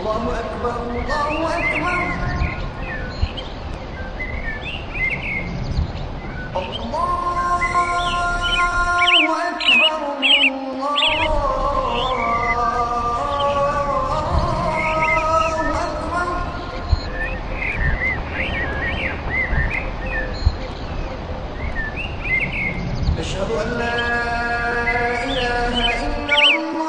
الله أكبر الله أكبر أشهد أن لا إله إلا الله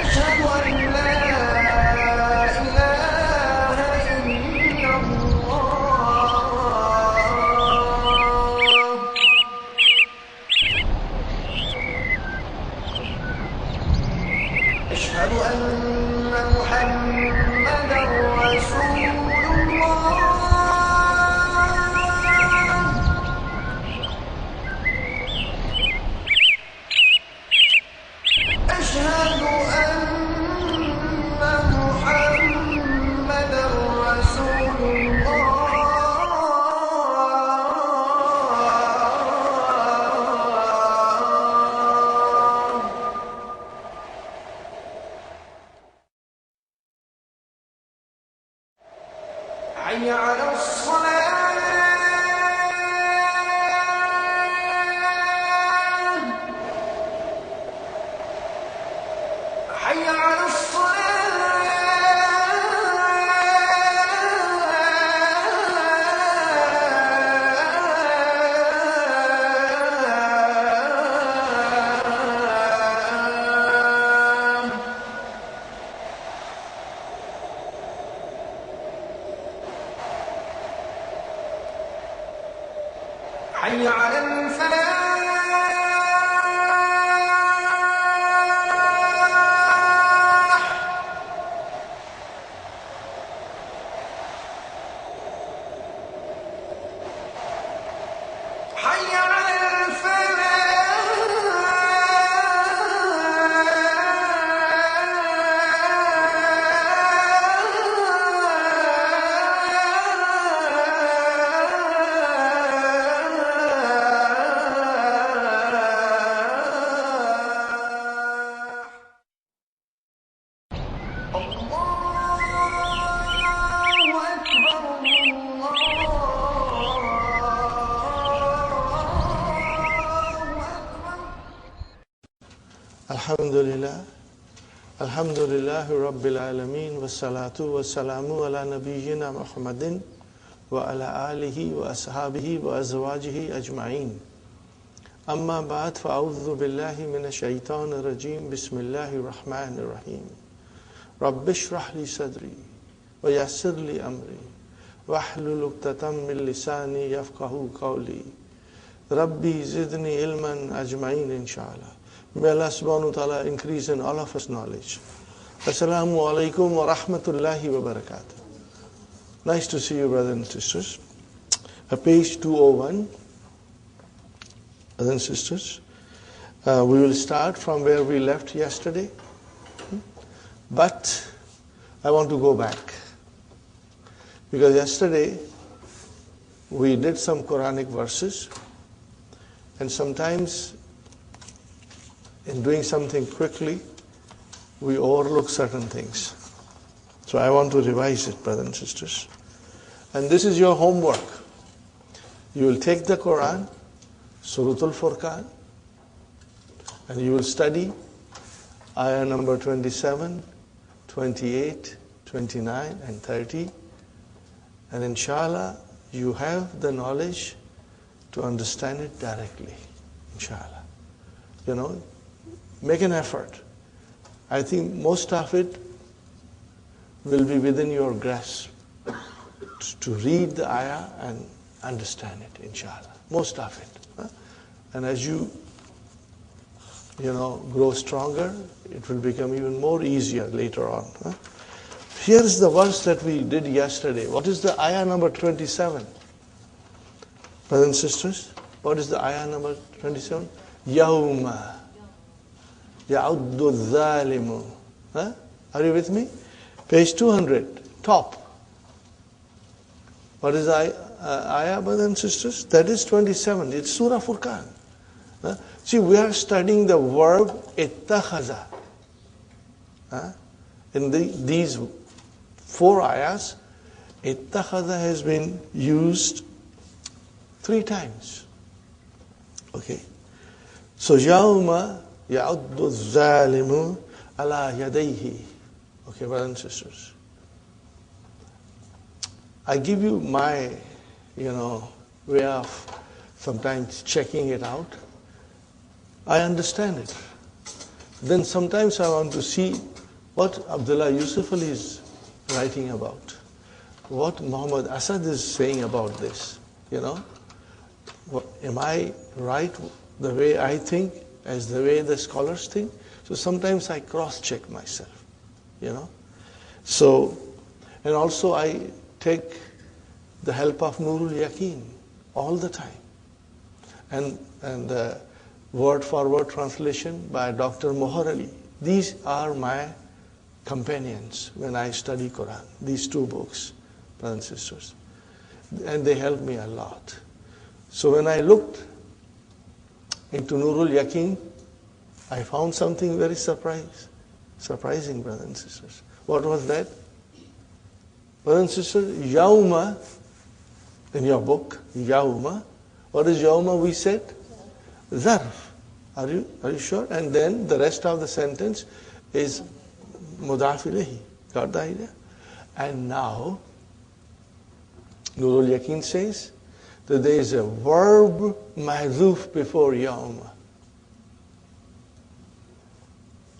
أشهد أن لا إله إلا الله أشهد أن محمدا رسول الله أشهد أن محمدا رسول الله حي على الصلاة حي على حي على الفلاح حي على Alhamdulillahi Rabbil Alameen wassalatu wassalamu ala nabiyyina Muhammadin wa ala alihi wa ashabihi wa azwajihi ajma'in. Amma ba'd, fa'udhu billahi minash shaitanir rajim. Bismillahir rahmanir rahim. Rabbi shrah li sadri wa yassir li amri wahlul 'uqdatam min lisani yafqahu qawli. Rabbi zidni ilman ajma'in inshallah. May Allah subhanahu wa ta'ala increase in all of us knowledge. Assalamu alaikum wa rahmatullahi wa barakatuh. Nice to see you, brothers and sisters. Page 201, brothers and sisters. We will start from where we left yesterday. But I want to go back. Because yesterday we did some Quranic verses, and sometimes in doing something quickly, we overlook certain things. So I want to revise it, brothers and sisters. And this is your homework. You will take the Quran, Surah Al-Furqan, and you will study ayah number 27, 28, 29, and 30. And inshallah, you have the knowledge to understand it directly. Inshallah. You know, make an effort. I think most of it will be within your grasp to read the ayah and understand it, inshallah. Most of it. And as you grow stronger, it will become even more easier later on. Here is the verse that we did yesterday. What is the ayah number 27? Brothers and sisters, what is the ayah number 27? Yawma Ya'uddu dhalimu. Are you with me? Page 200, top. What is the ayah, brothers and sisters? That is 27. It's Surah Furqan. See, we are studying the verb ittakhaza. In these 4 ayahs, ittakhaza has been used 3 times. Okay. So, yawma ya'uddu zalimu ala yadayhi. Okay, brothers and sisters. I give you my, way of sometimes checking it out. I understand it. Then sometimes I want to see what Abdullah Yusuf Ali is writing about, what Muhammad Asad is saying about this. Am I right the way I think as the way the scholars think? So sometimes I cross-check myself, So, and also I take the help of Nurul Yaqeen all the time. And word-for-word translation by Dr. Mohar Ali. These are my companions when I study Quran, these 2 books, brothers and sisters. And they help me a lot. So when I looked into Nurul Yaqeen, I found something very surprising, brothers and sisters. What was that? Brothers and sisters, Yawma, in your book, Yawma, what is Yawma we said? Zarf. Are you sure? And then the rest of the sentence is Mudaf ilayhi. Got the idea? And now, Nurul Yaqeen says that there is a verb mahzuf before Yawma.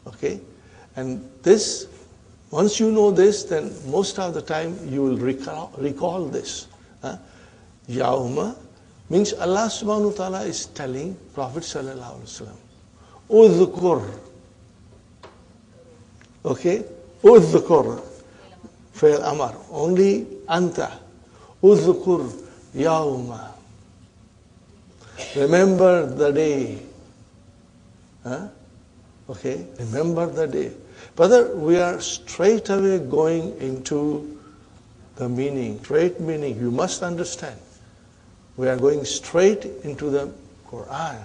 Okay? And this, once you know this, then most of the time you will recall this. Yawma means Allah subhanahu wa ta'ala is telling Prophet sallallahu alaihi wasallam, Udhkur. Okay? Udhkur. Fail amar. Only anta. Udhkur yawma. Remember the day. Okay? Remember the day. Brother, we are straight away going into the meaning. Straight meaning. You must understand. We are going straight into the Quran.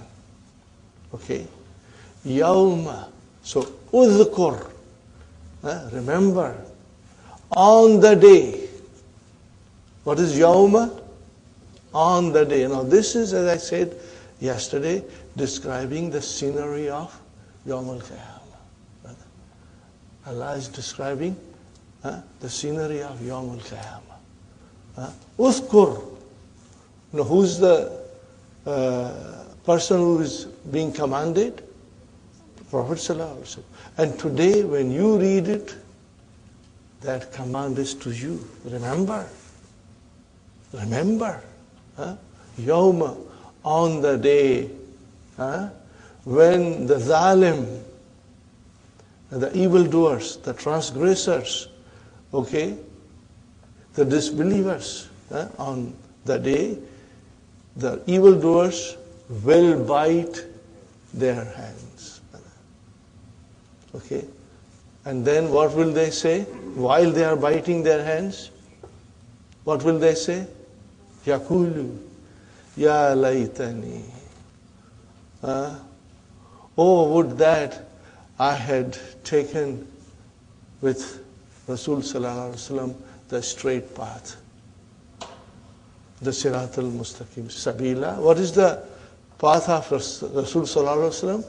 Okay? Yawma. So, udhkur. Remember. On the day. What is yawma? On the day. Now this is, as I said yesterday, describing the scenery of Yawm al-Qiyamah. Allah is describing the scenery of Yawm al-Qiyamah. Udhkur. Now, who's the person who is being commanded? Prophet sallallahu alaihi wasallam. And today, when you read it, that command is to you. Remember. Remember. Yawma, on the day when the zalim, the evildoers, the transgressors, okay, the disbelievers, on the day, the evildoers will bite their hands. Okay? And then what will they say? While they are biting their hands, what will they say? Yakulu, ya laytani. Oh, would that I had taken with Rasul sallallahu alaihi wasallam the straight path. The Sirat al-Mustaqim, Sabila. What is the path of Rasul sallallahu alaihi wasallam?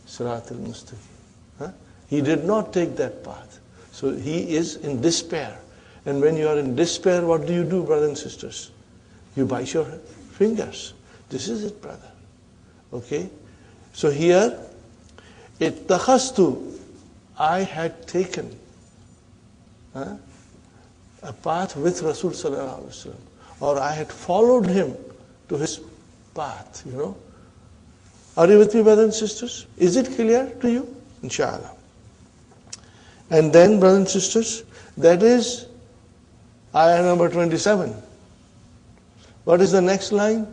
Sirat al-Mustaqim. He did not take that path. So he is in despair. And when you are in despair, what do you do, brothers and sisters? You bite your fingers. This is it, brother. Okay? So here, ittakhastu, I had taken a path with Rasul sallallahu alaihi wasallam. Or I had followed him to his path, Are you with me, brothers and sisters? Is it clear to you? Inshallah. And then, brothers and sisters, that is ayah number 27. What is the next line?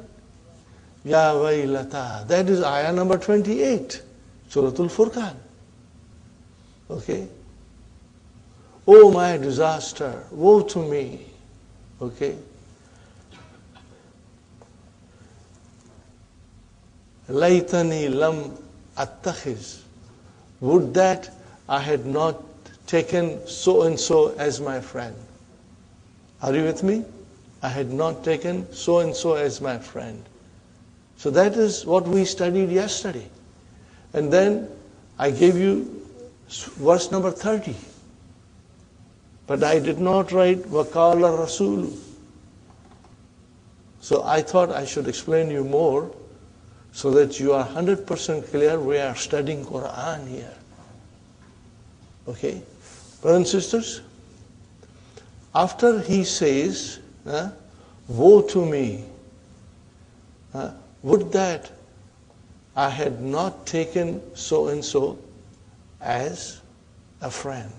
Ya waylata. That is ayah number 28. Suratul Furqan. Okay? Oh, my disaster. Woe to me. Okay? Laytani lam attakhiz. Would that I had not taken so and so as my friend. Are you with me? I had not taken so and so as my friend. So that is what we studied yesterday. And then I gave you verse number 30. But I did not write Waqala Rasulu. So I thought I should explain you more so that you are 100% clear. We are studying Quran here. Okay? Brothers and sisters, after he says, woe to me, would that I had not taken so and so as a friend.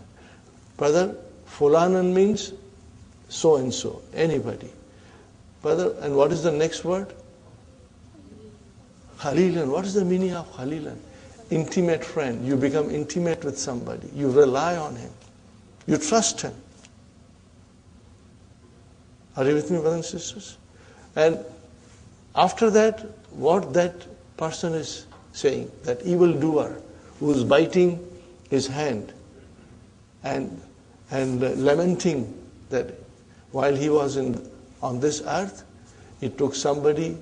Brother, fulanan means so and so, anybody. Brother, and what is the next word? Khalilan. What is the meaning of Khalilan? Intimate friend. You become intimate with somebody. You rely on him. You trust him. Are you with me, brothers and sisters? And after that, what that person is saying, that evildoer who is biting his hand and lamenting that while he was on this earth, he took somebody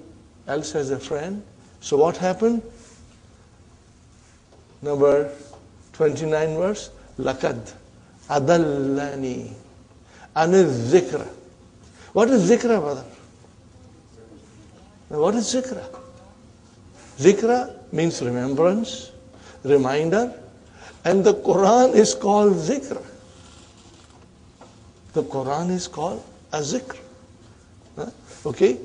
else as a friend. So what happened? Number 29 verse, Laqad adallani anil zikra. What is zikra, brother? What is zikra? Zikra means remembrance, reminder, and the Quran is called zikr. The Quran is called a zikr. Okay?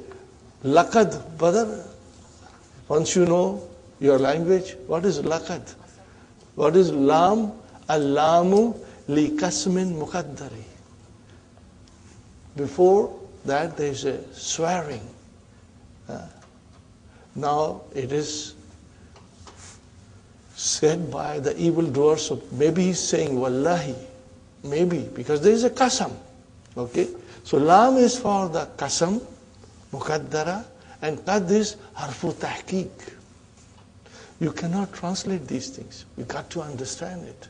Laqad, brother, once you know your language, what is laqad? What is lam? Al-lamu li kasmin muqaddari. Before that there is a swearing. Now it is said by the evildoers, so maybe he's saying wallahi, maybe, because there is a qasam. Okay? So lam is for the qasam, muqaddara, and qad is harfu tahqiq. You cannot translate these things. You got to understand it.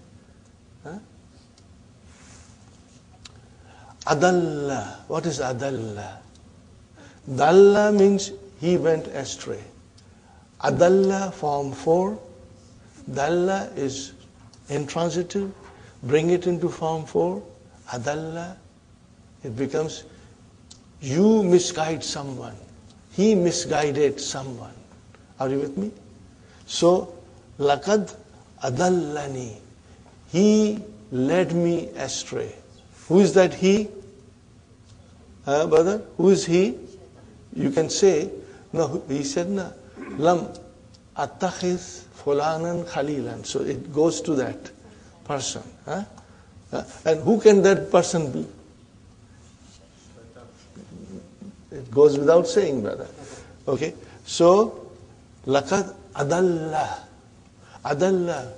Adalla. What is adalla? Dalla means he went astray. Adalla, form 4. Dalla is intransitive. Bring it into form 4. Adalla. It becomes you misguide someone. He misguided someone. Are you with me? So, laqad adallani. He led me astray. Who is that he? Brother, who is he? You can say, no, he said, no, lam attakhiz fulanan khalilan. So it goes to that person. And who can that person be? It goes without saying, brother. Okay? So, laqad adalla. Adalla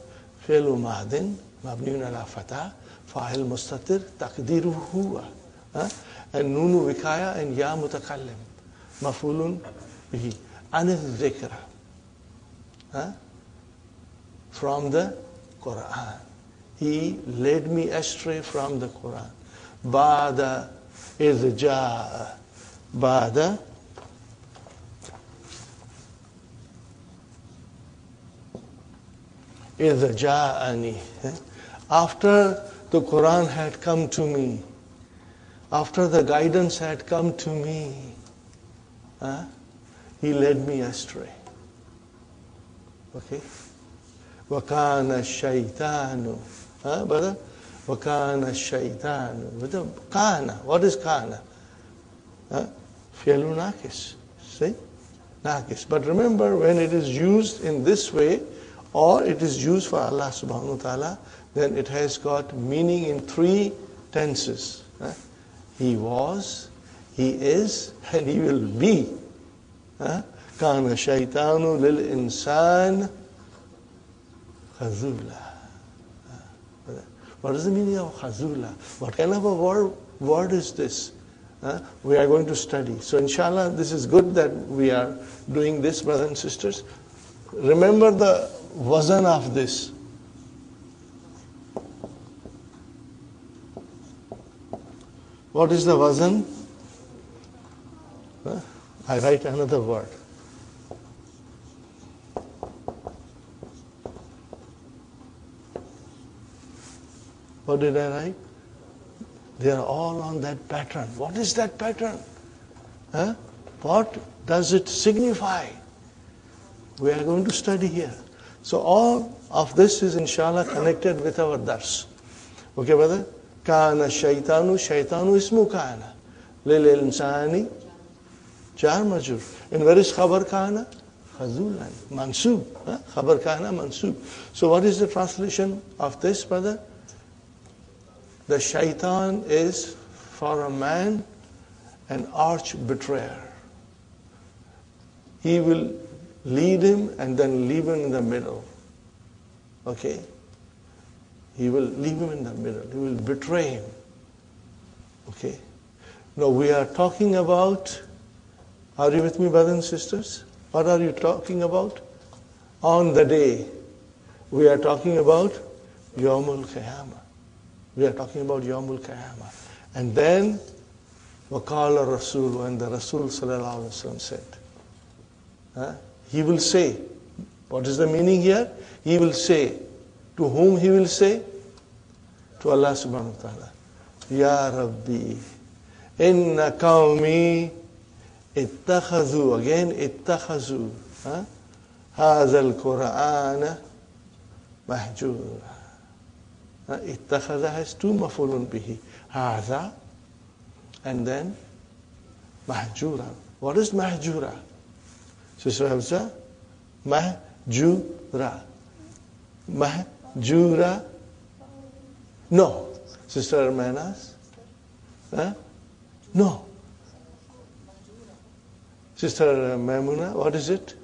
fi'lu mahdin mabniun ala fatah fa'il mustatir taqdiruhu huwa. And nunu vikaya and ya mutakallim. Mafulun bihi. Anil dhikra. From the Quran. He led me astray from the Quran. Ba'da idh Ba'da idh ja'ani. After the Quran had come to me, after the guidance had come to me, he led me astray. Okay? وَكَانَ الشَّيْطَانُ brother? وَكَانَ الشَّيْطَانُ kana. What is kana? Fi'lu naqis. See? Naqis. But remember, when it is used in this way, or it is used for Allah subhanahu wa ta'ala, then it has got meaning in 3 tenses. He was, he is, and he will be. Kana shaytanu lil insan khazula. What is the meaning of khazula? What kind of a word is this? We are going to study. So inshallah, this is good that we are doing this, brothers and sisters. remember the wazn of this. What is the wazn? I write another word. What did I write? They are all on that pattern. What is that pattern? What does it signify? We are going to study here. So all of this is inshallah connected with our dars. Okay, brother? Kana shaytanu, shaytanu ismu kana. Lil insani jar majur. And where is khabar kana? Khazulan. Mansub. Khabar kana mansub. So what is the translation of this, brother? The shaitan is for a man an arch betrayer. He will lead him and then leave him in the middle. Okay? He will leave him in the middle. He will betray him. Okay? Now we are talking about, are you with me, brothers and sisters? What are you talking about? On the day, we are talking about Yawmul Qiyamah. We are talking about Yawmul Qiyamah. And then, Waqala Rasul, when the Rasul Sallallahu Alaihi Wasallam said, he will say, what is the meaning here? He will say, to whom he will say? To Allah Subhanahu Wa Ta'ala. Ya Rabbi, inna qawmi ittakhadhu, again ittakhadhu, hadha al-Qur'ana mahjura. Ittakhadha has two mafulun bihi. Hadha and then mahjura. What is mahjura? Sister Hamza? Mahjura. Mahjura. No. Sister Manas? No. Sister Maimuna, what is it?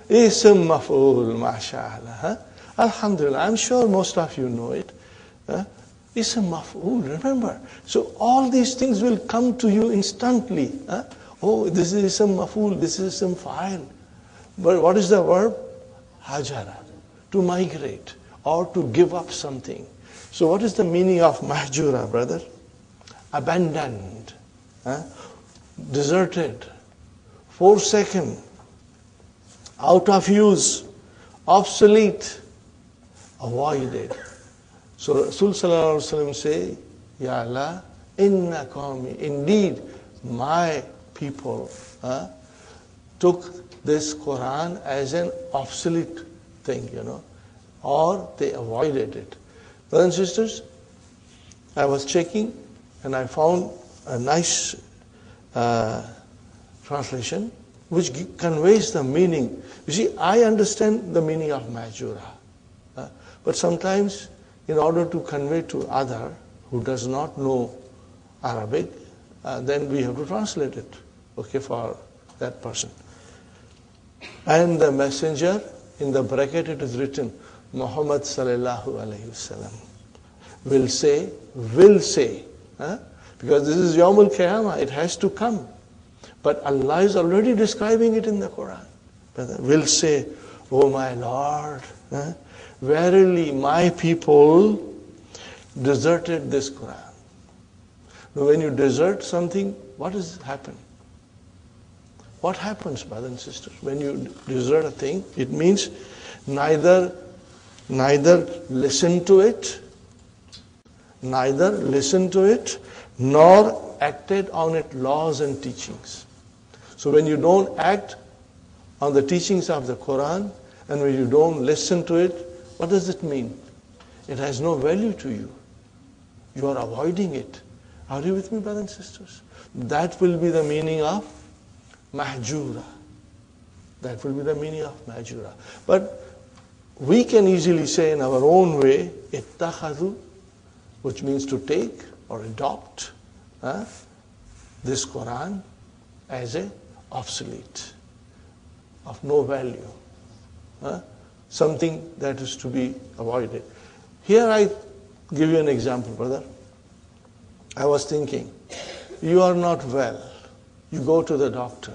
Ism maf'ul, mashallah. Alhamdulillah, I'm sure most of you know it. Ism maf'ul, remember. So all these things will come to you instantly. Oh, this is ism maf'ul, this is ism fa'il. But what is the verb? Hajara, to migrate or to give up something. So what is the meaning of mahjura, brother? Abandoned, deserted, forsaken, out of use, obsolete, avoided. So Rasul Sallallahu Alaihi Wasallam say, Ya Allah, inna qawmi, indeed my people took this Quran as an obsolete thing, or they avoided it. Brothers and sisters, I was checking and I found a nice translation which conveys the meaning. You see, I understand the meaning of mahjura. But sometimes, in order to convey to other who does not know Arabic, then we have to translate it, okay, for that person. And the messenger, in the bracket it is written, Muhammad sallallahu alayhi wasallam will say, because this is Yawmul Qiyamah, it has to come. But Allah is already describing it in the Quran. Will say, oh my Lord, verily my people deserted this Quran. Now when you desert something, what does happen? What happens, brothers and sisters? When you desert a thing, it means neither listen to it, nor acted on its laws and teachings. So when you don't act on the teachings of the Quran, and when you don't listen to it, what does it mean? It has no value to you. You are avoiding it. Are you with me, brothers and sisters? That will be the meaning of mahjura. That will be the meaning of mahjura. But we can easily say in our own way, ittakhadhu, which means to take or adopt this Quran as a obsolete, of no value, something that is to be avoided. Here I give you an example, brother. I was thinking, you are not well. You go to the doctor,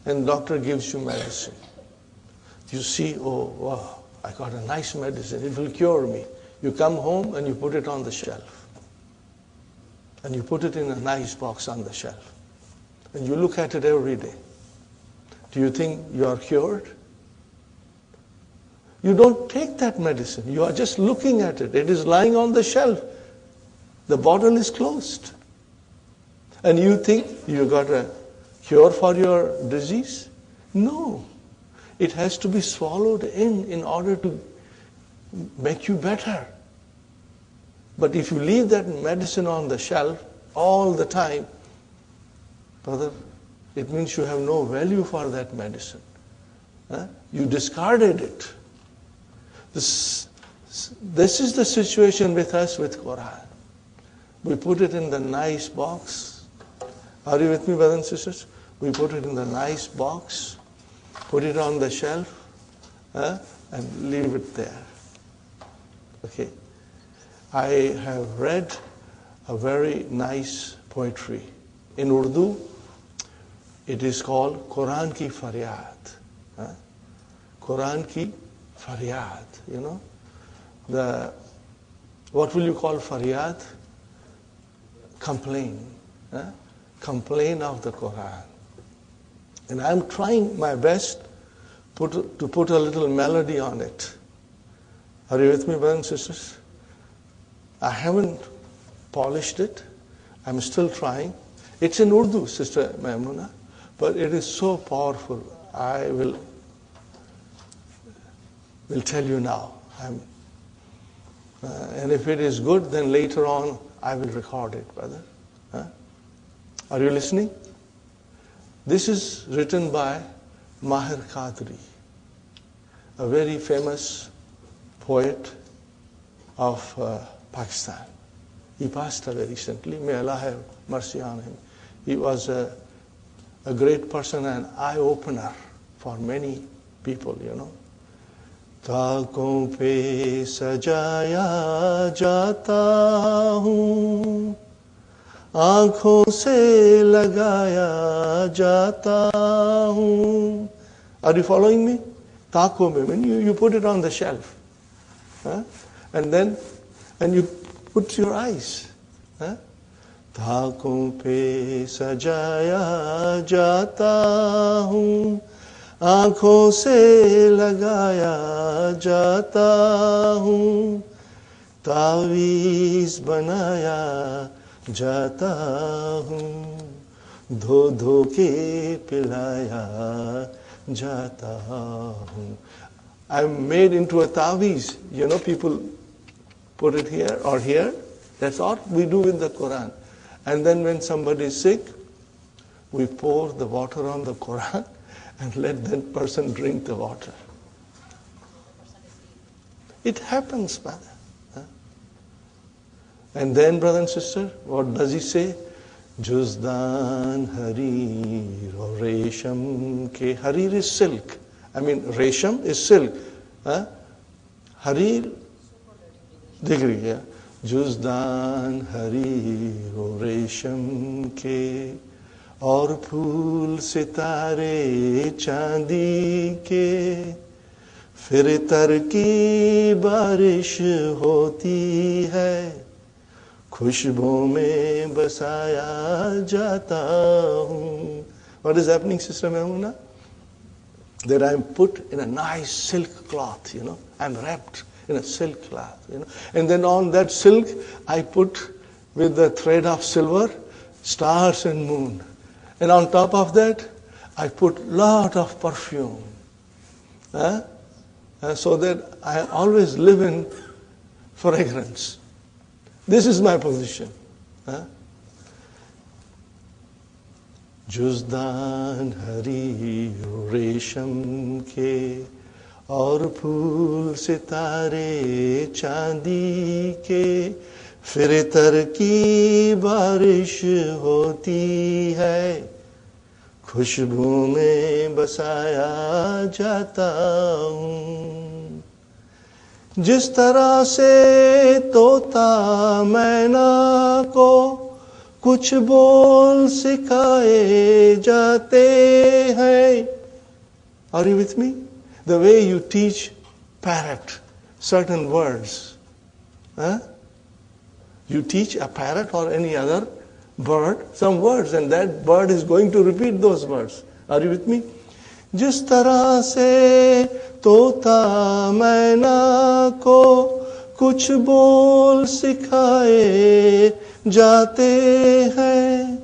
and the doctor gives you medicine. You see, oh, wow, I got a nice medicine. It will cure me. You come home and you put it on the shelf. And you put it in a nice box on the shelf. And you look at it every day. Do you think you are cured? You don't take that medicine. You are just looking at it. It is lying on the shelf. The bottle is closed. And you think you got a cure for your disease? No. It has to be swallowed in order to make you better. But if you leave that medicine on the shelf all the time, brother, it means you have no value for that medicine. You discarded it. This is the situation with us with Quran. We put it in the nice box. Are you with me, brothers and sisters? We put it in the nice box, put it on the shelf, and leave it there. Okay. I have read a very nice poetry. In Urdu, it is called Quran ki Faryad. Quran ki Faryad, you know. What will you call Faryad? Complain. Complain of the Quran. And I'm trying my best to put a little melody on it. Are you with me, brothers and sisters? I haven't polished it. I'm still trying. It's in Urdu, Sister Maimuna, but it is so powerful. I will tell you now. And if it is good, then later on I will record it, brother. Are you listening? This is written by Mahir Qadri, a very famous poet of Pakistan. He passed away recently. May Allah have mercy on him. He was a great person and eye-opener for many people, you know. ताकों पे सजाया जाता हूँ, आँखों से लगाया जाता हूँ. Are you following me? ताकों में, when you put it on the shelf, and you put your eyes. ताकों पे सजाया जाता हूँ, आँखों से लगाया जाता हूँ, तावीज़ बनाया जाता हूँ, धो धो के पिलाया जाता हूँ. I'm made into a tawiz. You know, people put it here or here. That's all we do with the Quran. And then when somebody is sick, we pour the water on the Quran and let that person drink the water. It happens, brother. And then, brother and sister, what does he say? Juzdan harir or resham ke. Harir is silk. I mean, resham is silk. Harir, degree, yeah. Juzdan harir or resham ke. और फूल सितारे चांदी के, फिर तर की बारिश होती है, खुशबू में बसाया जाता हूँ. What is happening, Sister Maimuna? That I'm put in a nice silk cloth, you know. I'm wrapped in a silk cloth, you know. And then on that silk, I put with the thread of silver, stars and moon. And on top of that, I put lot of perfume. So that I always live in fragrance. This is my position. जुज़दान हरी रेशम के और फूल सितारे चांदी के, फिर तर की बारिश होती है, खुशबू में बसाया जाता हूँ. जिस तरह से तोता मैना को कुछ बोल सिखाए जाते हैं. Are you with me? The way you teach parrot certain words. You teach a parrot or any other bird some words, and that bird is going to repeat those words. Are you with me? जिस तरह से तोता मैना को कुछ बोल सिखाए जाते हैं,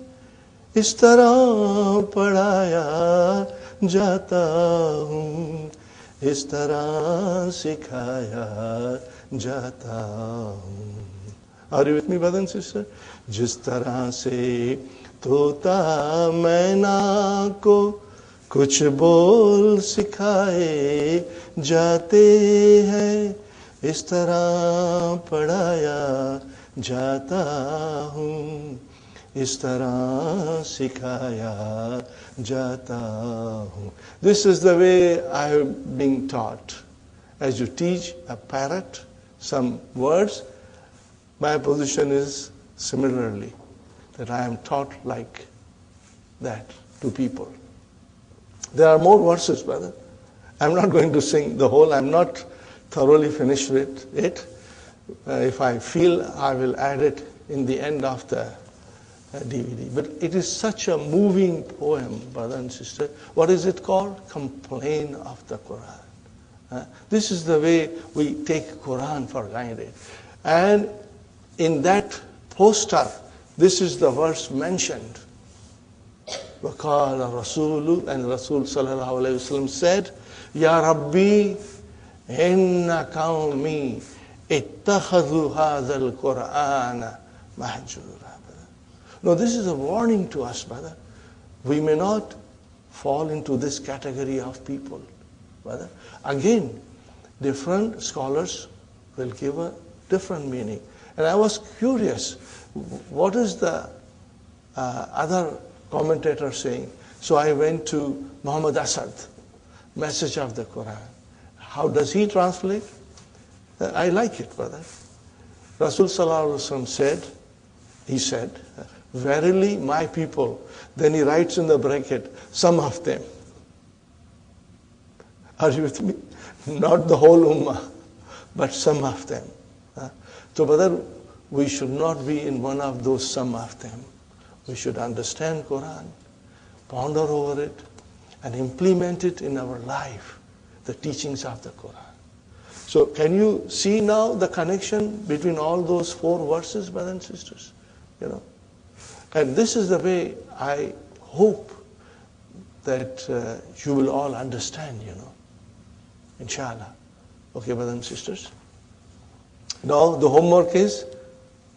इस तरह पढ़ाया जाता हूँ, इस तरह सिखाया जाता हूँ. Are you with me, brother and sister? जिस तरह से तोता मैना को कुछ बोल सिखाए जाते हैं, इस तरह पढ़ाया जाता हूँ, इस तरह सिखाया जाता हूँ. This is the way I have been taught. As you teach a parrot some words, my position is similarly, that I am taught like that to people. There are more verses, brother. I'm not going to sing the whole. I'm not thoroughly finished with it. If I feel, I will add it in the end of the DVD. But it is such a moving poem, brother and sister. What is it called? Complain of the Quran. This is the way we take Quran for granted. And in that poster, this is the verse mentioned. وَقَالَ الرَّسُولُ, and Rasul sallallahu alayhi wa sallam said, Ya Rabbi, inna qawmi ittakhadhu hadha al-Qur'ana mahjura. No, this is a warning to us, brother. We may not fall into this category of people, brother. Again, different scholars will give a different meaning. And I was curious, what is the other commentator saying? So I went to Muhammad Asad, Message of the Quran. How does he translate? I like it, brother. Rasul sallallahu alaihi wasallam he said, verily my people. Then he writes in the bracket, some of them. Are you with me? Not the whole ummah, but some of them. So, brother, we should not be in one of those some of them. We should understand Quran, ponder over it, and implement it in our life, the teachings of the Quran. So, can you see now the connection between all those 4 verses, brothers and sisters? You know, and this is the way I hope that you will all understand, you know, inshallah. Okay, brothers and sisters? Now, the homework is,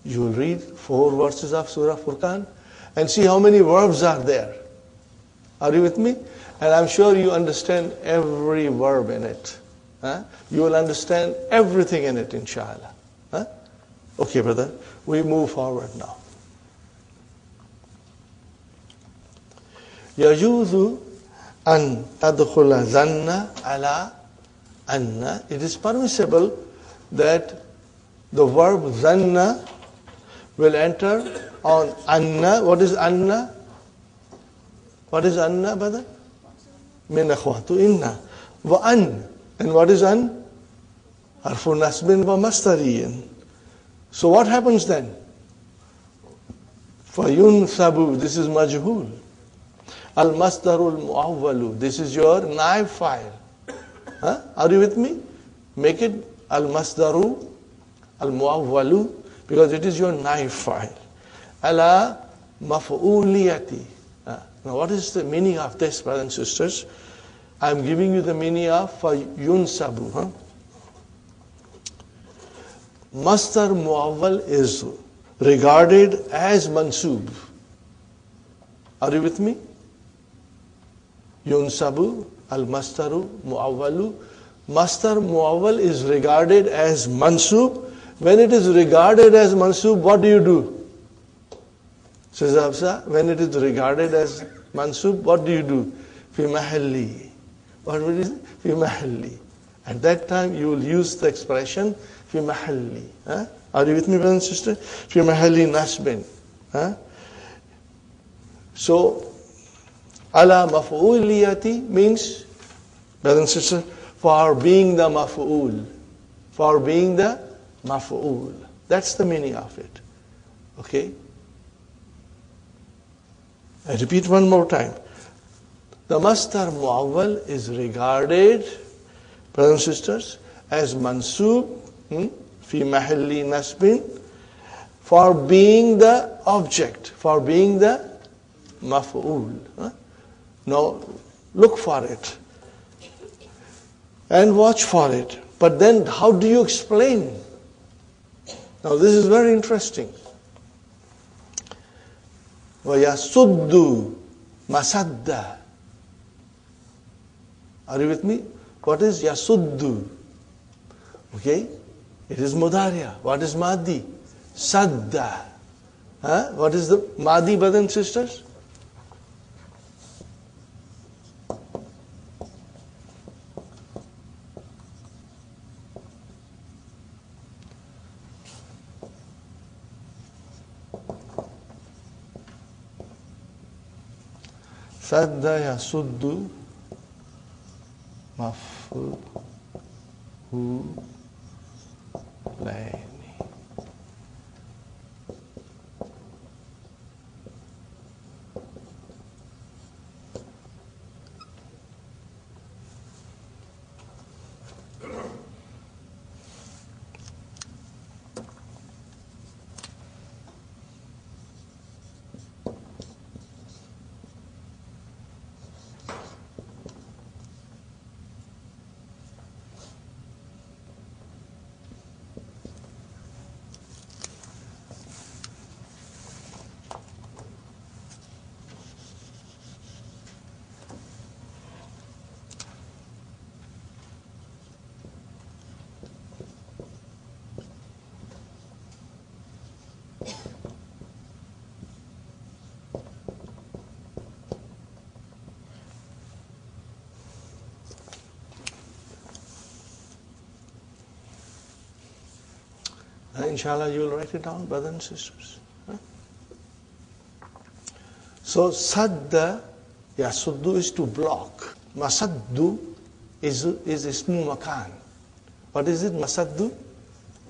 you will read 4 verses of Surah Furqan and see how many verbs are there. Are you with me? And I'm sure you understand every verb in it. You will understand everything in it, inshallah. Okay, brother, we move forward now. يَجُوزُ أَن تَدْخُلَ ظَنَّ عَلَىٰ أَنَّ. It is permissible that the verb zanna will enter on anna. What is anna? What is anna, brother? Min akhwatu inna. Wa an. And what is an? Harfu nasbin wa mastariyin. So what happens then? Fayunsabu. This is majhul. Al masdarul muawwalu. This is your naib file. Are you with me? Make it al masdaru al-muawwalu, because it is your naib file. Ala maf'uliyati. Now what is the meaning of this, brothers and sisters? I am giving you the meaning of yunsabu. Masdar muawwal is regarded as mansub. Are you with me? Yunsabu al-masdaru muawwalu. Masdar muawwal is regarded as mansub. When it is regarded as mansub, what do you do? Says Hafsa, when it is regarded as mansub, what do you do? Fi mahalli. What is it? Fi mahalli. At that time, you will use the expression fi mahalli. Are you with me, brother and sister? Fi mahalli nasbin. So, ala maf'uliyati means, brother and sister, for being the maf'ul. For being the maf'ul. That's the meaning of it. Okay? I repeat one more time. The masdar muawwal is regarded, brothers and sisters, as mansub fi mahalli nasbin, for being the object, for being the maf'ul. Now, look for it and watch for it. But then, how do you explain? Now, this is very interesting. وَيَسُدُّ مَسَدَّ. Are you with me? What is yasuddu? Okay? It is mudariya. What is madi? Sadda. What is the madi, brothers and sisters? Sadda yasuddu maf'ulaini. Inshallah, you will write it down, brothers and sisters. So, sadda, yasuddu is to block. Masaddu is ismu makan. What is it? Masaddu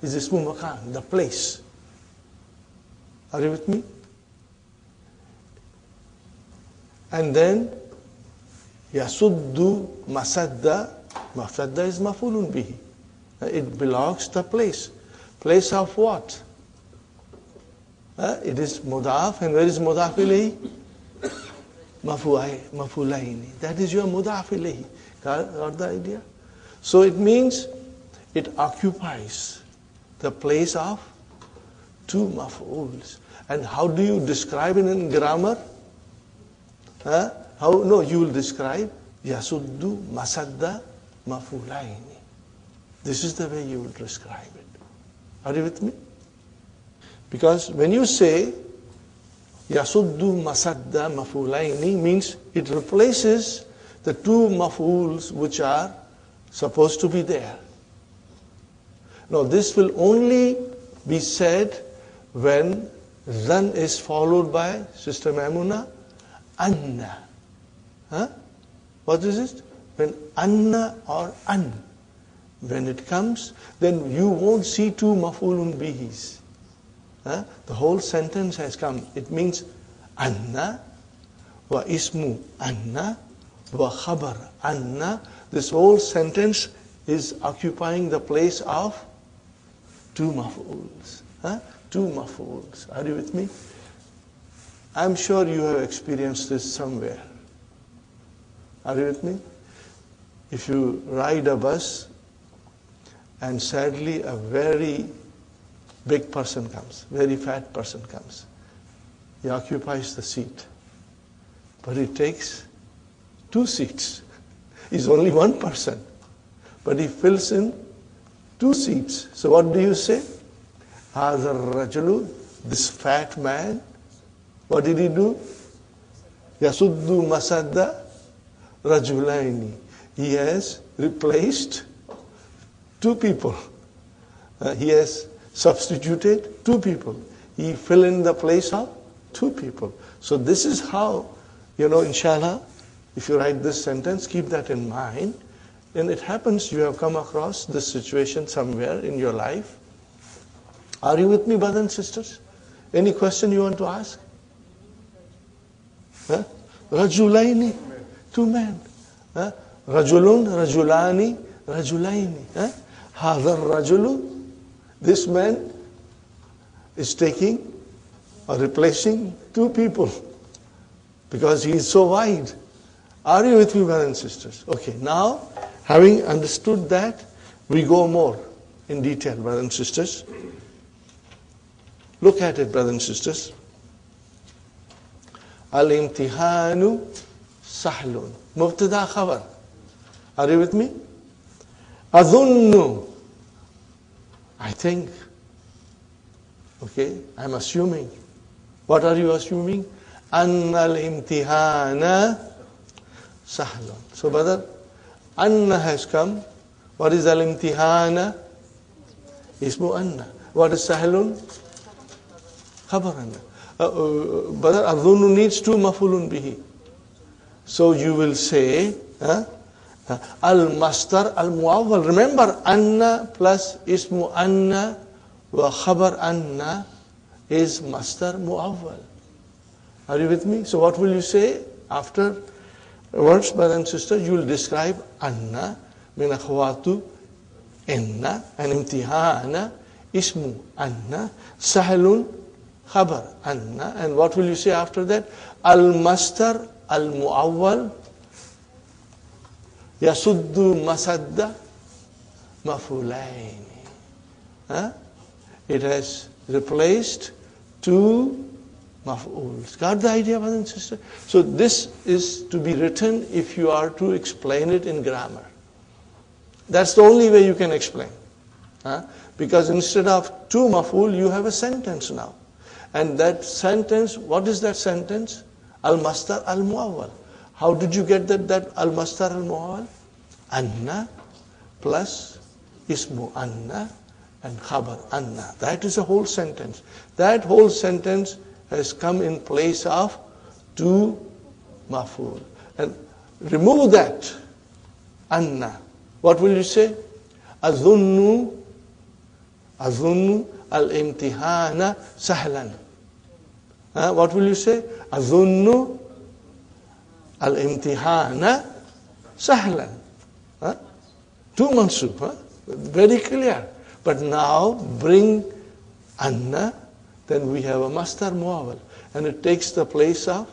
is ismu makan, the place. Are you with me? And then, yasuddu masadda. Masadda is mafulun bihi. It belongs to the place. Place of what? It is mudaf, and where is mudaf ilayhi? Mafulaini. That is your mudaf ilayhi. Got the idea? So it means it occupies the place of two maf'uls. And how do you describe it in grammar? No, you will describe yasuddu masadda mafulaini. This is the way you will describe it. Are you with me? Because when you say yasuddu masadda mafulaini, means it replaces the two maf'uls which are supposed to be there. Now this will only be said when zan is followed by, Sister Maimuna, anna. What is it? When anna or an. When it comes, then you won't see two maf'ulun bihis. The whole sentence has come. It means anna wa ismu anna wa khabar anna. This whole sentence is occupying the place of two maf'uls. Two maf'uls. Are you with me? I'm sure you have experienced this somewhere. Are you with me? If you ride a bus, and sadly, a very big person comes, very fat person comes. He occupies the seat. But he takes two seats. He's only one person. But he fills in two seats. So what do you say? Hadha rajulu, this fat man, what did he do? Yasuddu masadda rajulaini. He has replaced two people. He has substituted two people. He fill in the place of two people. So this is how, inshallah, if you write this sentence, keep that in mind. And it happens you have come across this situation somewhere in your life. Are you with me, brothers and sisters? Any question you want to ask? Huh? Rajulaini, two men. Huh? Rajulun, rajulani, rajulaini. Huh? Hadha rajulu, this man is taking or replacing two people because he is so wide. Are you with me, brothers and sisters? Okay, now having understood that, we go more in detail, brothers and sisters. Look at it, brothers and sisters. Al-imtihanu sahlun. Mubtada khabar. Are you with me? Adhunnu. I think. Okay, I'm assuming. What are you assuming? Anna al-imtihana sahlun. So, brother, Anna has come. What is al-imtihana? Ismu Anna. What is sahlun? Khabar Anna. Brother, adhunnu needs two mafulun bihi. So you will say, al-mastar al-muawwal. Remember, Anna plus ismu Anna wa khabar Anna is mastar muawwal. Are you with me? So what will you say after words, brother and sister? You will describe Anna min akhwatu inna and imtihana ismu Anna sahlun khabar Anna. And what will you say after that? Al-mastar al-muawwal yasuddu masadda mafulaini. It has replaced two maf'uls. Got the idea, brother and sister? So this is to be written if you are to explain it in grammar. That's the only way you can explain. Because instead of two maf'ul, you have a sentence now. And that sentence, what is that sentence? Al-mastar al-muawwal. How did you get that al-mastar al-muawwal? Anna plus ismu Anna and khabar Anna. That is a whole sentence. That whole sentence has come in place of two maf'ul. And remove that Anna. What will you say? Adhunnu al-imtihana sahlan. What will you say? Adhunnu al-imtihana sahlan. Two mansub. Very clear. But now bring Anna, then we have a mastar muawwal. And it takes the place of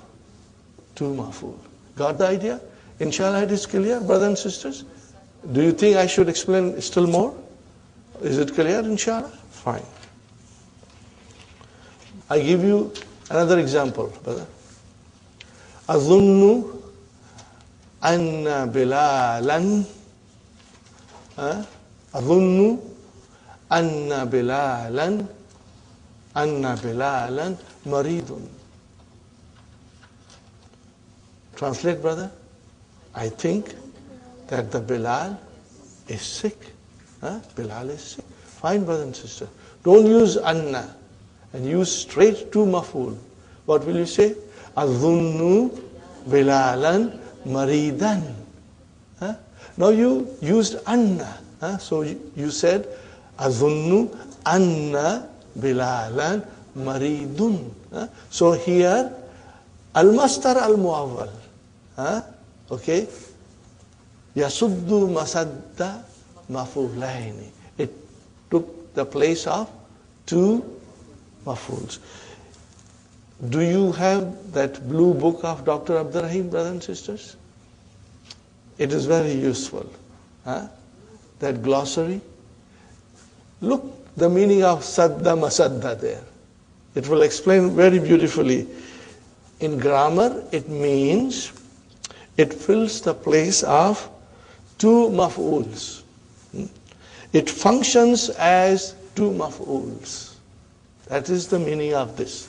two maf'ul. Got the idea? Inshallah it is clear, brothers and sisters? Do you think I should explain still more? Is it clear, inshallah? Fine. I give you another example, brother. Adhunnu anna bilalan Adhunnu anna bilalan maridun. Translate, brother. I think that the Bilal is sick. Bilal is sick. Fine, brother and sister. Don't use anna and use straight to maf'ul. What will you say? Adhunnu bilalan maridan. Now you used anna. So you said Adhunnu anna bilalan maridun. So here al-mastar al-muawwal. Okay. Yasuddu masadda mafulaini. It took the place of two mafuls. Do you have that blue book of Dr. Abdul Rahim, brothers and sisters? It is very useful. That glossary. Look the meaning of sadda masadda there. It will explain very beautifully. In grammar, it means it fills the place of two maf'uls. It functions as two maf'uls. That is the meaning of this.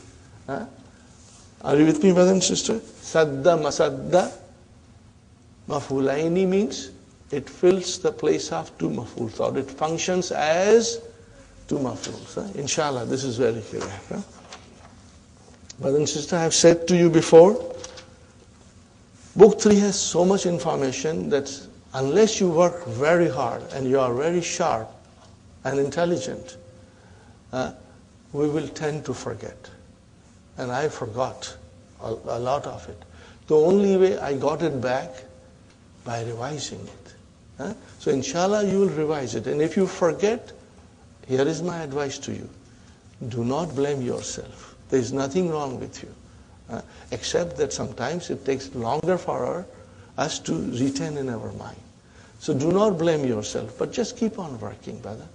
Are you with me, brother and sister? Sadda masadda maf'ulaini means it fills the place of two maf'uls, or it functions as two maf'uls. Inshallah, this is very clear. Brother and sister, I have said to you before, Book 3 has so much information that unless you work very hard and you are very sharp and intelligent, we will tend to forget. And I forgot a lot of it. The only way I got it back, by revising it. So inshallah you will revise it. And if you forget, here is my advice to you. Do not blame yourself. There is nothing wrong with you. Except that sometimes it takes longer for us to retain in our mind. So do not blame yourself, but just keep on working, brother.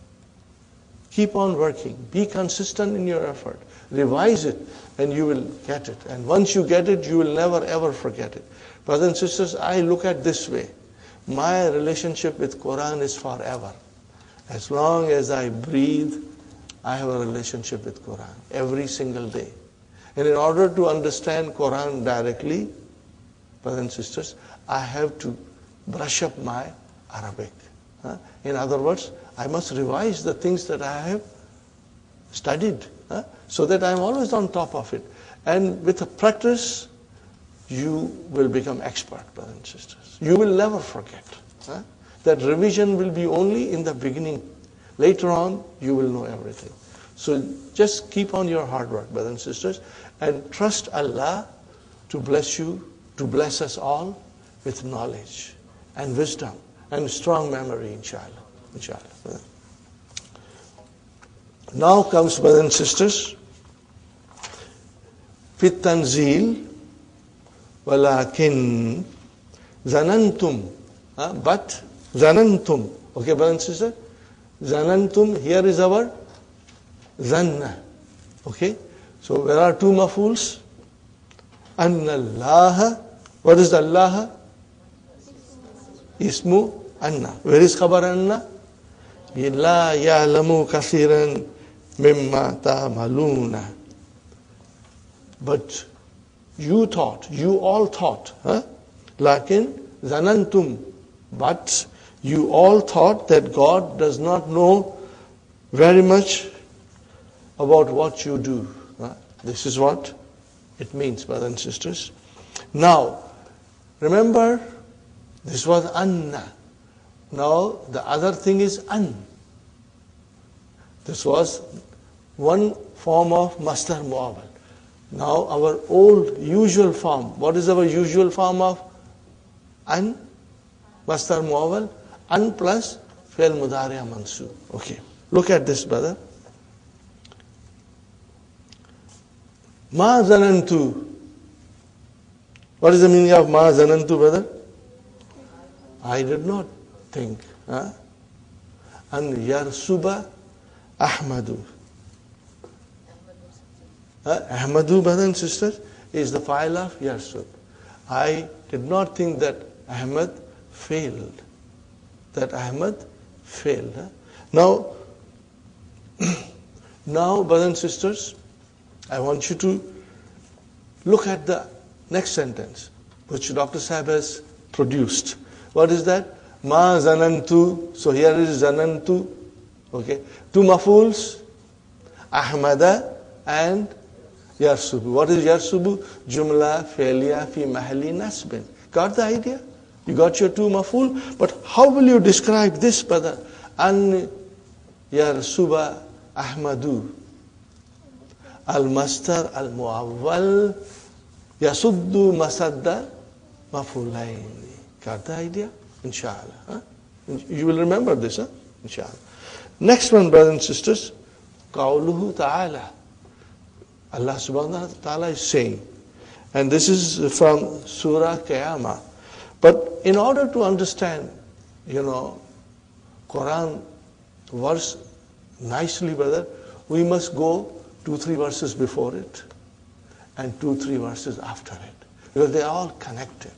Keep on working. Be consistent in your effort. Revise it and you will get it. And once you get it, you will never ever forget it. Brothers and sisters, I look at this way. My relationship with Quran is forever. As long as I breathe, I have a relationship with Quran every single day. And in order to understand Quran directly, brothers and sisters, I have to brush up my Arabic. In other words, I must revise the things that I have studied, so that I am always on top of it. And with a practice, you will become expert, brothers and sisters. You will never forget. That revision will be only in the beginning. Later on, you will know everything. So just keep on your hard work, brothers and sisters, and trust Allah to bless you, to bless us all with knowledge and wisdom and strong memory, inshallah. Inshallah. Now comes, brothers and sisters, fit tanzil, walakin zanantum, but zanantum. Okay, brothers and sisters, zanantum. Here is our zanna. Okay, so there are two mafuls. Anna Allah. What is the Allah? Ismu Anna. Where is khabar Anna? La ya'lamu kathiran mimma ta'maluna. But you all thought, lakin zanantum, but you all thought that God does not know very much about what you do. This is what it means, brothers and sisters. Now, remember, this was Anna. Now, the other thing is An. This was one form of Masdar Muawwal. Now, our old usual form. What is our usual form of An? Masdar Muawwal. An plus Fi'l Mudari' Mansub. Okay. Look at this, brother. Ma zanantu. What is the meaning of ma zanantu, brother? I did not think. An yarsuba Ahmadu. Ahmadu, brothers and sisters, is the file of yarsub. I did not think that Ahmad failed. Now, brothers and sisters, I want you to look at the next sentence, which Dr. Sahib has produced. What is that? Ma zanantu. So here is zanantu. Okay. Two mafuls, Ahmada and yarsubu. What is yarsubu? Jumla fi'liya fi mahalli nasbin. Got the idea? You got your two maful, but how will you describe this, brother? An yarsuba Ahmadu. Al-mastar al-muawwal yasuddu masadda mafulaini. Got the idea? Inshallah. You will remember this, inshallah. Next one, brothers and sisters, Qawluhu ta'ala. Allah subhanahu wa ta'ala is saying, and this is from Surah Qiyamah. But in order to understand, Quran verse nicely, brother, we must go 2-3 verses before it and 2-3 verses after it, because they are all connected.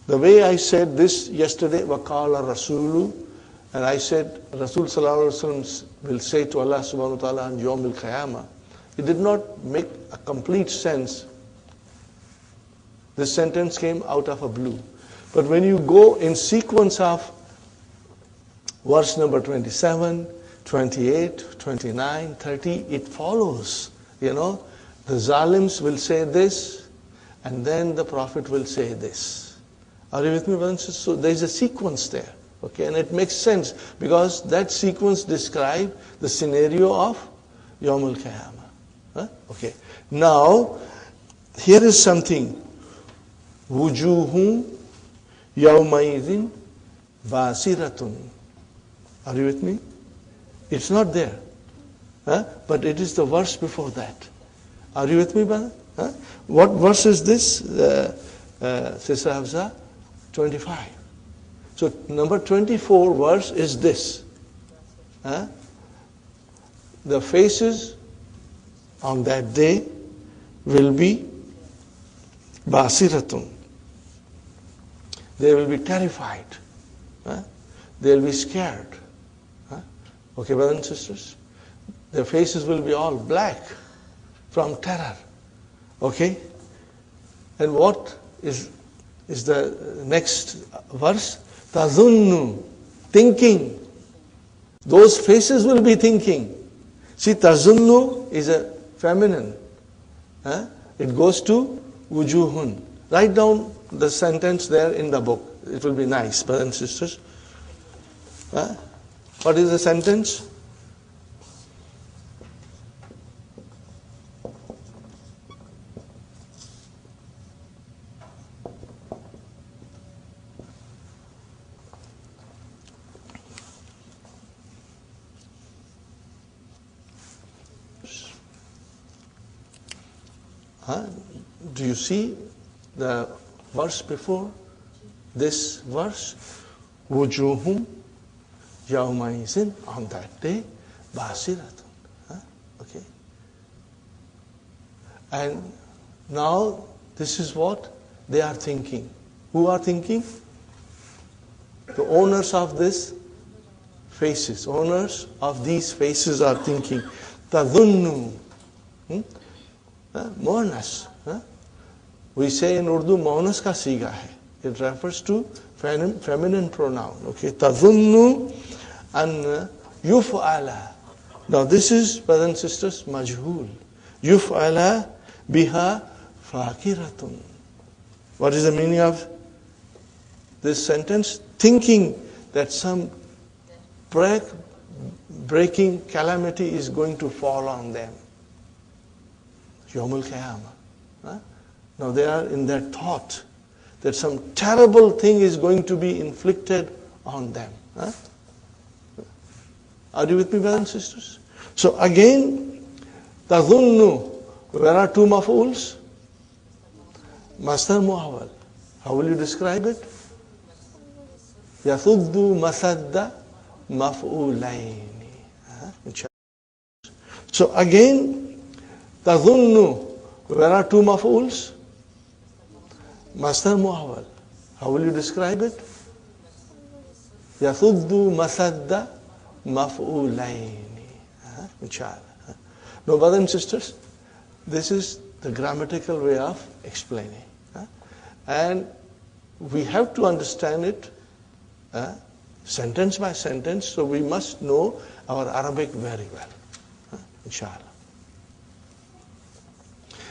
The way I said this yesterday, waqala rasulu, and I said Rasul sallallahu alaihi wasallam will say to Allah subhanahu wa ta'ala on Yawm al-Qiyamah, it did not make a complete sense. This sentence came out of a blue. But when you go in sequence of verse number 27, 28, 29, 30, it follows. The zalims will say this, and then the Prophet will say this. Are you with me, brothers and sisters? So there is a sequence there. Okay, and it makes sense because that sequence describes the scenario of Yawm al-Qiyamah. Huh? Okay. Now, here is something. Wujuhun yawmaidhin basiratun. Are you with me? It's not there. Huh? But it is the verse before that. Are you with me, brother? Huh? What verse is this, Sister Hafsa? 25. So number 24 verse is this. Huh? The faces on that day will be basiratun. They will be terrified. Huh? They will be scared. Huh? Okay, brothers and sisters? Their faces will be all black from terror. Okay? And what is the next verse? Tazunnu, thinking. Those faces will be thinking. See, tazunnu is a feminine. Huh? It goes to wujuhun. Write down the sentence there in the book. It will be nice, brothers and sisters. Huh? What is the sentence? Huh? Do you see the verse before this verse? Wujuhum yawmaizin, on that day, basiratun. Huh? Okay. And now this is what they are thinking. Who are thinking? The owners of this faces. Owners of these faces are thinking. Tadunnu. Monas. We say in Urdu, monas ka siga hai. It refers to feminine pronoun. Okay, tadunnu an yuf'ala. Now this is, brothers and sisters, majhul. Yuf'ala biha fakiratun. What is the meaning of this sentence? Thinking that some breaking calamity is going to fall on them. Yawm al-Qiyamah. Now they are in that thought that some terrible thing is going to be inflicted on them. Are you with me, brothers and sisters? So again, tadhunnu, where are two maf'uls? Masdar muawwal. How will you describe it? Yathuddu masadda maf'ulaini. So again, tadhunnu, where are two maf'uls? Masdar muawwal. How will you describe it? Yathuddu masadda maf'ulaini. Inshallah. Now, brothers and sisters, this is the grammatical way of explaining. And we have to understand it sentence by sentence, so we must know our Arabic very well. Inshallah.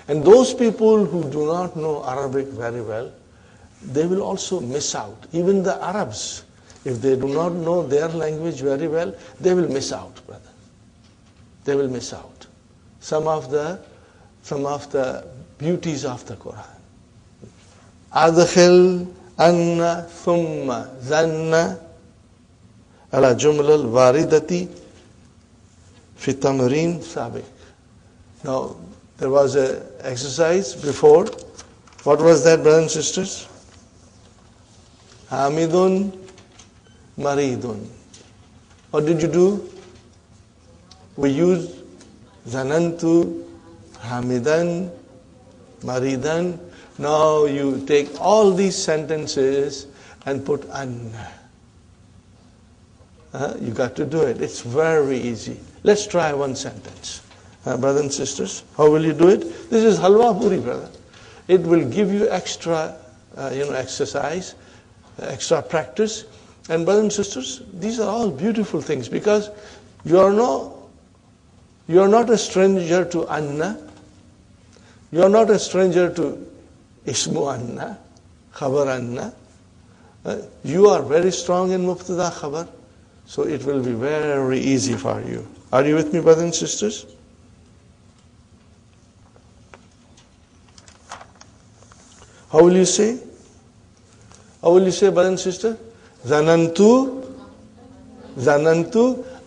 And those people who do not know Arabic very well, they will also miss out. Even the Arabs, if they do not know their language very well, they will miss out, brother. They will miss out some of the beauties of the Quran. Adkhil anna thumma zanna ala jumla al-waridati fi tamrin sabiq. Now, there was an exercise before. What was that, brothers and sisters? Hamidun, maridun. What did you do? We used zanantu, hamidan, maridan. Now you take all these sentences and put anna. You got to do it. It's very easy. Let's try one sentence. Brothers and sisters, how will you do it? This is halwa puri, brother. It will give you extra, exercise, extra practice. And brothers and sisters, these are all beautiful things because you are not a stranger to anna. You are not a stranger to ismu anna, khabar anna. You are very strong in Mubtada Khabar, so it will be very easy for you. Are you with me, brothers and sisters? How will you say? How will you say, brother and sister? Zanantu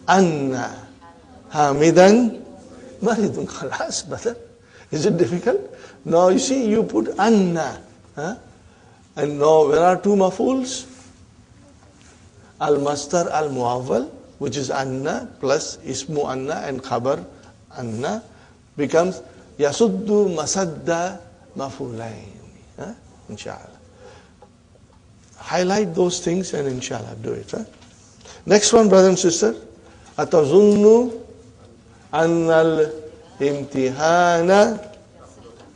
anna hamidan maridun. Khalas, brother. Is it difficult? Now you see, you put anna. And now there are two mafuls. Al-mastar al-muawwal, which is anna plus ismu anna and khabar anna, becomes yasuddu masadda mafulain. Inshallah. Highlight those things and inshallah do it. Next one, brother and sister. Atazunnu annal imtihana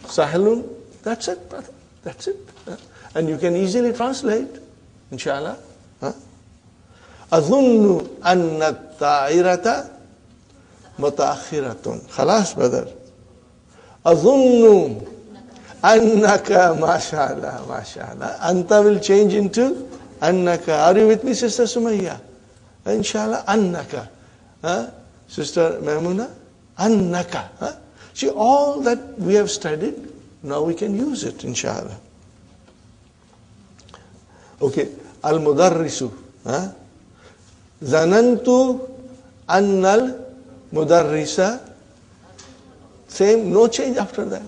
sahlun. That's it, brother. That's it. And you can easily translate, inshallah. Azunnu anna ta'irata mutaakhiratun. Khalas, brother. Azunnu annaka, mashallah, mashallah. Anta will change into annaka. Are you with me, Sister Sumayya? Inshallah, annaka. Sister Maimuna, annaka. See, all that we have studied, now we can use it, inshallah. Okay, al-mudarrisu. Zanantu annal mudarrisa. Same, no change after that.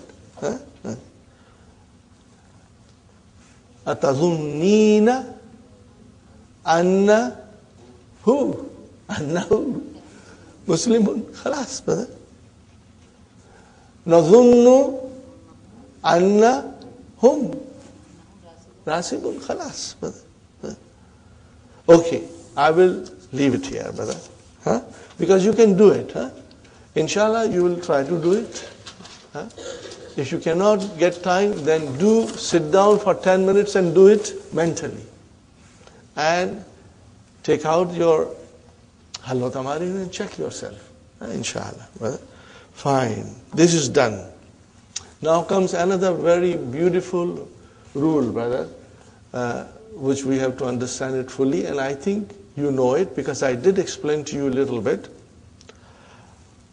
Atazunnina anna hu. Annahu Muslimun. Khalas, brother. Nazunnu anna hum Rasibun. Khalas, brother. Okay, I will leave it here, brother. Because you can do it. Inshallah, you will try to do it. If you cannot get time, then do sit down for 10 minutes and do it mentally. And take out your Halwa Tamari and check yourself. Inshallah, brother. Fine. This is done. Now comes another very beautiful rule, brother, which we have to understand it fully, and I think you know it because I did explain to you a little bit.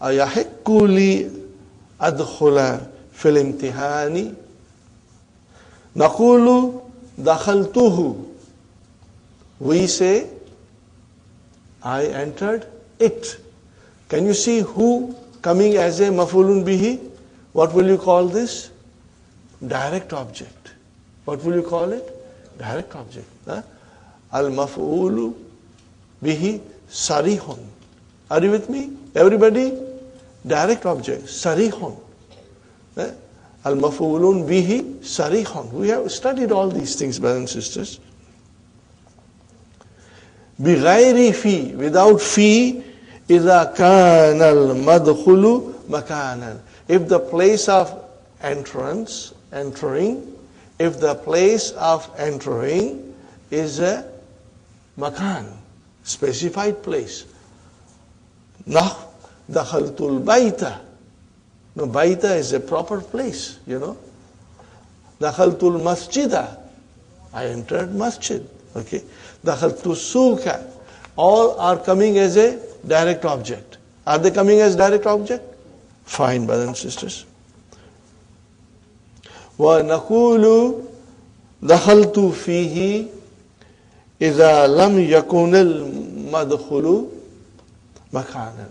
أَيَحِقُّ لِي أَدْخُلَ فِي الْإِمْتِحَانِ نَقُولُ دَخَلْتُهُ. We say, I entered it. Can you see who coming as a mafulun bihi? What will you call this? Direct object. What will you call it? Direct object. Al-maf'ulu bihi sarihun. Are you with me? Everybody? Direct object. Sarihun. Al-maf'ulun bihi sarihun. We have studied all these things, brothers and sisters. بغير في, without fi, إذا كان المدخل مكانا. If the place of entering, if the place of entering is a makan, specified place. Nah, dakhaltul baita. No, baita is a proper place, you know. Dakhaltul masjida. I entered masjid. Okay. Dakhaltu suka. All are coming as a direct object. Are they coming as direct object? Fine, brothers and sisters. وَنَقُولُ دَخَلْتُ فِيهِ إِذَا لَمْ يَكُنِ الْمَدْخُلُ مَكَانًا.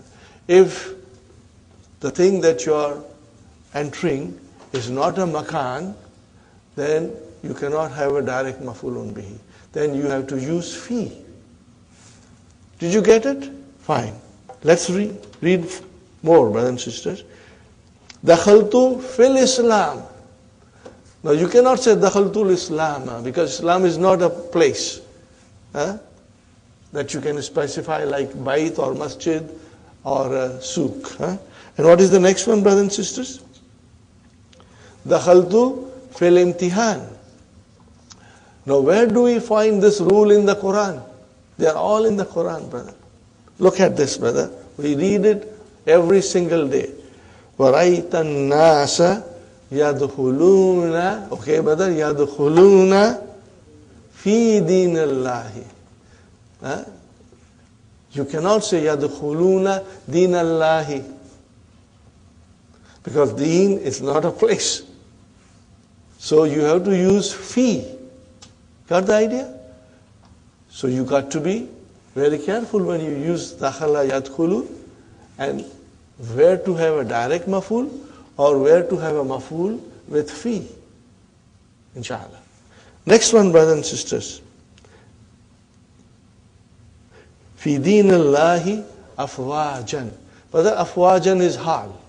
If the thing that you are entering is not a makan, then you cannot have a direct mafulun bihi. Then you have to use fi. Did you get it? Fine. Let's read more, brothers and sisters. Dakhaltu fil Islam. Now you cannot say Dakhaltul Islam because Islam is not a place that you can specify like Bait or Masjid or Souk. And what is the next one, brothers and sisters? Dakhaltu fil imtihan. Now where do we find this rule in the Quran? They are all in the Quran, brother. Look at this, brother. We read it every single day. وَرَيْتَ النَّاسَ يَدْخُلُونَ. Okay, brother, يَدْخُلُونَ Fi dinallahi. You cannot say yadkhuluna dinallahi. Because deen is not a place. So you have to use fi. Got the idea? So you got to be very careful when you use dakhala yadkhulu, and where to have a direct maf'ul or where to have a maf'ul with fi. Inshallah. Next one, brothers and sisters. Fi dinallahi afwajan. Brother, afwajan is hal.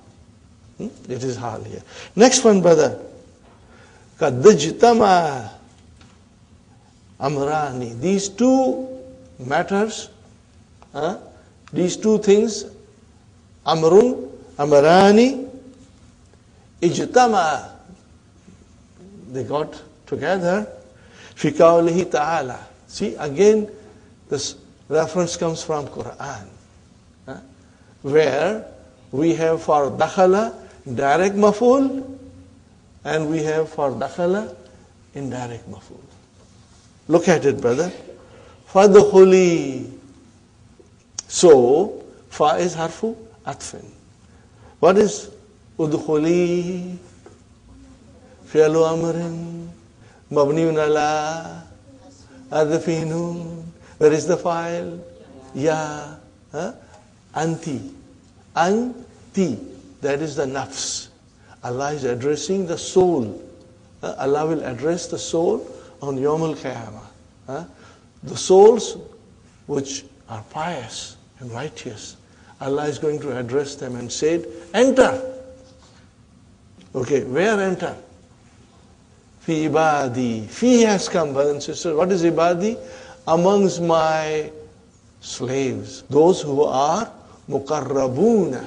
It is hal here. Next one, brother. Kadajtama amrani. These two matters, these two things, amrun, amrani, ijtama, they got together. Fi qawlihi ta'ala. See, again, this reference comes from Quran, where we have for dakhala direct maf'ul, and we have for dakhala indirect maf'ul. Look at it, brother. Fadkhuli. So, fa is harfu atfin. What is udkhuli? Fi'lu amrin mabniun ala adfi nun. Where is the file? Ya. Anti. Anti. That is the nafs. Allah is addressing the soul. Allah will address the soul on Yawm al-Qiyamah. The souls which are pious and righteous, Allah is going to address them and say, enter. Okay, where enter? Fi ibadi. Fi has come, brothers and sisters. What is ibadi? Amongst my slaves. Those who are muqarrabuna.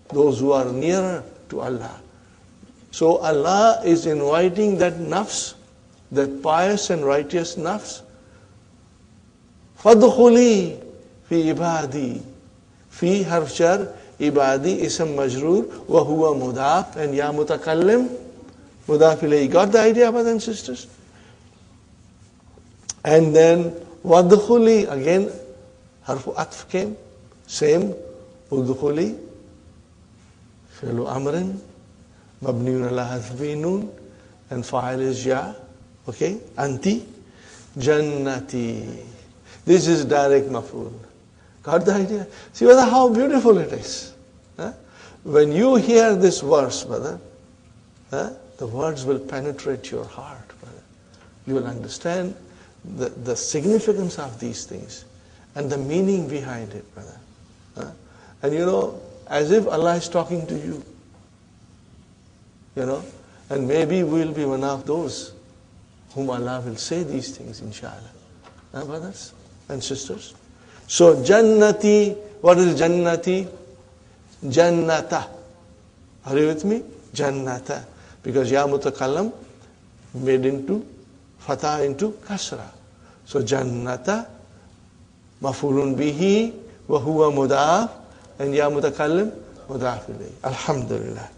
Those who are nearer to Allah. So Allah is inviting that nafs, that pious and righteous nafs. Fadkhuli fi ibadi. Fi harf jar, ibadi ism majroor, wa huwa mudaf, and ya mutakallim, mudaf ilayhi. Got the idea, brothers and sisters? And then wadkhuli, again, harfu atf came, same, udkhuli, fi'lu amrin, mabniun ala hadfi nun, and fa'il is ya, okay, anti, jannati. This is direct maf'ul. Got the idea? See brother, how beautiful it is. When you hear this verse, brother, the words will penetrate your heart, brother. You will understand the significance of these things and the meaning behind it, brother. And you know, as if Allah is talking to you. You know, and maybe we'll be one of those whom Allah will say these things, inshallah. Brothers and sisters. So, Jannati, what is Jannati? Jannata. Are you with me? Jannata. Because Ya Mutakallam made into Fatah into Kasra. So, Jannata, Mafulun bihi, wa huwa mudaf, and Ya Mutakallim, mudaf ilayhi. Alhamdulillah.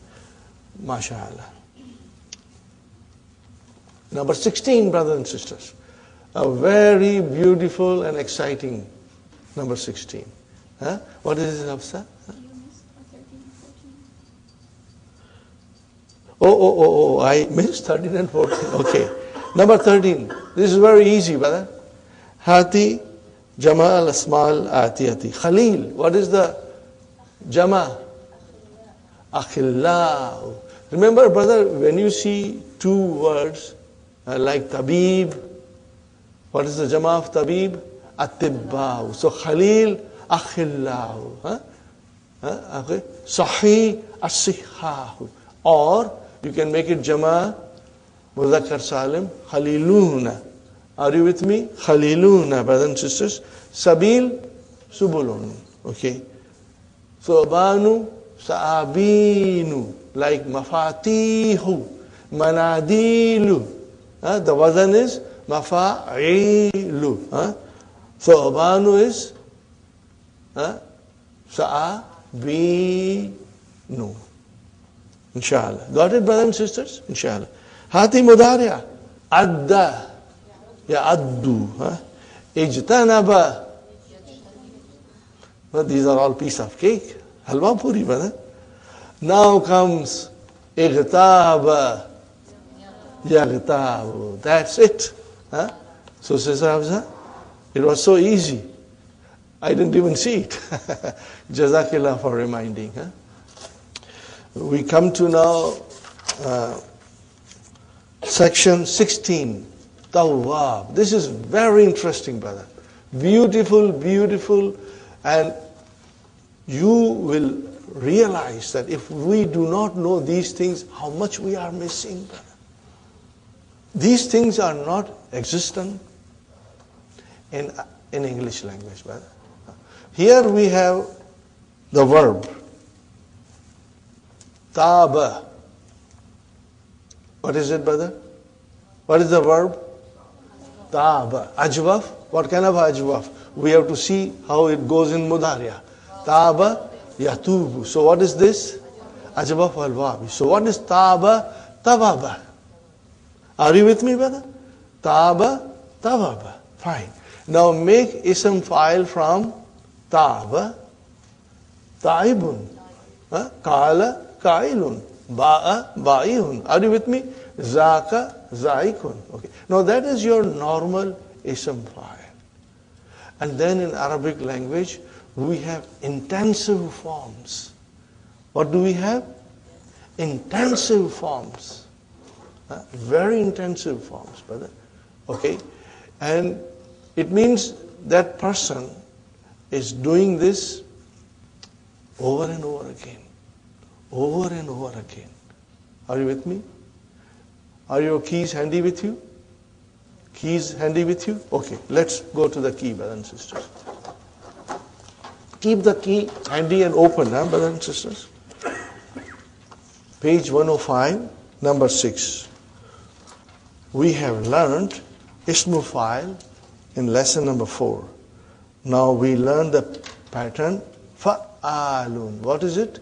MashaAllah. Number 16, brothers and sisters. A very beautiful and exciting number 16. What is it, Hafsa? Oh, I missed 13 and 14. Okay. Number 13. This is very easy, brother. Hati Jama al-Asmal Atiyati. Khalil. What is the Jama? Akhillah. Remember, brother, when you see two words like Tabib, what is the Jama of Tabib? Atibba'u. So Khalil, Akhillahu. Okay. Sahih, As-Sihhahu. Or you can make it Jama, Mudhakkar Salim, Khaliluna. Are you with me? Khaliluna, brothers and sisters. Sabil, Subulun. Okay. So Banu, Sa'abinu. Like Mafatihu, Manadilu. The wazan is Mafa'ilu. So Abanu is Sa'abinu. Inshallah. Got it, brothers and sisters? Inshallah. Hati Mudariya. Adda. Ya'addu. Ijtanaba. Well, these are all piece of cake. Halwa puri, brother. Now comes Igtaba. Yaghtabu. That's it. So, Sister Hafsa, it was so easy. I didn't even see it. Jazakillah for reminding. We come to now section 16, Tawwab. This is very interesting, brother. Beautiful, beautiful. And you will realize that if we do not know these things, how much we are missing, brother. These things are not existent in English language, brother. Here we have the verb Taba. What is it, brother? What is the verb? Taba. Ajwaf. What kind of ajwaf? We have to see how it goes in Mudariya. Taba yatubu. So what is this? Ajwaf al-wabi. So what is Taba? Tababa. Are you with me, brother? Taba, tababa. Fine. Now make ism file from Taba, taibun. Kala, kailun. Ba'a, ba'ihun. Are you with me? Zaka, zaikun. Okay. Now that is your normal ism file. And then in Arabic language, we have intensive forms. What do we have? Intensive forms. Very intensive forms, brother. Okay? And it means that person is doing this over and over again. Over and over again. Are you with me? Are your keys handy with you? Keys handy with you? Okay, let's go to the key, brothers and sisters. Keep the key handy and open, brothers and sisters. Page 105, number 6. We have learned Ismu File in lesson number 4. Now we learn the pattern Fa'alun. What is it?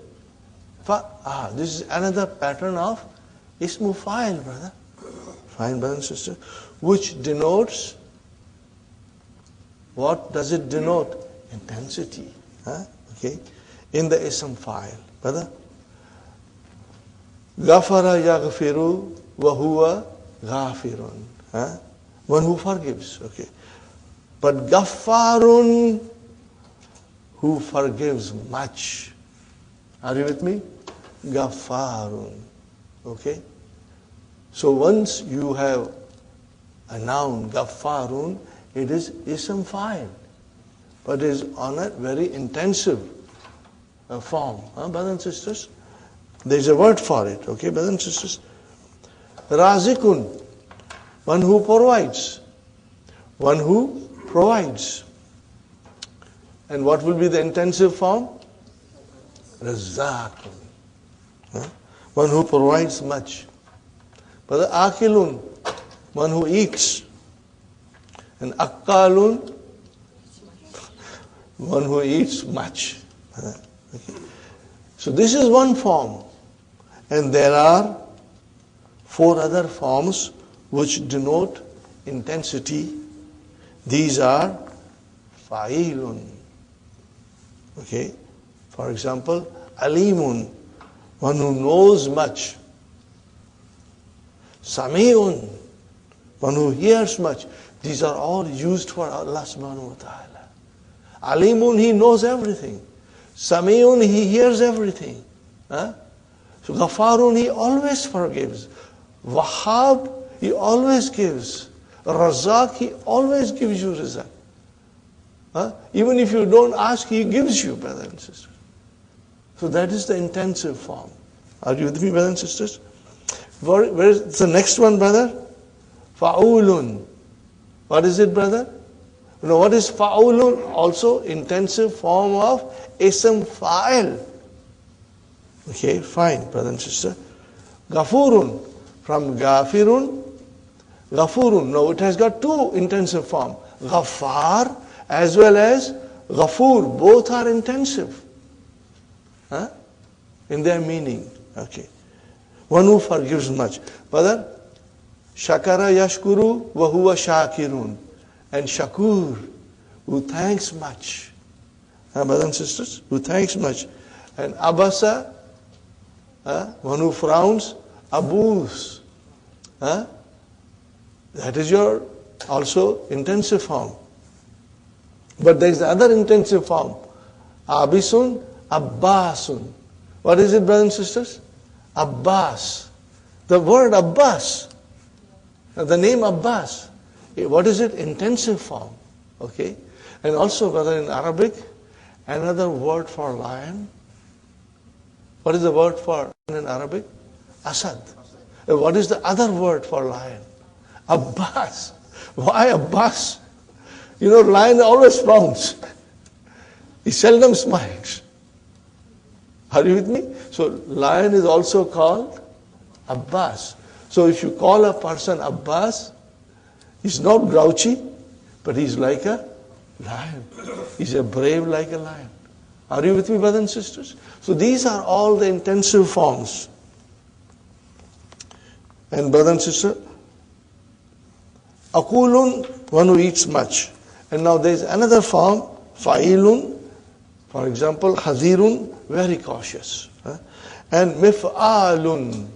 Fa'al. This is another pattern of Ismu File, brother. Fine, brother and sister. Which denotes, what does it denote? Intensity. Okay. In the Ism File, brother. Ghafara yaghfiru wa huwa ghafirun. One who forgives. Okay. But Ghafarun, who forgives much. Are you with me? Ghafarun. Okay. So once you have a noun, Ghafarun, it is Ism File. But it is on a very intensive form. Brothers and sisters? There is a word for it. Okay, brothers and sisters? Razikun, one who provides. One who provides. And what will be the intensive form? Razzaqun. One who provides much. But Akilun, one who eats. And Akkalun, one who eats much. Okay. So this is one form. And there are 4 other forms which denote intensity. These are fa'ilun. Okay. For example, alimun, one who knows much. Sami'un, one who hears much. These are all used for Allah subhanahu wa ta'ala. Alimun, he knows everything. Sami'un, he hears everything. So Ghafarun, he always forgives. Wahhab, he always gives. Razak, he always gives you razak. Even if you don't ask, he gives you, brothers and sisters. So that is the intensive form. Are you with me, brothers and sisters? Where is the next one, brother? Fa'ulun. What is it, brother? You know what is fa'ulun? Also intensive form of ism fa'il. Okay, fine, brother and sister. Ghafurun. From Ghafirun, Ghafurun. Now it has got 2 intensive form. Ghaffar as well as Ghafur. Both are intensive. In their meaning. Okay. One who forgives much. Brother, Shakara yashkuru wa huwa shakirun. And shakur, who thanks much. Brothers and sisters, who thanks much. And abasa, one who frowns, abus. That is your also intensive form. But there is the other intensive form. Abisun, Abbasun. What is it, brothers and sisters? Abbas. The word Abbas. The name Abbas. What is it? Intensive form. Okay? And also, brother, in Arabic, another word for lion. What is the word for lion in Arabic? Asad. What is the other word for lion? Abbas. Why Abbas? You know, lion always frowns. He seldom smiles. Are you with me? So, lion is also called Abbas. So, if you call a person Abbas, he's not grouchy, but he's like a lion. He's a brave like a lion. Are you with me, brothers and sisters? So, these are all the intensive forms. And brother and sister, akulun, one who eats much. And now there is another form, fa'ilun, for example, hazirun, very cautious. And mif'alun,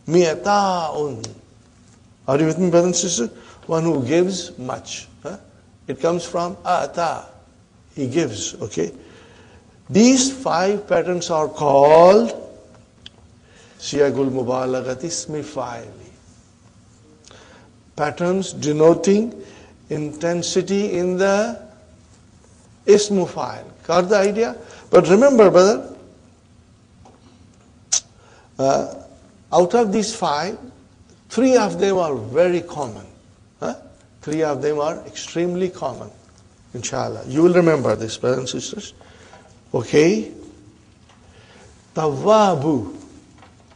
mi'ata'un. Are you with me, brother and sister? One who gives much. It comes from ata, he gives, okay? These 5 patterns are called siyagul mubalaghati ismi fa'ili. Patterns denoting intensity in the ismu fa'il. Got the idea? But remember, brother, out of these 5, 3 of them are very common. 3 of them are extremely common. Inshallah. You will remember this, brothers and sisters. Okay? Tawwabu.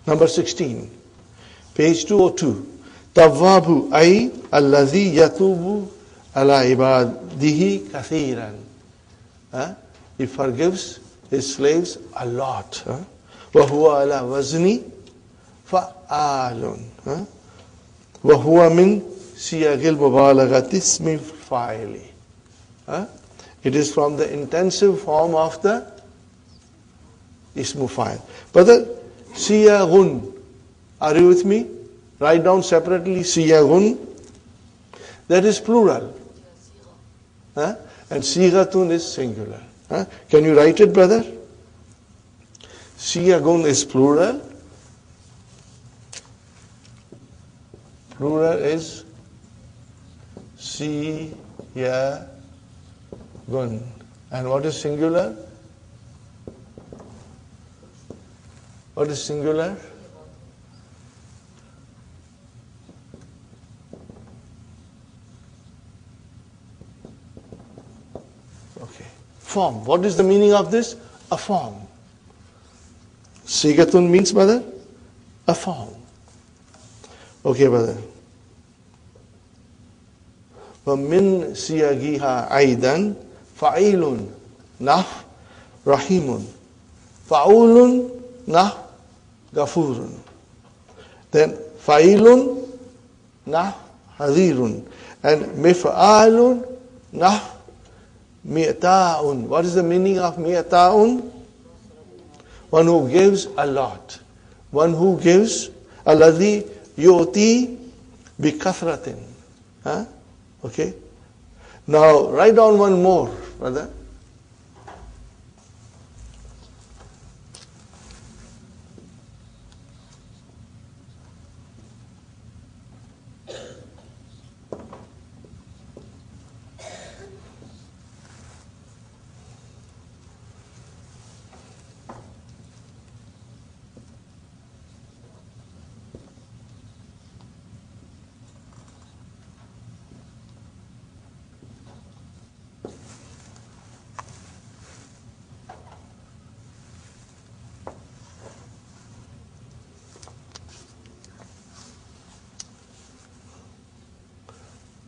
Number 16. Page 202. Tawwabu ay alladhi yatubu ala ibadihi kathiran. He forgives his slaves a lot. Wa huwa ala wazni fa'alun. Wa huwa min siyagil mubalaghati ismi fa'ili. It is from the intensive form of the ismu fa'il. Brother, siyagun. Are you with me? Write down separately siyagun. That is plural. And sigatun is singular. Can you write it, brother? Siyagun is plural. Plural is siyagun. And what is singular? What is singular? Okay. Form. What is the meaning of this? A form. Sigatun means, brother? A form. Okay, brother. وَمِن سِيَاغِهَا أَيْضًا فَعِيلٌ نَحْ رَحِيمٌ فَعُولٌ نَحْ غَفُورٌ. Then فَعِيلٌ نَحْ حَذِيرٌ. And مِفْعَالٌ نَحْ مِئْتَاءٌ. What is the meaning of مِئْتَاءٌ? One who gives a lot. One who gives الَّذِي يُؤْتِي بِكَثْرَةٍ. Okay? Now, write down one more, brother.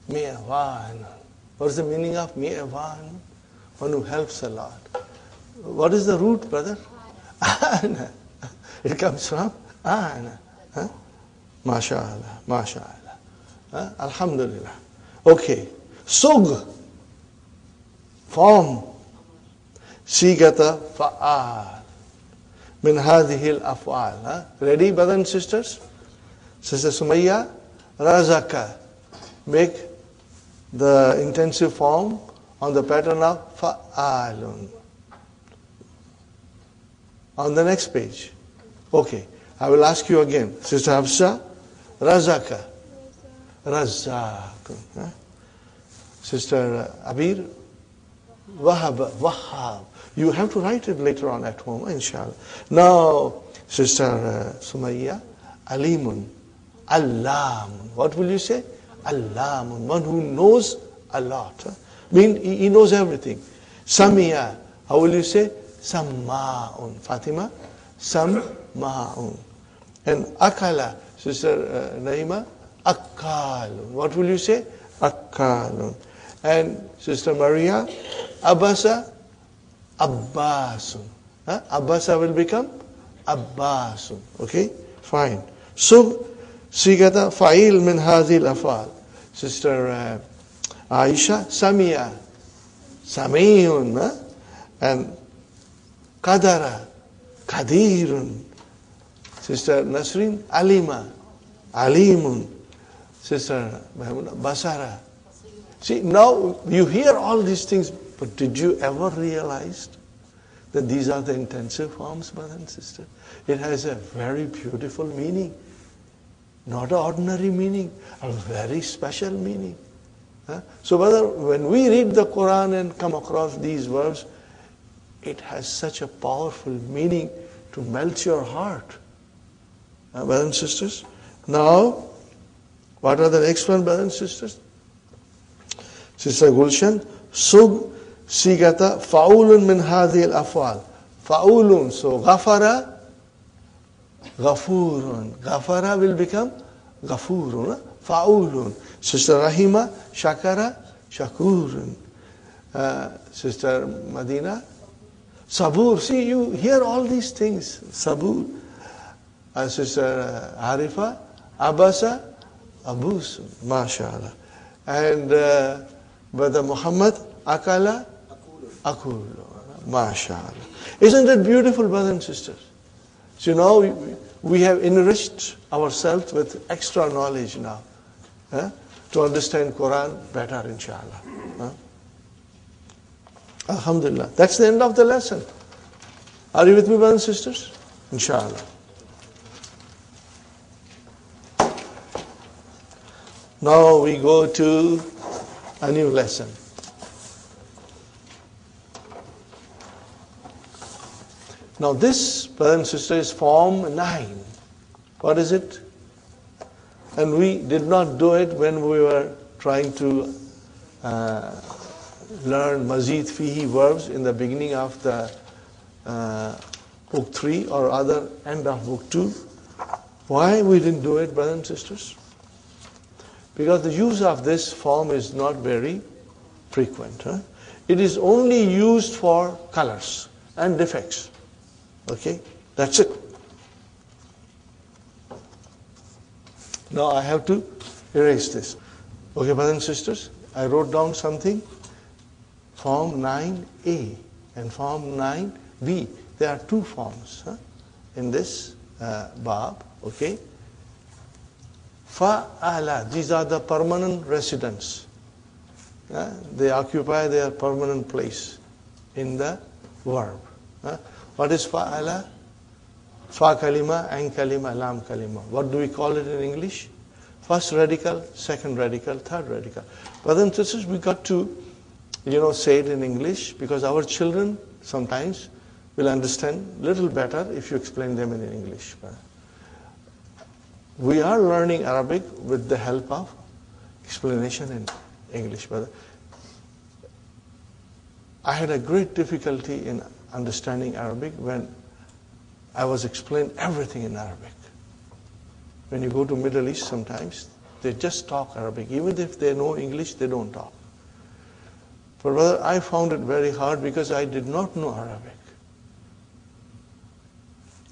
Mi'awan. What is the meaning of mi'awan? One who helps a lot. What is the root, brother? Ana. It comes from ana. MashaAllah, MashaAllah. Alhamdulillah. Okay. Sug, form. Sigata fa'al. Min hadhihi al-af'al. Ready, brothers and sisters? Sister Sumayya, razaka. Make the intensive form on the pattern of fa'alun. On the next page. Okay. I will ask you again. Sister Hafsa, razaka. Razak. Sister Abir, wahab. You have to write it later on at home, inshallah. Now, Sister Sumayya, alimun, allamun. What will you say? Allamun, one who knows a lot. Mean he knows everything. Samia, how will you say? Samma'un. Fatima, samma'un. And akala, Sister Naima, akalun. What will you say? Akalun. And Sister Maria, abasa, abbasun. Abbasa will become abbasun. Okay? Fine. Sub, sigata, fa'il min hadhil afal. Sister Aisha, samia, samiyun. And qadara, qadirun. Sister Nasrin, alima, alimun. Sister Basara. See, now you hear all these things, but did you ever realize that these are the intensive forms, brother and sister? It has a very beautiful meaning. Not an ordinary meaning, a very special meaning. So brother, when we read the Quran and come across these verbs, it has such a powerful meaning to melt your heart. Brothers and sisters. Now, what are the next one, brothers and sisters? Sister Gulshan, sub sigata fa'ulun min hadhil afal. Fa'ulun, so ghafara, ghafurun. Ghafara will become ghafurun. Fa'ulun. Sister Rahima, shakara, shakurun. Sister Madina, sabur. See, you hear all these things. Sabur. Sister Harifa, abasa, abusun. MashaAllah. And Brother Muhammad, akala, akulu. MashaAllah. Isn't it beautiful, brothers and sisters? So you know, we have enriched ourselves with extra knowledge now to understand Quran better, inshallah. Alhamdulillah. That's the end of the lesson. Are you with me, brothers and sisters? Inshallah. Now we go to a new lesson. Now this, brothers and sisters, is Form 9. What is it? And we did not do it when we were trying to learn Mazid Fihi verbs in the beginning of the book 3 or other end of book 2. Why we didn't do it, brothers and sisters? Because the use of this form is not very frequent. It is only used for colors and defects. Okay? That's it. Now I have to erase this. Okay, brothers and sisters, I wrote down something. Form 9A and Form 9B. There are two forms in this bab. Okay? Fa'ala, these are the permanent residents. They occupy their permanent place in the verb. What is fa'ala? Fa kalima, ain kalima, lam kalima. What do we call it in English? First radical, second radical, third radical. Brothers and sisters, we got to, say it in English because our children sometimes will understand a little better if you explain them in English. We are learning Arabic with the help of explanation in English. But I had a great difficulty in understanding Arabic when I was explained everything in Arabic. When you go to Middle East sometimes, they just talk Arabic. Even if they know English, they don't talk. But brother, I found it very hard because I did not know Arabic.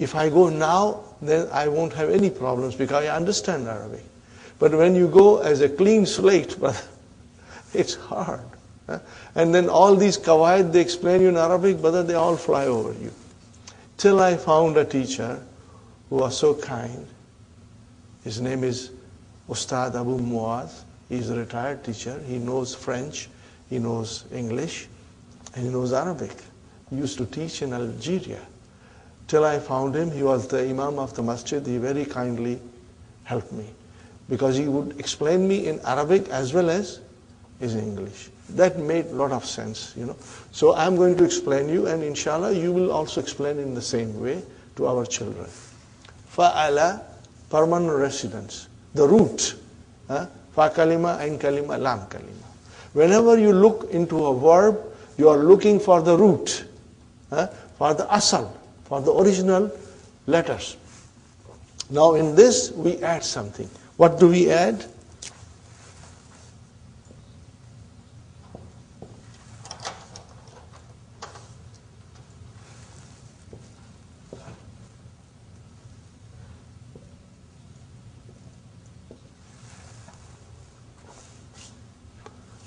If I go now, then I won't have any problems because I understand Arabic. But when you go as a clean slate, it's hard. And then all these qawaid they explain you in Arabic, but they all fly over you. Till I found a teacher who was so kind. His name is Ustad Abu Muaz. He's a retired teacher. He knows French, he knows English, and he knows Arabic. He used to teach in Algeria. Till I found him, he was the Imam of the masjid. He very kindly helped me because he would explain me in Arabic as well as in English. That made a lot of sense, So I'm going to explain you, and inshallah you will also explain in the same way to our children. Fa'ala, permanent residence. The root. Fa kalima, ain kalima, lam kalima. Whenever you look into a verb, you are looking for the root, for the asal, for the original letters. Now in this we add something. What do we add?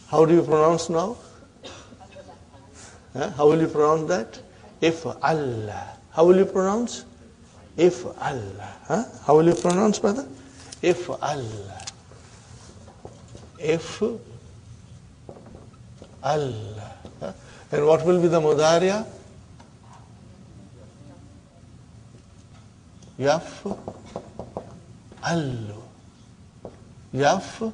How do you pronounce now? How will you pronounce that? If Allah. How will you pronounce? If Allah. How will you pronounce, brother? If Allah. If Allah. And what will be the mudariya? Yaf allu. Yaf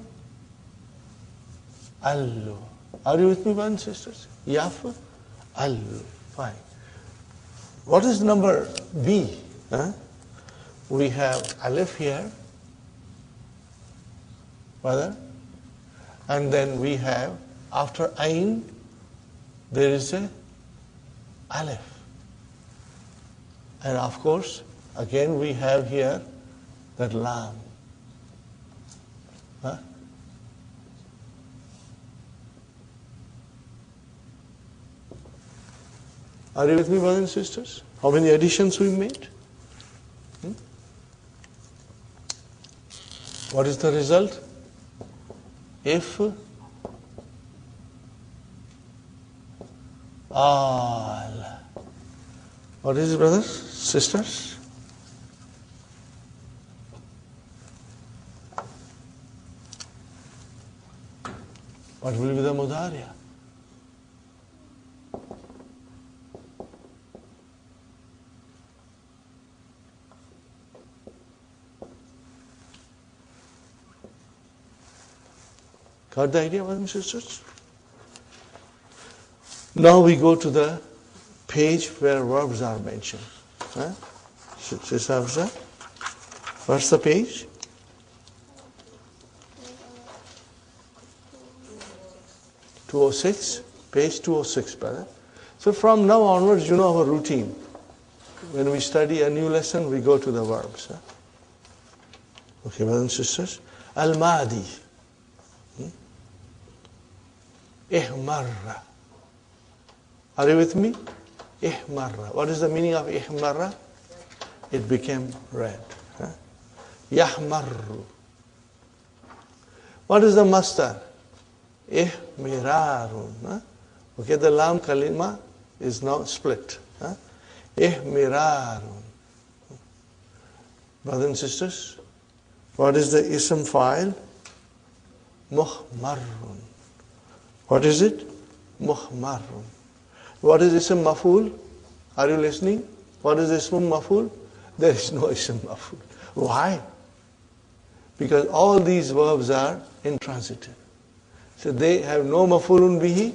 allu. Are you with me, brothers and sisters? Yaf allu. Fine. What is number B? We have alif here, brother, and then we have after ain there is a alif, and of course again we have here that lam. Are you with me, brothers and sisters? How many additions we made? What is the result? If all. What is it, brothers, sisters? What will be the mudariya? Got the idea, brothers and sisters? Now we go to the page where verbs are mentioned. Sister Hafsa, what's the page? 206, page 206, brother. So from now onwards, you know our routine. When we study a new lesson, we go to the verbs. Okay, brothers and sisters. Al-Madi. Ihmarra. Are you with me? Ihmarra. What is the meaning of ihmarra? It became red. Yahmarru. What is the masdar? Ihmirarun. Okay, the lam kalima is now split. Ihmirarun. Brothers and sisters, what is the ism file? Muhmarrun. What is it? Muhmarrun. What is ism maf'ul? Are you listening? What is ism maf'ul? There is no ism maf'ul. Why? Because all these verbs are intransitive. So they have no maf'ulun bihi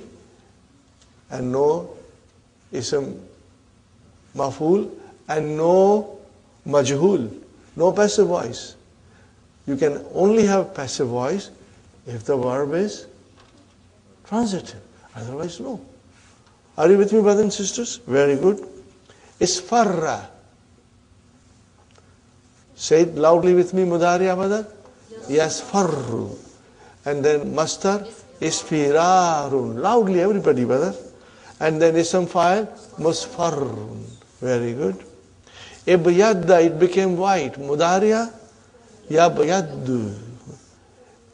and no ism maf'ul and no majhul, no passive voice. You can only have passive voice if the verb is transitive. Otherwise, no. Are you with me, brothers and sisters? Very good. Isfarra. Say it loudly with me, Mudariya, brother. Yes, farru. And then mastar, isfirarun. Loudly, everybody, brother. And then ism file, musfarrun. Very good. Ibyadda, it became white. Mudariya, yabyaddu.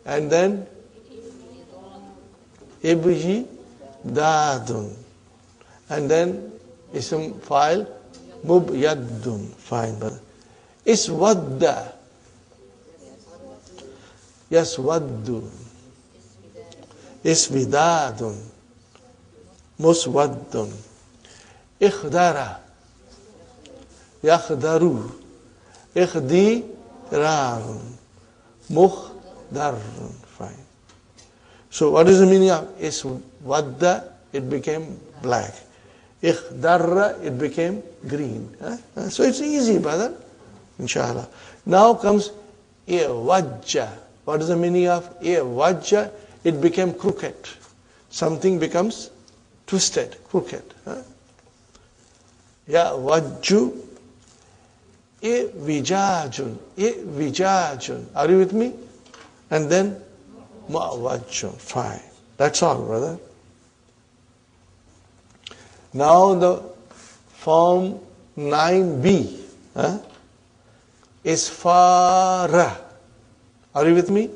And then ibjidadun. And then ism file mubyaddun. Fine, brother. Iswadda. Yaswaddu. Isvidadun. Muswaddun. Ikhdara. Yakhdaru. Ikhdirarun. Mukhdarun. Fine. So what is the meaning of iswadda? It became black. Ikhdarra, it became green. So it's easy, brother. Inshallah. Now comes iwajja. What is the meaning of iwajja? It became crooked. Something becomes twisted, crooked. Yawajju. Iwijajun. Iwijajun. Are you with me? And then mu'awajjun. Fine. That's all, brother. Now the form 9b is fara. Are you with me?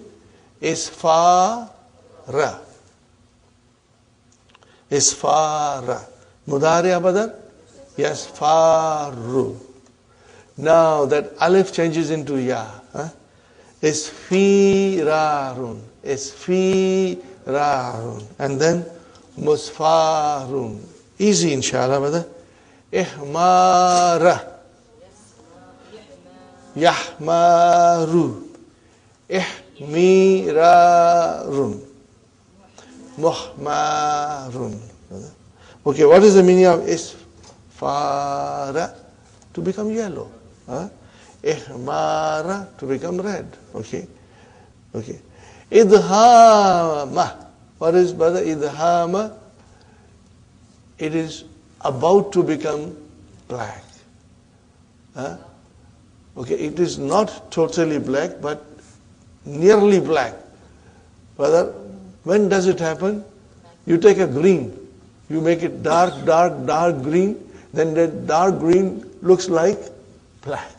Is fara. Is fara. Mudari abadan? Yes, faru. Now that alif changes into ya. Is firarun. Is firarun. And then musfarun. Easy, inshallah, brother. Ihmara. Yahmaru. Ihmirarun. Muhmarun. Okay, what is the meaning of isfara? To become yellow. Ihmara, to become red. Okay. Okay. Idhama. What is, brother, idhama? It is about to become black. Okay, it is not totally black, but nearly black. Brother, when does it happen? You take a green, you make it dark, dark, dark green, then that dark green looks like black.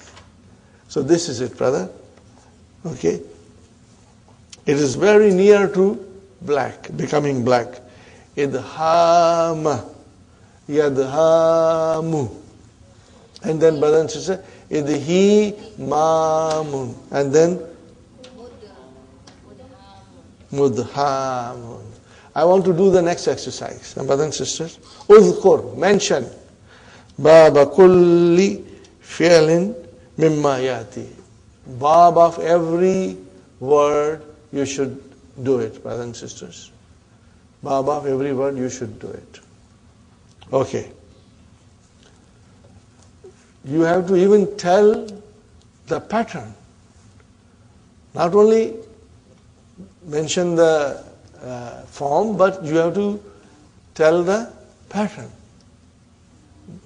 So this is it, brother. Okay. It is very near to black, becoming black. Idhama. Yadhamu. And then brother and sister, idhimamun. And then mudhamun. I want to do the next exercise. Brothers and sisters, udhkur, mention baba kulli fi'lin mimma yati. Bab of every word you should do it, brothers and sisters. Bab of every word you should do it. Okay. You have to even tell the pattern. Not only mention the form, but you have to tell the pattern.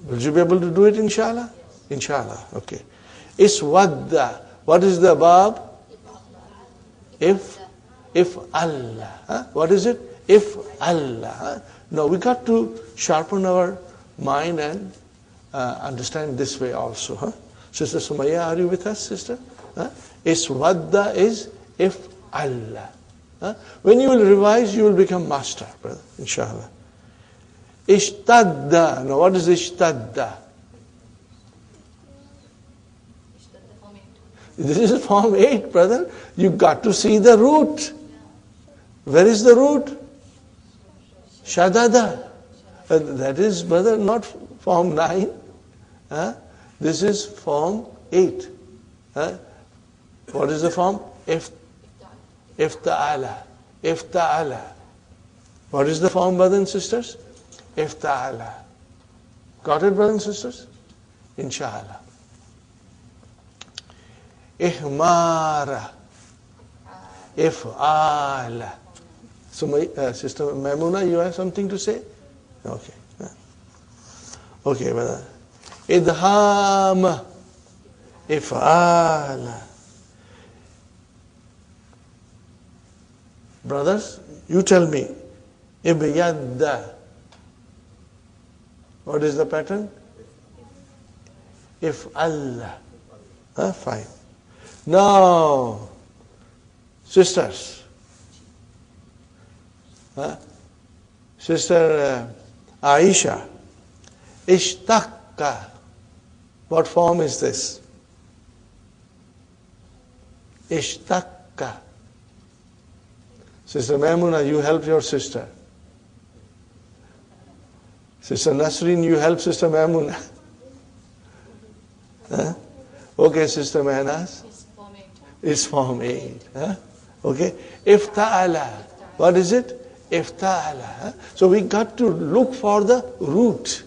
Will you be able to do it, inshallah? Inshallah. Okay. Iswadda. What is the bab? If Allah. What is it? If Allah. No, we got to sharpen our mind and understand this way also. Sister Sumaya, are you with us, sister? Iswadda is if Allah. When you will revise, you will become master, brother, inshallah. Ishtadda. Now, what is ishtadda? This is form 8, brother. You got to see the root. Where is the root? Shadada. That is, brother, not form 9. This is form 8. What is the form? Ifta'ala. Ifta'ala. What is the form, brothers and sisters? Ifta'ala. Got it, brothers and sisters? Inshallah. Ihmara. If'ala. So, my sister Maimuna, you have something to say? Okay. Okay, brother. Idham. If'ala. Brothers, you tell me. Ibyadda. What is the pattern? If Allah. Fine. Now, sisters. Sister Aisha. Ishtaqqa. What form is this? Ishtaqqa. Sister Maimuna, you help your sister. Sister Nasreen, you help Sister Maimuna. Okay, Sister Manas? Is form 8. Okay. Ifta'ala. What is it? Ifta'ala. So we got to look for the root.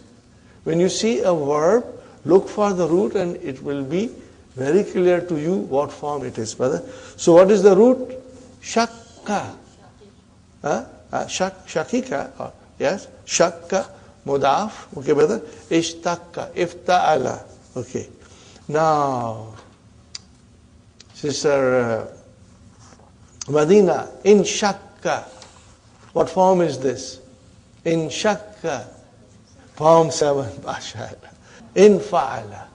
When you see a verb, look for the root and it will be very clear to you what form it is, brother. So what is the root? Shakka. Shakika. Yes. Shakka. Mudaf. Okay, brother. Ishtaqqa. Ifta'ala. Okay. Now, Sister Madina, in shakka. What form is this? In shakka. Form 7. MashaAllah. In fa'ala.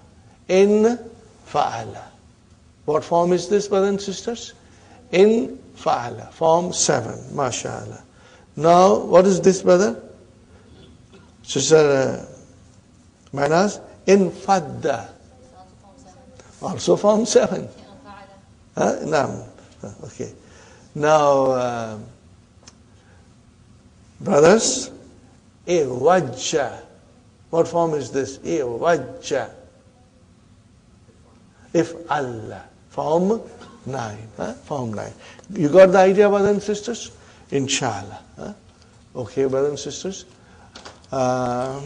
In fa'ala. What form is this, brothers and sisters? In fa'ala. Form 7. MashaAllah. Now, what is this, brother? Sister Manas? In fadda. Also form 7. No. Okay. Now, brothers, iwajja. What form is this? Iwajja. If Allah. Form 9. Form 9. You got the idea, brothers and sisters? Inshallah. Okay, brothers and sisters. I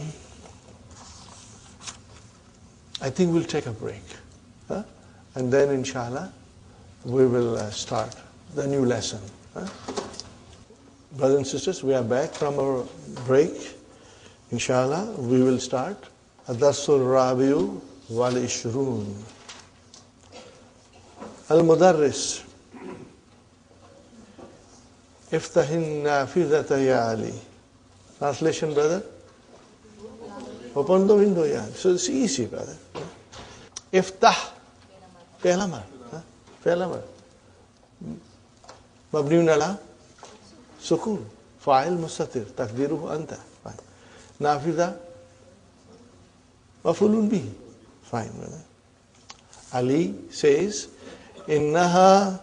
think we'll take a break. And then, inshallah, we will start the new lesson. Brothers and sisters, we are back from our break. Inshallah, we will start. Ad-Darsul Rabi'u wal Ishrun. Al-Mudarris. Iftahin nafidata ya Ali. Translation, brother? Open the window, yeah. So it's easy, brother. Iftah. فعل أمر. فعل أمر. مبني على سكون. فاعل مستتر. تقديره أنت. نافذة. مفعول به. Fine, brother. Ali says, إنها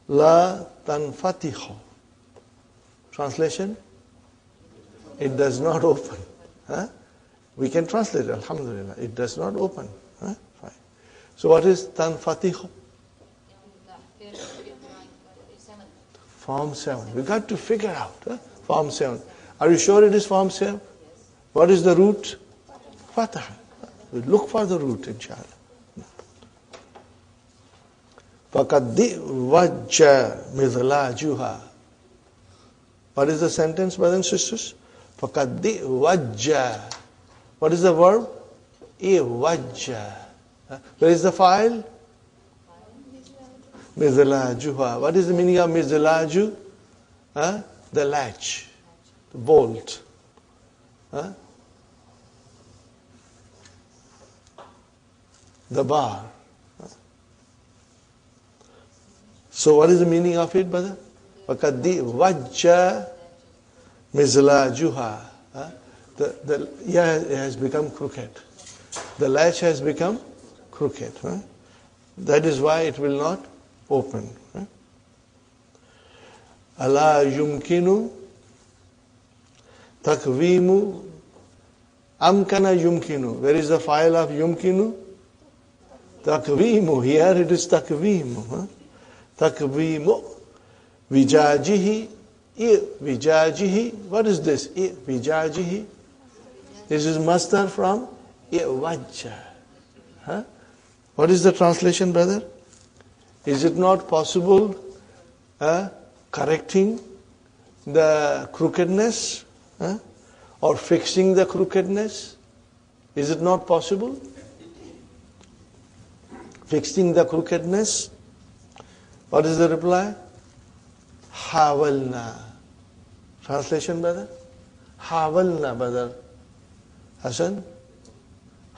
لا تنفتح. Translation? It does not open. We can translate it, alhamdulillah. It does not open. Fine. So what is tanfatihu? Form 7. We got to figure out. Form 7. Are you sure it is form 7? What is the root? Fatah. We look for the root, inshallah. فَقَدِّ وَجَّ مِذْلَاجُهَا. What is the sentence, brothers and sisters? فَقَدِّ وَجَّ. What is the verb? إِوَجَّ. Where is the file? Mizlajuha. What is the meaning of mizlaju? The latch, the bolt. The bar. So what is the meaning of it, brother? Wakaddi wajja mizlajuha. The has become crooked. The latch has become crooked. That is why it will not open. Ala yumkinu takvimu amkana yumkinu. Where is the file of yumkinu? Takvimu. Here it is takvimu. Takvimu. Vijajihi. Vijajihi. What is this? Vijajihi. This is masdar from Iwajja. What is the translation, brother? Is it not possible correcting the crookedness or fixing the crookedness? Is it not possible? Fixing the crookedness? What is the reply? Hawalna. Translation, brother? Hawalna, brother. Hassan?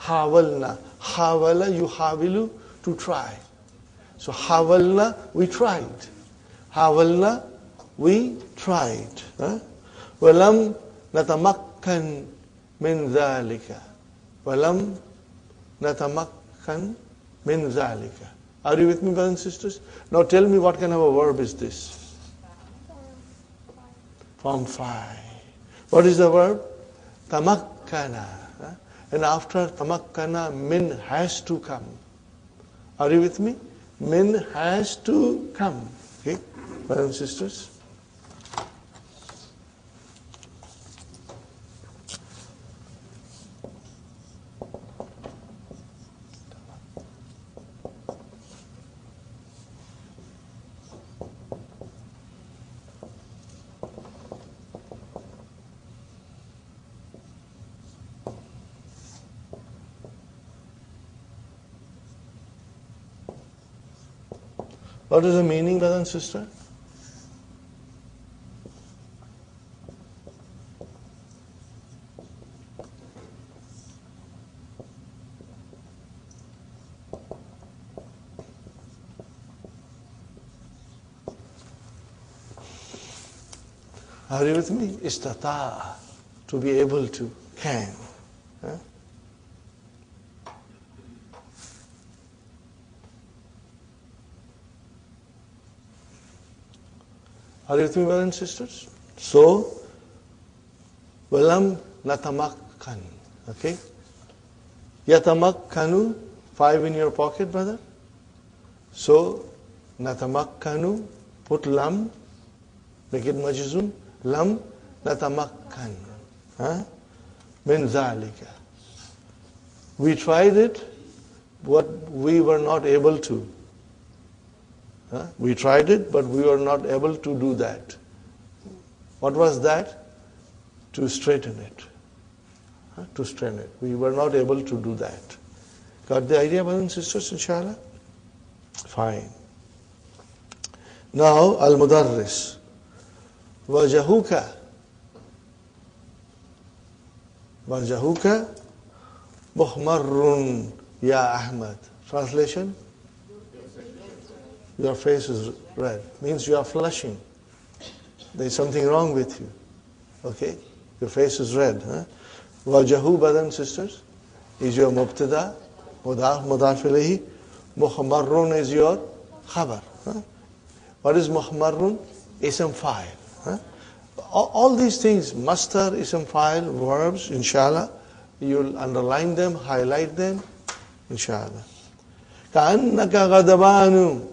Hawalna. Hawala, yuhawilu, to try. So hawalna, we tried. Hawalna, we tried. Walam natamakkan min dhalika. Walam natamakkan min dhalika. Are you with me, brothers and sisters? Now tell me, what kind of a verb is this? Form 5. What is the verb? Tamakkana. And after tamakkana, min has to come. Are you with me? Min has to come. Okay, brothers and sisters? What is the meaning, brother and sister? Are you with me? Istata, to be able to, can. Are you with me, brothers and sisters? So, walam natamakkan. Okay? Yatamakkanu, 5 in your pocket, brother. So, natamakkanu, put lam, make it majzum. Lam natamakkan. Min zalika. We tried it, but we were not able to. We tried it, but we were not able to do that. What was that? To straighten it. To straighten it. We were not able to do that. Got the idea, brothers and sisters, inshallah? Fine. Now, al-mudarris. Wajahuka. Wajahuka muhmarrun ya Ahmad. Translation? Your face is red. Means you are flushing. There is something wrong with you. Okay? Your face is red. Wajahu, brothers and sisters, is your mubtada. Mudaf ilayhi. Muhammarun is your khabar. What is muhammarun? Ism fa'il. All these things, mastar, ism fa'il, verbs, inshallah, you'll underline them, highlight them, inshallah. Ka'annaka ghadabanu.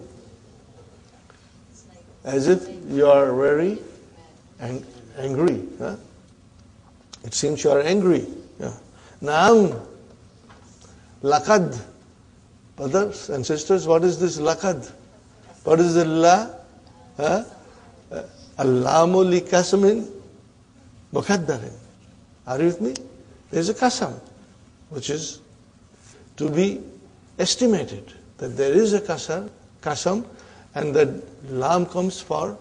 As if you are very angry. It seems you are angry. Naam. Laqad. Brothers and sisters, what is this laqad? What is the la? Allamu li kasmin mukaddarin. Are you with me? There is a qasam, which is to be estimated. That there is a qasam, and the lam comes for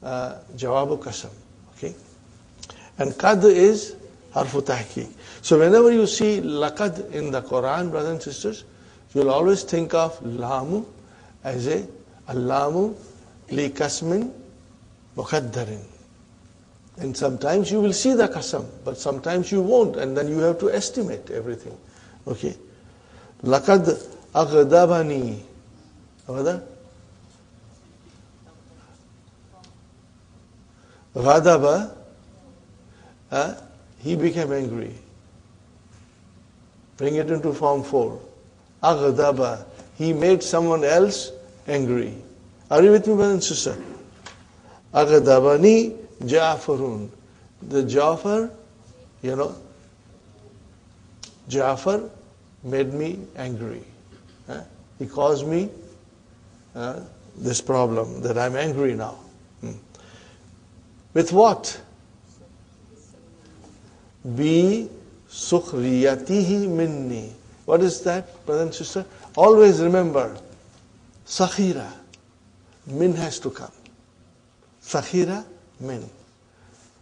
jawabu qasam. Okay? And qad is harfu tahqiq. So whenever you see laqad in the Quran, brothers and sisters, you'll always think of lamu as a allamu li kasmin muqaddarin. And sometimes you will see the qasam, but sometimes you won't, and then you have to estimate everything. Okay? Laqad aghdabani. What? Ghadaba, he became angry. Bring it into form 4. Aghdaba, he made someone else angry. Are you with me, brother and sister? Aghdabani Ja'farun. The Ja'far, Ja'far made me angry. He caused me this problem, that I'm angry now. With what? Bi sukhriyatihi minni. What is that, brother and sister? Always remember, sakhira. Min has to come. Sakhira, min.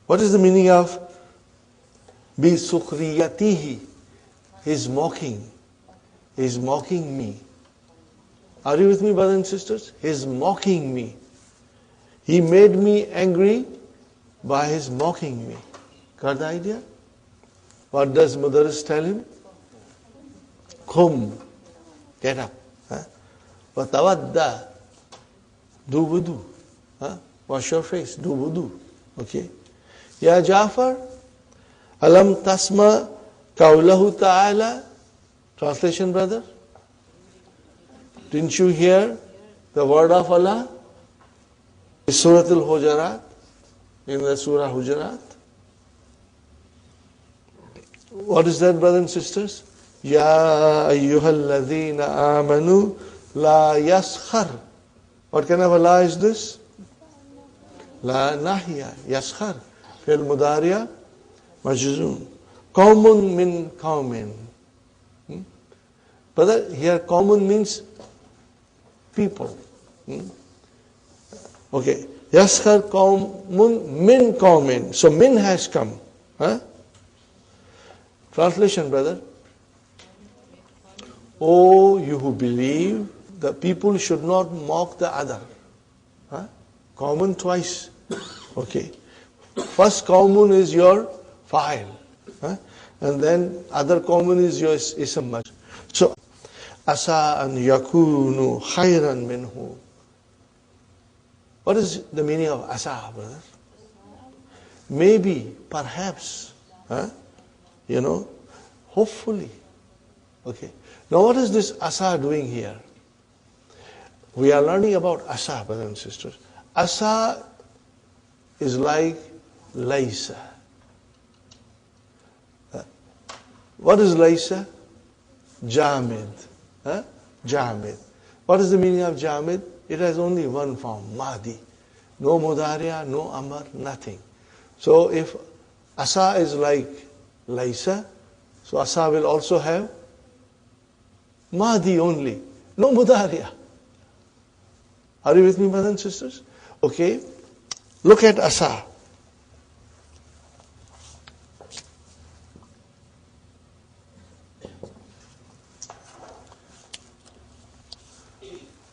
What is the meaning of bi sukhriyatihi? He's mocking. He's mocking me. Are you with me, brothers and sisters? He's mocking me. He made me angry by his mocking me. Got the idea? What does Mudarris tell him? Qum, get up. Watawadda, do wudu. Wash your face, do wudu. Okay. Ya Jafar, alam tasma qawlahu ta'ala. Translation, brother? Didn't you hear the word of Allah? Surah Al-Hujurat, in the Surah Hujurat. What is that, brothers and sisters? Ya ayyuhalladhina amanu la yaskhar. What kind of Allah is this? La nahiya, yaskhar. Fil mudariya, majzum. Qawmun min qawmin. Brother, here qawmun means people. Okay. Yaskhar qawmun min qawmin. So min has come. Translation, brother. Oh, you who believe, the people should not mock the other. Qawmun twice. Okay. First qawmun is your fa'il. And then other qawmun is your ism. So, asa an yakunu khayran minhu. What is the meaning of asa, brother? Maybe, perhaps, hopefully. Okay. Now what is this asa doing here? We are learning about asa, brothers and sisters. Asa is like laysa. What is laysa? Jamid. Jamid. What is the meaning of jamid? It has only one form, madi. No mudariya, no amar, nothing. So if asa is like laysa, so asa will also have madi only, no mudariya. Are you with me, brothers and sisters? Okay. Look at asa.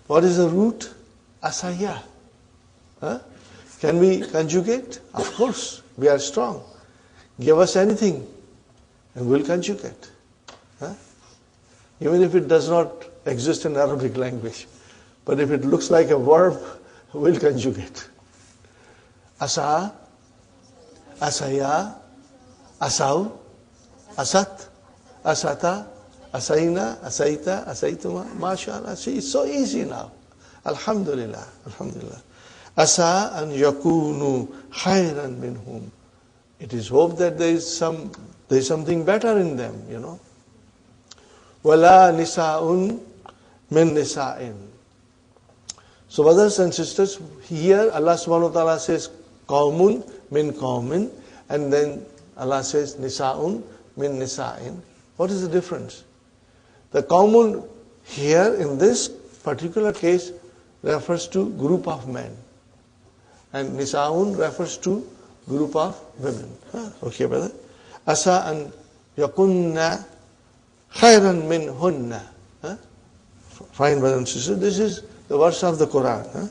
What is the root? Asaya. Can we conjugate? Of course. We are strong. Give us anything and we'll conjugate. Even if it does not exist in Arabic language. But if it looks like a verb, we'll conjugate. Asa, asaya, asaw, asat, asata, asaina, asaita, asaituma, mashallah. See, it's so easy now. Alhamdulillah, alhamdulillah. Asa an yakunu khayran minhum. It is hope that there is something better in them, Wala nisa'un min nisa'in. So brothers and sisters, here Allah subhanahu wa ta'ala says qawmun min qawmin, and then Allah says nisa'un min nisa'in. What is the difference? The qawmun here in this particular case refers to group of men, and nisa'un refers to group of women. Okay, brother. Asa an yakunna khayran min hunna. Fine, brothers and sisters. This is the verse of the Quran.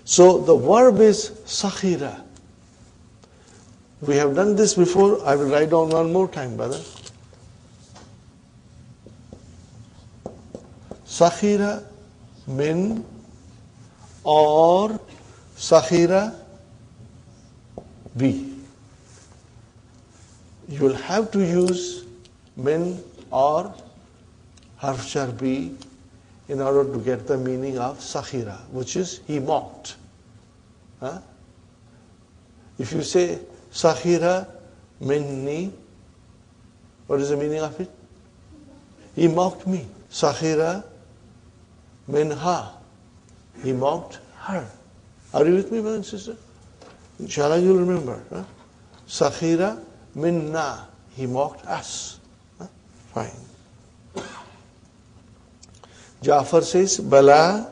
So the verb is sakhira. We have done this before. I will write down one more time, brother. Sakhira min or sakhira bi. You will have to use min or harf jar bi in order to get the meaning of sakhira, which is he mocked. If you say sakhira minni, what is the meaning of it? He mocked me. Sakhira minha, he mocked her. Are you with me, brother and sister? Inshallah you'll remember. Sakhira minna, he mocked us. Fine. Jafar says, Bala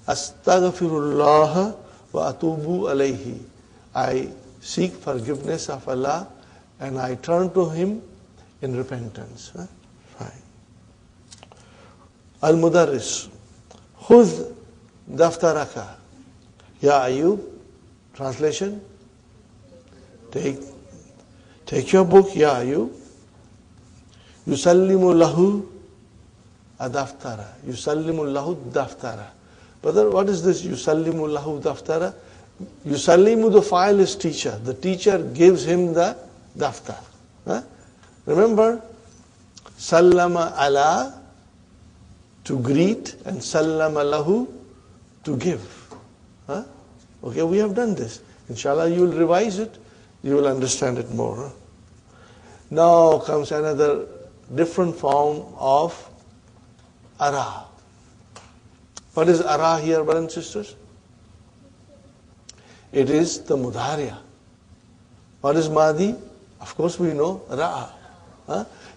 astaghfirullah wa atubu alayhi. I seek forgiveness of Allah and I turn to Him in repentance. Fine. Al-Mudarris. Khudh daftaraka. Ya Ayub. Translation. Take your book, Ya Ayub. Yusallimu lahu adaftara. Yusallimu lahu daftara. Brother, what is this Yusallimu lahu daftara? Yusallimu, the file is teacher. The teacher gives him the daftar. Remember, Sallama ala, to greet, and Sallama lahu, to give. Okay, we have done this. Inshallah, you will revise it. You will understand it more. Now comes another different form of ara. What is ara here, brothers and sisters? It is the mudhariya. What is madi? Of course we know ra'a.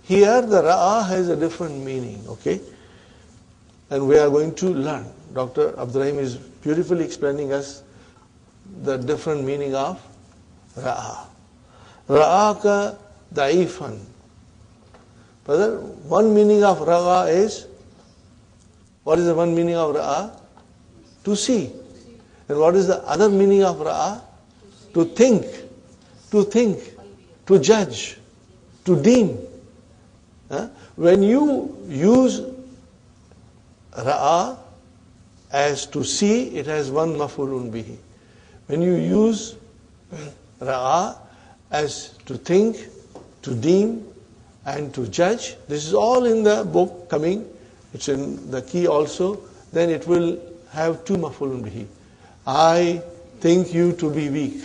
Here the ra'a has a different meaning, okay? And we are going to learn. Dr. Abdurrahim is beautifully explaining us the different meaning of ra'a. Ra'aka da'ifan. Brother, one meaning of ra'a is, what is the one meaning of ra'a? To see. And what is the other meaning of ra'a? To think, to judge, to deem. When you use ra'a as to see, it has one maf'ulun bihi. When you use ra'a as to think, to deem, and to judge, this is all in the book coming, it's in the key also, then it will have two maf'ulun bihi. I think you to be weak.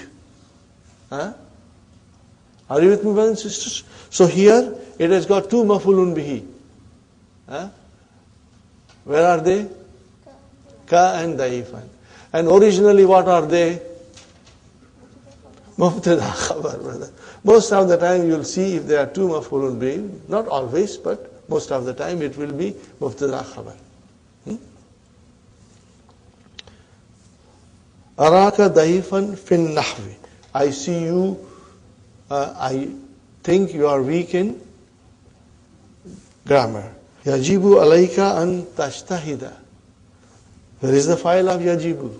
Are you with me, brothers and sisters? So here it has got two maf'ulun bihi. Where are they? Ka and daifan. And originally what are they? Mubtada khabar, brother. Most of the time you'll see if there are two maf'ulun bihi, not always, but most of the time it will be mubtada khabar. Araka daifan fin nahwi. I see you, I think you are weak in grammar. Yajibu alayka an tashtahida. Where is the file of yajibu?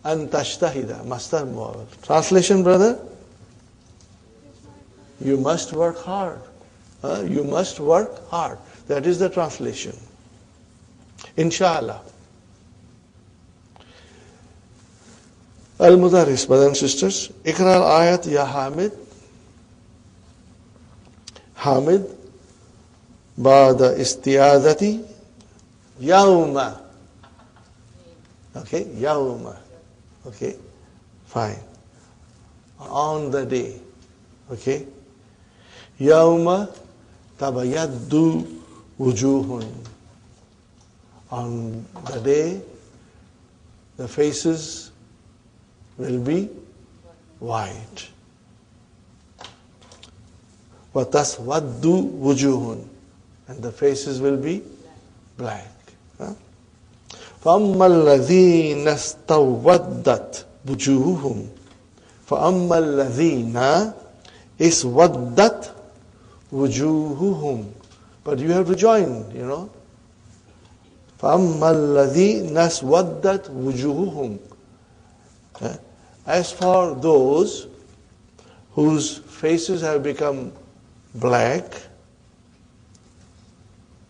An tashtahida, mastar muawwal. Translation, brother? You must work hard. You must work hard. That is the translation. Inshallah. Al-Mudarris, brothers and sisters. Ikra al-ayat ya Hamid. Hamid. Ba'da istiyadati. Yawma. Okay, yawma. Okay, fine. On the day. Okay. Yawma tabayaddu wujuhun. On the day, the faces will be white. وَتَسْوَدُّ wujuhun, and the faces will be black. فَأَمَّا الَّذِينَ اسْتَوَّدَّتْ وُجُوهُهُمْ فَأَمَّا الَّذِينَ اسْوَدَّتْ وُجُوهُهُمْ. But you have to join, you know. فَأَمَّا الَّذِينَ اسْوَدَّتْ وُجُوهُهُمْ. As for those whose faces have become black,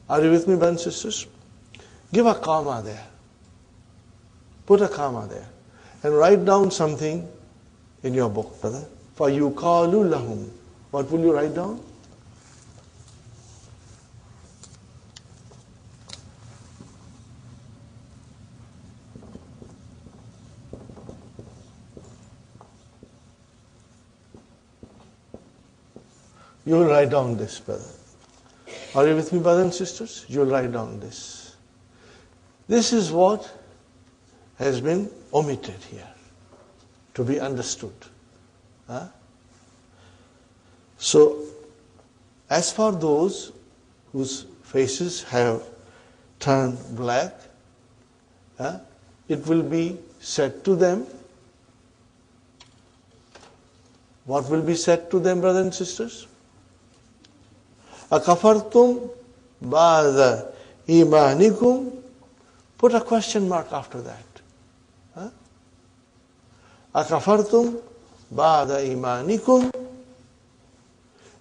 are you with me, brothers and sisters? Give a comma there. Put a comma there. And write down something in your book, brother. فَيُقَالُ لَهُمْ. What will you write down? You will write down this, brother. Are you with me, brothers and sisters? You will write down this. This is what has been omitted here to be understood. So, as for those whose faces have turned black, it will be said to them, what will be said to them, brothers and sisters? Akafartum ba'da imanikum. Put a question mark after that. Huh? Akafartum ba'da imanikum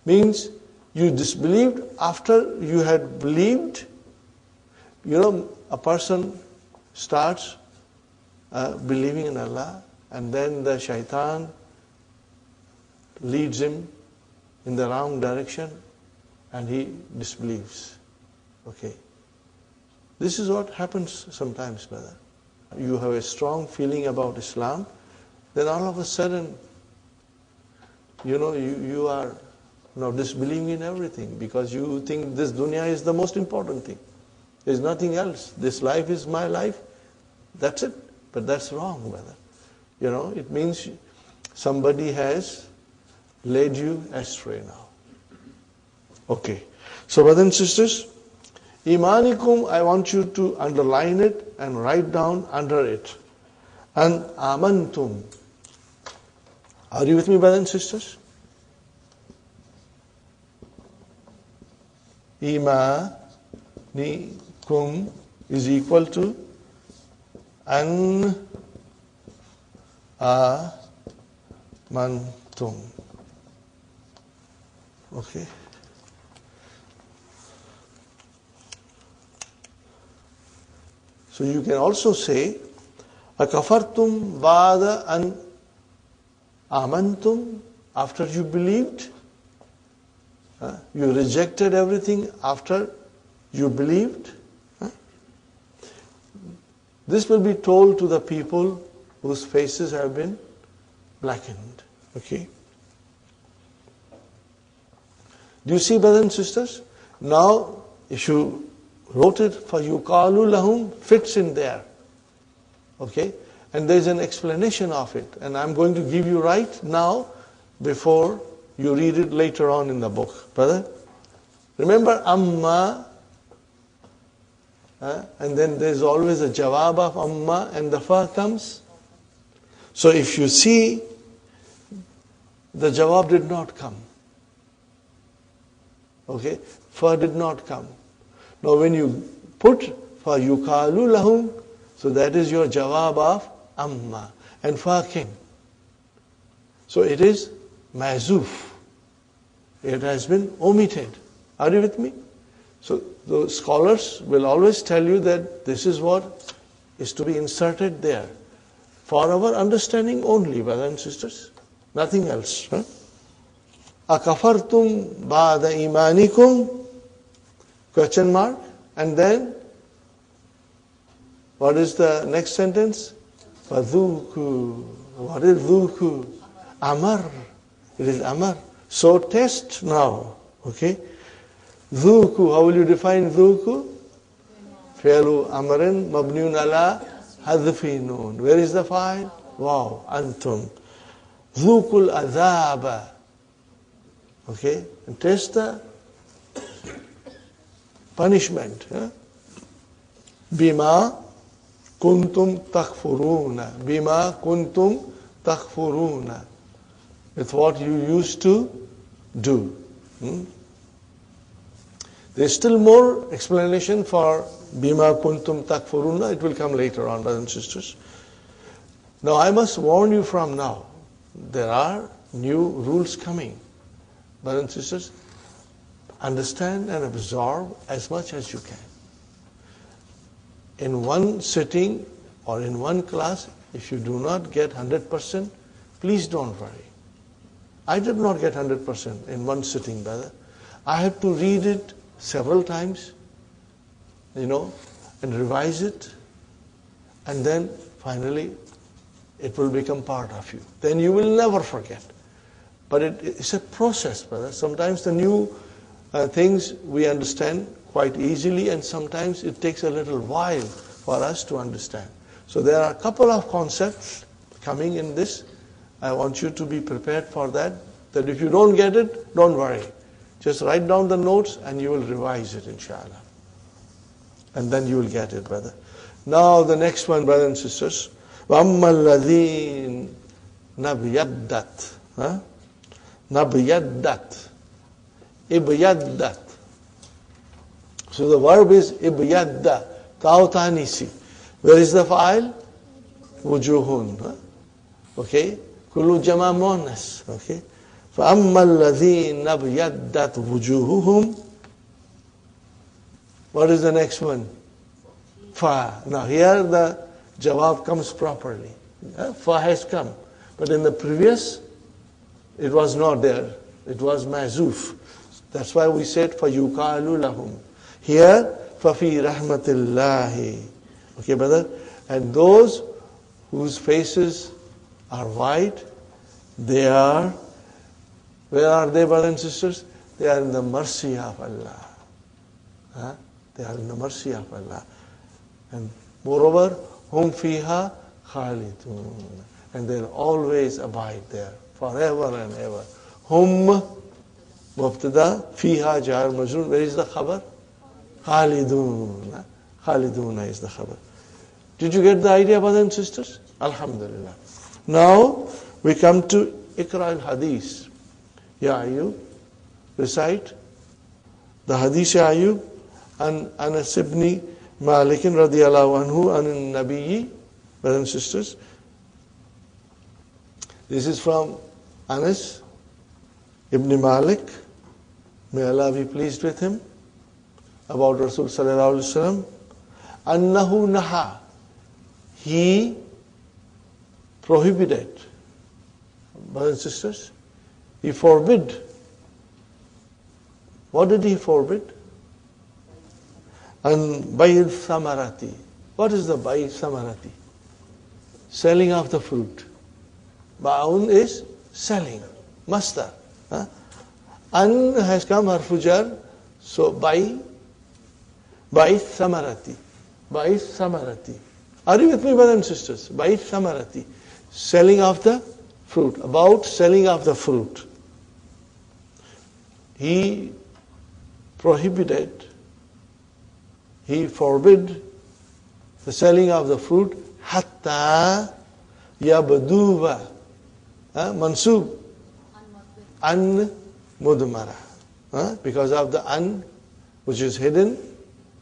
means you disbelieved after you had believed. You know, a person starts believing in Allah, and then the shaitan leads him in the wrong direction and he disbelieves. Okay. This is what happens sometimes, brother. You have a strong feeling about Islam, then all of a sudden, you are now disbelieving in everything because you think this dunya is the most important thing. There's nothing else. This life is my life. That's it. But that's wrong, brother. It means somebody has led you astray now. Okay. So, brothers and sisters, Imanikum, I want you to underline it and write down under it. And amantum. Are you with me, brothers and sisters? Imanikum is equal to an amantum. Okay. So you can also say, akafartum ba'da an amantum, after you believed. You rejected everything after you believed. This will be told to the people whose faces have been blackened. Okay. Do you see, brothers and sisters? Now, if you wrote it for yuqalu lahum, fits in there. Okay? And there's an explanation of it. And I'm going to give you right now before you read it later on in the book. Brother? Remember amma, and then there's always a jawab of amma and the fa comes. So if you see, the jawab did not come. Okay? Fa did not come. Now when you put fa yuqalu lahum, so that is your jawab of amma. And fa came. So it is mazuf. It has been omitted. Are you with me? So the scholars will always tell you that this is what is to be inserted there. For our understanding only, brothers and sisters. Nothing else. Akafartum ba'da imanikum? Question mark. And then, what is the next sentence? Fadhuku. What is dhuku? Amar. It is amar. So test now. Okay. Dhuku. How will you define dhuku? Fi'lu amrin mabniun ala hadfi noon. Where is the file? Wow. Antum. Dhukul adhaba. Okay. And test the punishment. Bima kuntum takfuruna. Bima kuntum takfuruna. With what you used to do. There's still more explanation for bima kuntum takfuruna. It will come later on, brothers and sisters. Now I must warn you from now. There are new rules coming. Brothers and sisters, understand and absorb as much as you can. In one sitting or in one class, if you do not get 100%, please don't worry. I did not get 100% in one sitting, brother. I had to read it several times, and revise it, and then finally it will become part of you. Then you will never forget. But it's a process, brother. Sometimes the new things we understand quite easily, and sometimes it takes a little while for us to understand. So there are a couple of concepts coming in this. I want you to be prepared for that. That if you don't get it, don't worry. Just write down the notes and you will revise it, inshallah. And then you will get it, brother. Now the next one, brothers and sisters. وَأَمَّا الَّذِينَ بِيَدَّتْ Nabyaddat. Ibyaddat. So the verb is ibyadda. Ta'utanisi. Where is the fa'il? Wujuhun. Okay. Kullu jama muannas. Okay. فَأَمَّا الَّذِينَ ابْيَدَّتْ وُجُوهُهُمْ. What is the next one? Fa. Now here the jawab comes properly. Fa has come. But in the previous, it was not there. It was mazuf. That's why we said فَيُقَالُ لَهُمْ. Here, فَفِي رَحْمَةِ اللَّهِ. Okay, brother? And those whose faces are white, they are, where are they, brothers and sisters? They are in the mercy of Allah. They are in the mercy of Allah. And moreover, hum fiha khalidun. And they'll always abide there, forever and ever. Hum, mubtada, fiha jar majroor. Where is the khabar? Khalidun. Khalidun is the khabar. Did you get the idea, brothers and sisters? Alhamdulillah. Now, we come to Iqra al-Hadith. Ya Ayyub, recite the Hadith Ya Ayyub and Anas ibn Malik radiyallahu anhu and Nabiyyi, brothers and sisters. This is from Anas ibn Malik, may Allah be pleased with him, about Rasul sallallahu alaihi wasallam. Annahu naha, he prohibited, brothers and sisters, he forbid. What did he forbid? And bayil samarati. What is the bayil samarati? Selling of the fruit. Ba'un is selling, masdar. An has come harfujar, so bayil samarati. Bayil samarati. Are you with me, brothers and sisters? Bayil samarati. Selling of the fruit. About selling of the fruit. He prohibited, he forbid the selling of the fruit hatta yabduva, mansub, an mudmara, because of the an which is hidden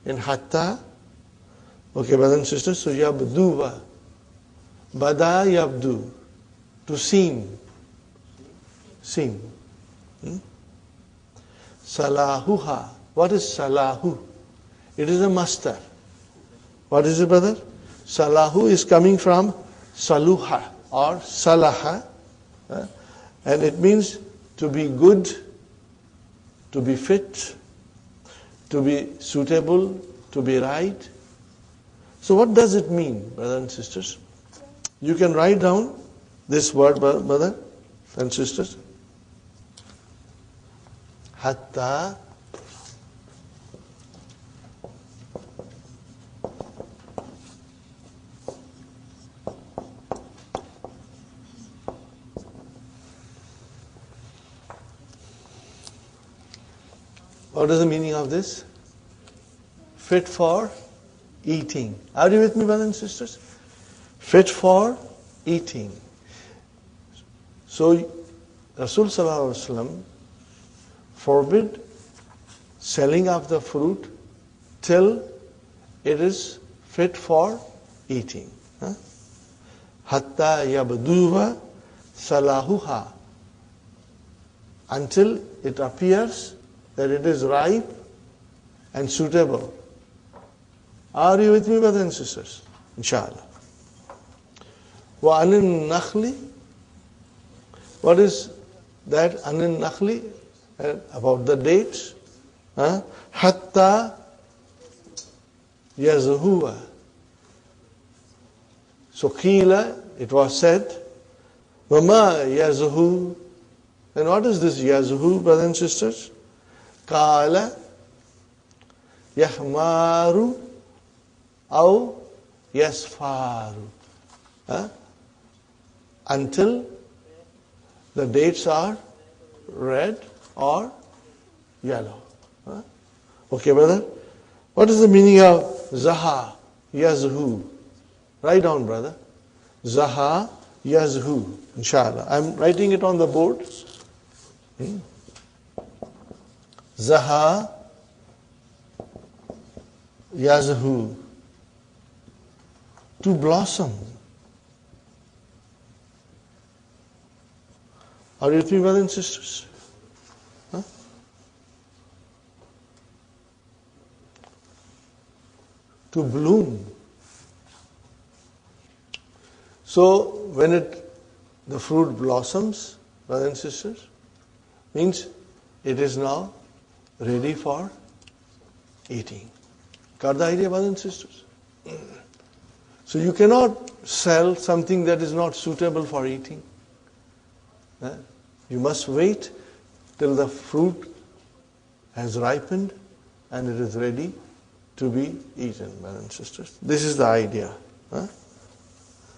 in hatta. Okay, brothers and sisters, so yabduva, bada yabdu, to seem. Salahuha. What is salahu? It is a masdar. What is it, brother? Salahu is coming from saluha or salaha, and it means to be good, to be fit, to be suitable, to be right. So what does it mean, brothers and sisters? You can write down this word, brother and sisters. Hatta what is the meaning of this? Fit for eating. Are you with me, brothers and sisters? Fit for eating. So Rasul sallallahu alaihi wasallam forbid selling of the fruit till it is fit for eating. Hatta yabduha salahuha, until it appears that it is ripe and suitable. Are you with me, brothers and sisters? Inshallah. Wa anin nakhli. What is that? Anin nakhli, about the dates. Hatta yazhuwa. So qila, it was said, Wama yazhu. And what is this yazhu, brothers and sisters? Qala yahmaru aw yasfaru. Until the dates are red or yellow. Okay, brother? What is the meaning of zaha, yazhu? Write down, brother. Zaha, yazhu. Inshallah. I'm writing it on the board. Zaha yazhu. To blossom. Are you with me, brothers and sisters? Huh? To bloom. So when the fruit blossoms, brothers and sisters, means it is now ready for eating. Got the idea, brothers and sisters? So you cannot sell something that is not suitable for eating. You must wait till the fruit has ripened and it is ready to be eaten, brothers and sisters. This is the idea.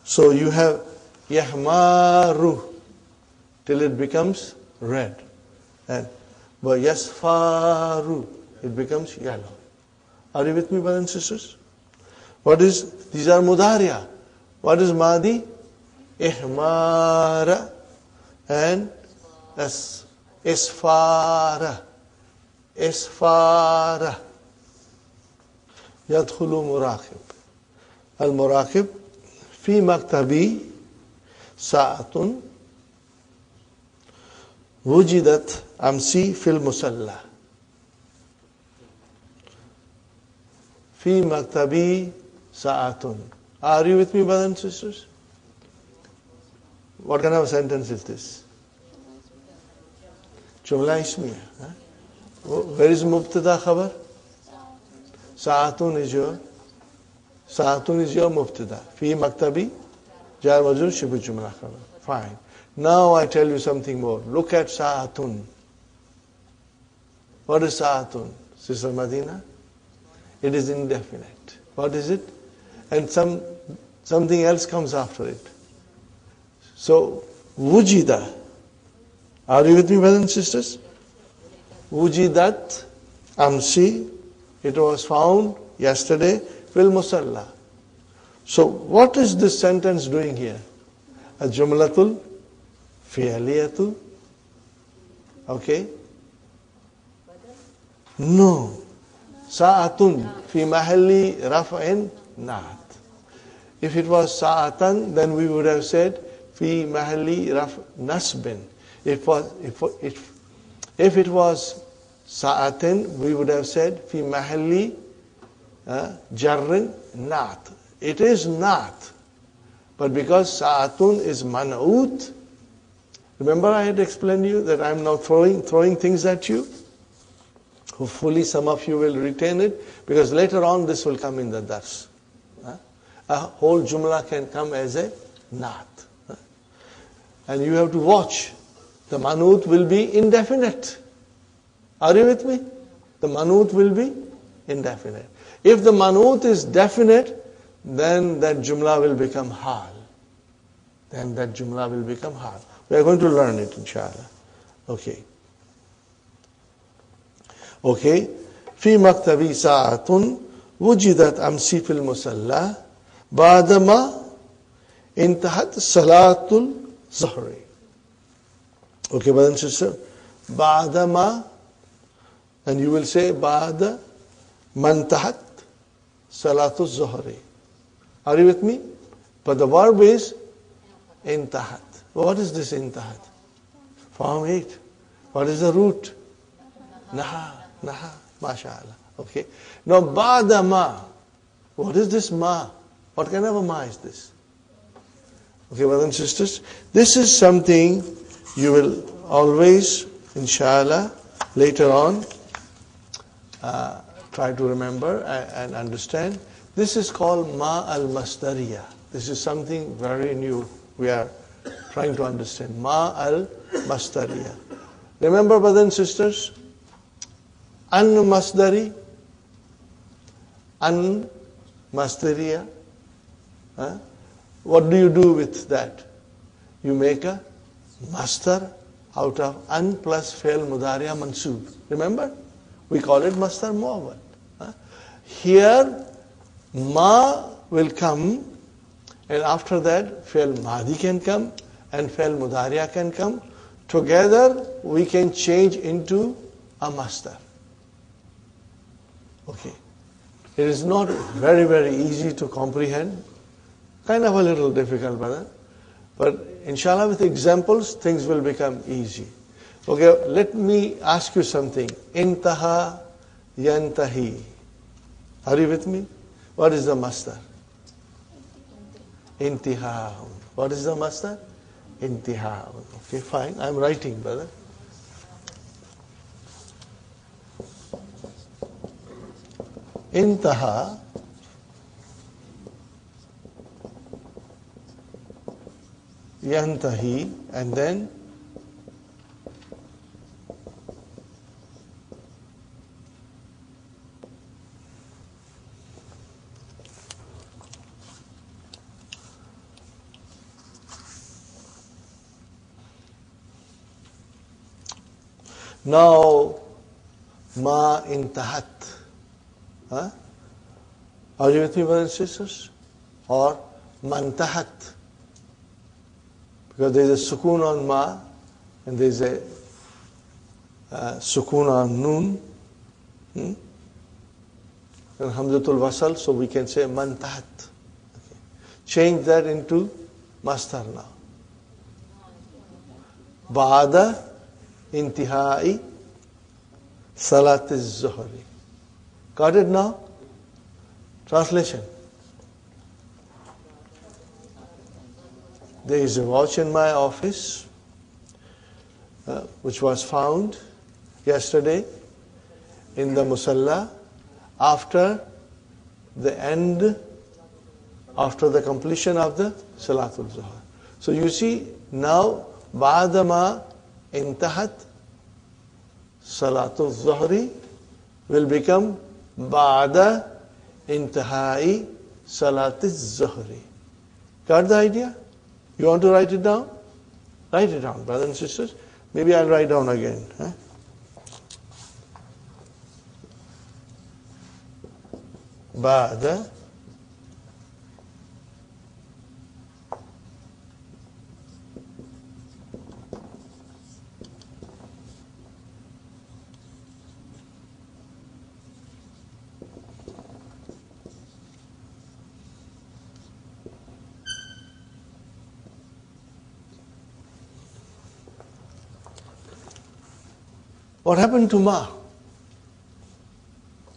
So you have yahmaru till it becomes red. And yasfaru, it becomes yellow. Are you with me, brothers and sisters? These are mudariya. What is madi? Ihmara and isfara. Isfara. Yadkhulu muraqib. Al-muraqib fi maktabi sa'atun wujidat amsi fil musalla. Fi maktabi sa'atun. Are you with me, brothers and sisters? What kind of a sentence is this? Jumla ismiya. Where is mubtada khabar? Sa'atun is your mubtada. Fi maktabi jar majrur shibu jumla khabar. Fine. Now I tell you something more. Look at sa'atun. What is sa'atun, Sister Madina? It is indefinite. What is it? And something else comes after it. So, wujida. Are you with me, brothers and sisters? Wujidat amsi. It was found yesterday. Fil musalla. So, what is this sentence doing here? A jumlatul fi'liyatu. Okay? No. Sa'atun fi mahalli raf'in naat. If it was sa'atan, then we would have said fi mahalli raf nasbin. If it was sa'atin, we would have said fi mahalli jarrin naat. It is naat. But because sa'atun is man'ut, remember I had explained to you that I am now throwing things at you? Hopefully some of you will retain it, because later on this will come in the dars. A whole jumla can come as a naat. And you have to watch. The manut will be indefinite. Are you with me? The manut will be indefinite. If the manut is definite, then that jumla will become hal. We are going to learn it, inshallah. Okay. في مكتبي ساعة وجدت أمسي في المصلى بعدما انتهت صلاة الظهر. Okay, brothers and sisters. بعدما, and you will say بعد ما انتهت صلاة الظهر. Are you with me? But the verb is انتهت. What is this انتهت? Form 8. What is the root? Naha. MashaAllah. Okay. Now, Ba'da ma. What is this ma? What kind of a ma is this? Okay, brothers and sisters. This is something you will always, inshallah, later on, try to remember and understand. This is called ma al-masdariya. This is something very new we are trying to understand. Ma al-masdariya. Remember, brothers and sisters, An-masdari, an-masdariya. What do you do with that? You make a masdar out of an plus fi'l mudariya mansoob. Remember? We call it masdar muawwal. Here, ma will come, and after that, fi'l madi can come, and fi'l mudariya can come together we can change into a masdar. Okay. It is not very, very easy to comprehend. Kind of a little difficult, brother. But inshallah, with examples, things will become easy. Okay, let me ask you something. Intaha yantahi. Are you with me? What is the masdar? Intiha. What is the masdar? Intiha. Okay, fine. I'm writing, brother. Intaha yantahi, and then now ma intahat. Huh? Are you with me, brothers and sisters? Or mantahat. Because there is a sukoon on ma and there is a sukoon on noon. And hamzatul wasal, so we can say mantahat. Okay. Change that into masdar now. Ba'da intihai salatiz zuhri. Got it now? Translation. There is a watch in my office which was found yesterday in the musalla after the completion of the Salatul Zuhr. So you see now, Ba'dama intahat Salatul Zuhri will become Ba'da intihai Salatiz Zuhri. Got the idea? You want to write it down? Write it down, brothers and sisters. Maybe I'll write down again. Ba'da What happened to ma?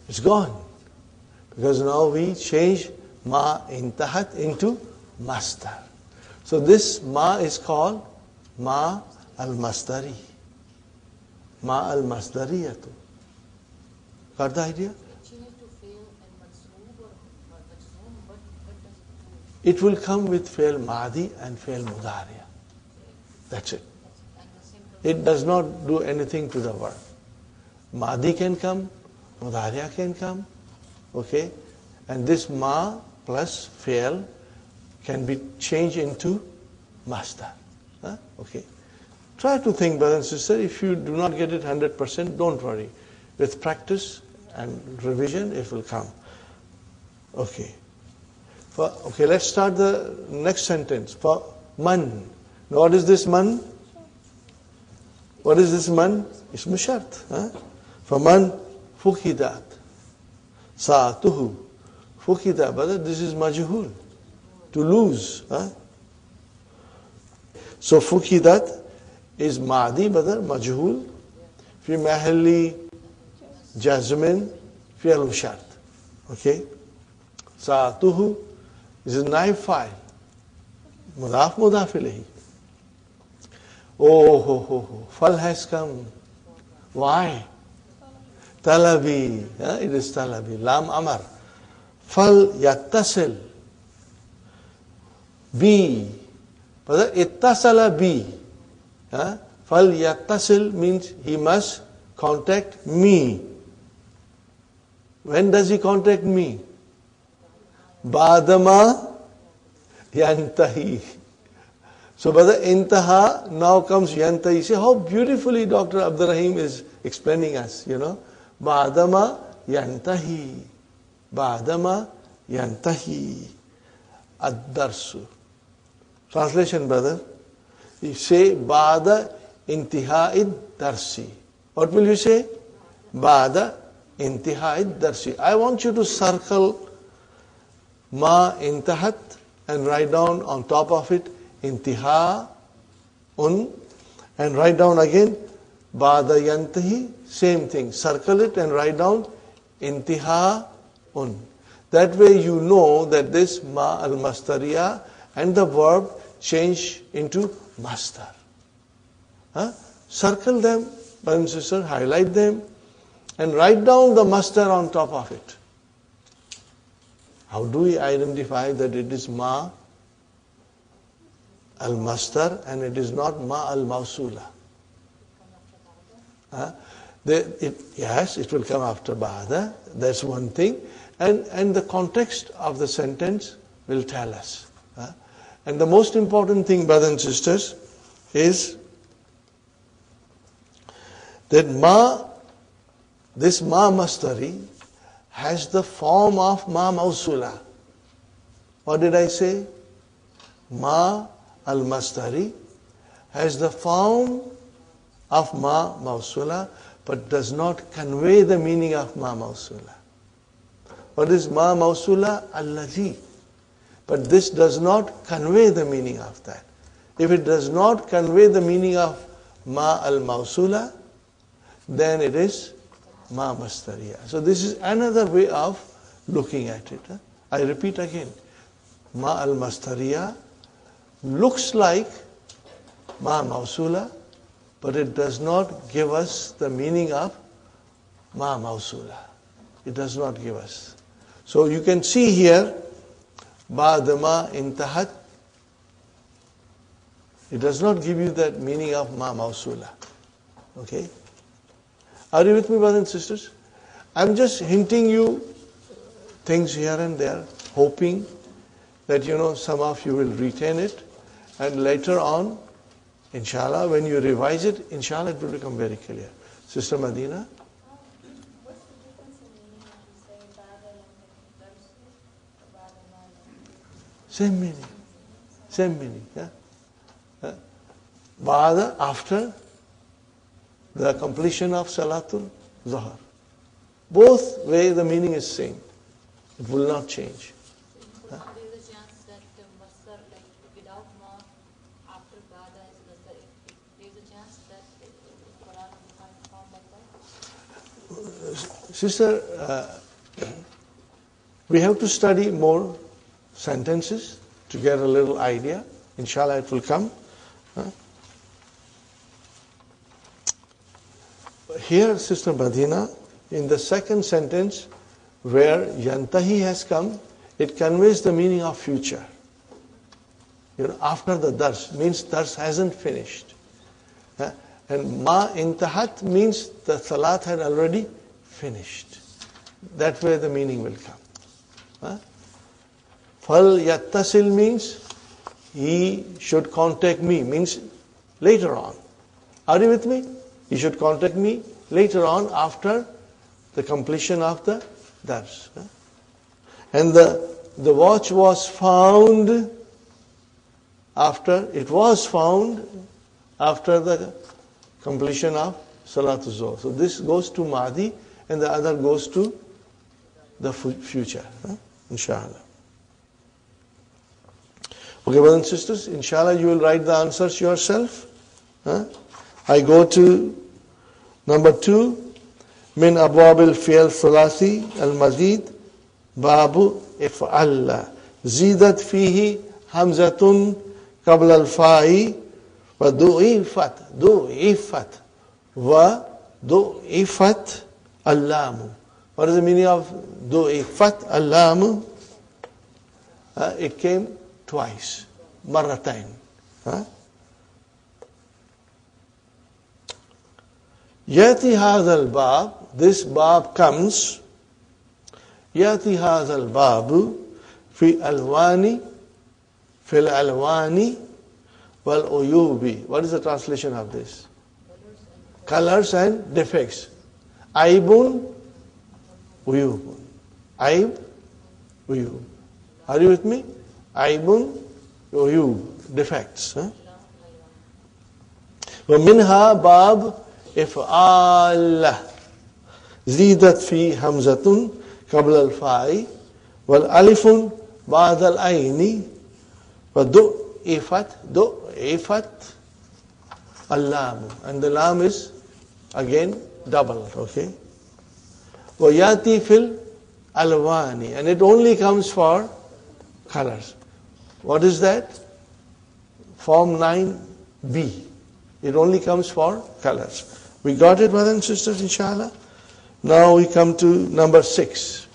It's gone. Because now we change ma intahat into masdar. So this ma is called ma al-masdari. Ma al-masdariyatu. Got the idea? It will come with fail madi and fail mudariya. That's it. It does not do anything to the verb. Madi can come, mudariya can come, okay? And this ma plus fail can be changed into masdar. Okay. Try to think, brother and sister. If you do not get it 100%, don't worry. With practice and revision, it will come. Okay. Okay, let's start the next sentence. For man. Now, what is this man? What is this man? Ismu shart. Faman fukidat. Sa'atuhu. Fukida, brother, this is majhul. To lose. So fukidat is madi, brother, majhul. Fi mahalli jazmin fi'l shart. Okay? Sa'atuhu is naib fa'il. Mudaf mudaf ilayhi. Oh, fal has come. Why? Talabi. It is talabi. Lam amar. Fal yattasil. Bi. Brother, ittasala bi. Fal yattasil means he must contact me. When does he contact me? Ba'dama yantahi. So, brother, intaha, now comes yantahi. See how beautifully Dr. Abdul Rahim is explaining us, Ba'dama yantahi. Ba'dama yantahi. Ad-darsu. Translation, brother. You say, Ba'da intihai darsi. What will you say? Ba'da intihai darsi. I want you to circle ma intahat and write down on top of it intiha un, and write down again ba'da yantahi, same thing. Circle it and write down intiha un. That way you know that this ma al-mastariya and the verb change into mastar. Circle them, brothers and sisters, highlight them, and write down the mastar on top of it. How do we identify that it is ma al-mastar and it is not ma al-mawsula? Yes, it will come after ba'da. That's one thing. And the context of the sentence will tell us. And the most important thing, brothers and sisters, is that this ma mastari has the form of ma mausula. What did I say? Ma al mastari has the form of ma mausula, but does not convey the meaning of ma mausula. What is ma mausula? Allazi. But this does not convey the meaning of that. If it does not convey the meaning of ma al mausula, then it is ma mastariya. So this is another way of looking at it. I repeat again. Ma al mastariya looks like ma mausula, but it does not give us the meaning of ma mausula. It does not give us. So you can see here, ba'da ma intahat, it does not give you that meaning of ma mausula. Okay? Are you with me, brothers and sisters? I'm just hinting you things here and there, hoping that some of you will retain it, and later on, inshallah, when you revise it, inshallah, it will become very clear. Sister Madina? What's the difference in meaning when you say ba'da yantahi darsi or ba'da ma yantahi? Same meaning. Same meaning. Yeah? Ba'da, after the completion of Salatul Zuhr. Both way the meaning is same. It will not change. There is a chance that masdar, like without ma, after ba'da is masdar, there is a chance that Quran will become formed like that? Sister, we have to study more sentences to get a little idea. Inshallah, it will come. Here, Sister Madina, in the second sentence, where yantahi has come, it conveys the meaning of future. After the dars, means dars hasn't finished. And ma intahat means the salat had already finished. That way the meaning will come. Fal yattasil means he should contact me, means later on. Are you with me? He should contact me later on after the completion of the dars. And the watch was found after the completion of Salatul Zuhr. So this goes to Mahdi and the other goes to the future. Inshallah. Okay, brothers and sisters, inshallah you will write the answers yourself. I go to number 2, min abwab al-fi'l thulathi al-mazid, babu if'alla, zidat fihi hamzatun qabla al-fa'i wa du'ifat al-lamu. What is the meaning of du'ifat al-lamu? It came twice, marratain. Yati hadha al-bab, this bab comes, yati hadha al-babu fi al-alwani wal-uyubi. What is the translation of this? Colors and defects. Aibun, uyubun. Aib, uyub. Are you with me? Aibun, uyub. Defects. ومنها باب إفعال زيدت في همزة قبل الفاء والألف بعد العين ضعفت اللام, and the lam is again doubled, okay? وياتي في الألوان, and it only comes for colors. What is that? Form 9b. It only comes for colors. We got it, brothers and sisters, inshallah? Now we come to number 6.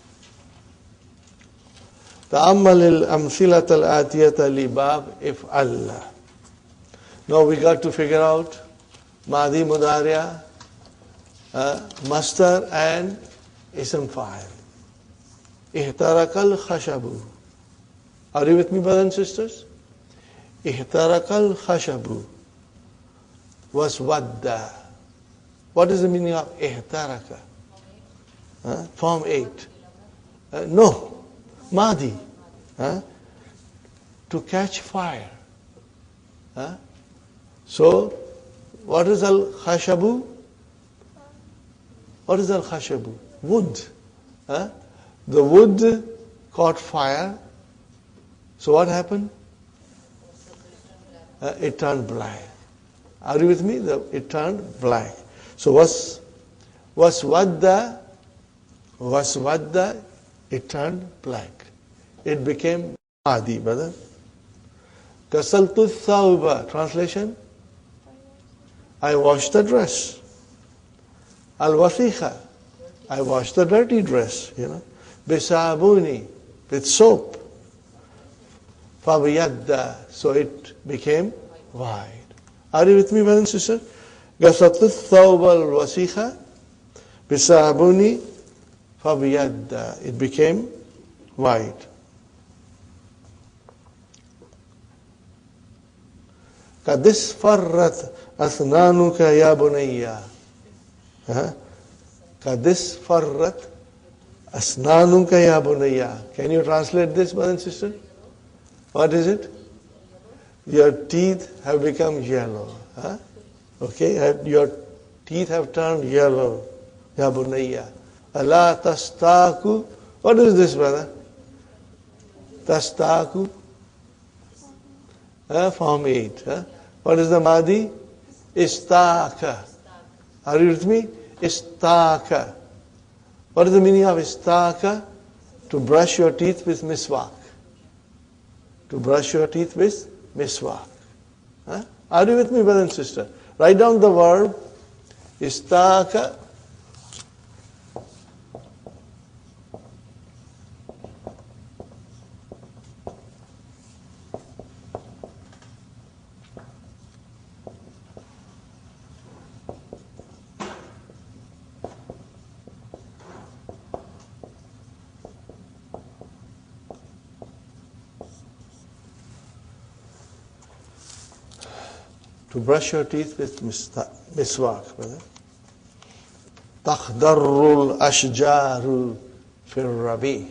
تأمل الأمثلة الآتية لباب افعل. Now we got to figure out Madi Mudariya, Masdar and Ism Fa'il. Ihtarakal khashabu. Are you with me, brothers and sisters? Ihtarakal khashabu was wadda. What is the meaning of ihtaraka? Form 8. No. Madi. To catch fire. So, what is al-khashabu? What is al-khashabu? Wood. The wood caught fire. So what happened? It turned black. Are you with me? It turned black. So was wadda, it turned black. It became madi, brother. Kasaltu thawba. Translation? I washed the dress. Al-wasikha. I washed the dirty dress, Bisabuni. With soap. Fabiyadda. So it became white. Are you with me, brothers and sisters? Kasaltu thawba al-wasikha. Bisabuni. Fabiyadda. It became white. Kadis farrat asnanuka ya bunayya. Kadis farrat asnanuka ya bunayya. Can you translate this, brothers and sisters? What is it? Your teeth have become yellow. Okay, your teeth have turned yellow. Ya bunayya. Allah tastaku. What is this, brother? Tastaku. Form 8. What is the Madi? Istaka. Are you with me? Istaka. What is the meaning of istaka? To brush your teeth with miswak. To brush your teeth with miswak. Are you with me, brother and sister? Write down the verb istaka. To brush your teeth with miswak, brother. تخضر الأشجار في الربيع.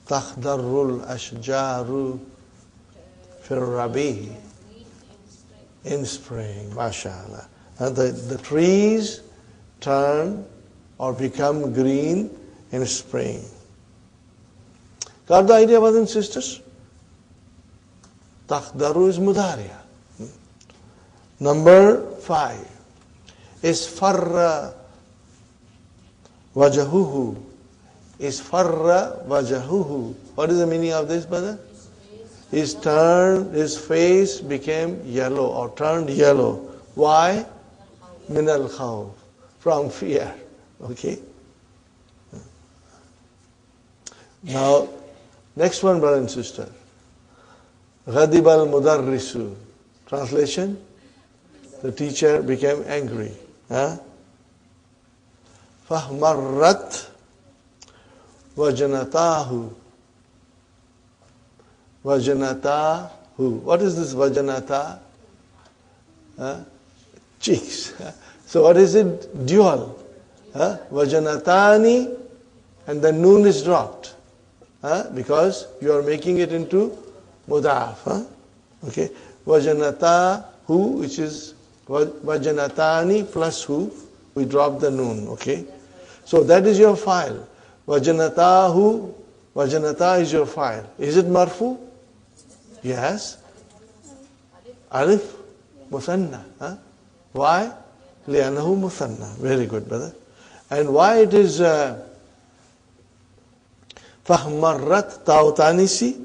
تخضر الأشجار في الربيع. In spring, mashallah. And the trees turn or become green in spring. Got the idea, brothers and sisters? Takhdaru is mudariya. Number 5 is farra wajahuhu. Is farra wajahuhu. What is the meaning of this, brother? His face became yellow or turned yellow. Why? Min al khawf. From fear. Okay. Now, next one, brother and sister. Ghadib al-mudarrisu. Translation? The teacher became angry. Fahmarrat wajanatahu. Vajanatahu. What is this vajanata? Cheeks. So what is it? Dual. Vajanatani, and the noon is dropped. Because you are making it into mudaf. Okay. Vajanata hu, which is vajanatani plus hu, we drop the noon, okay? So that is your file. Vajanatahu, vajanata is your file. Is it marfu? Yes. Alif, musanna. Huh? Why? Li'annahu musanna. Very good, brother. And why it is fahmarrat ta'utanisi?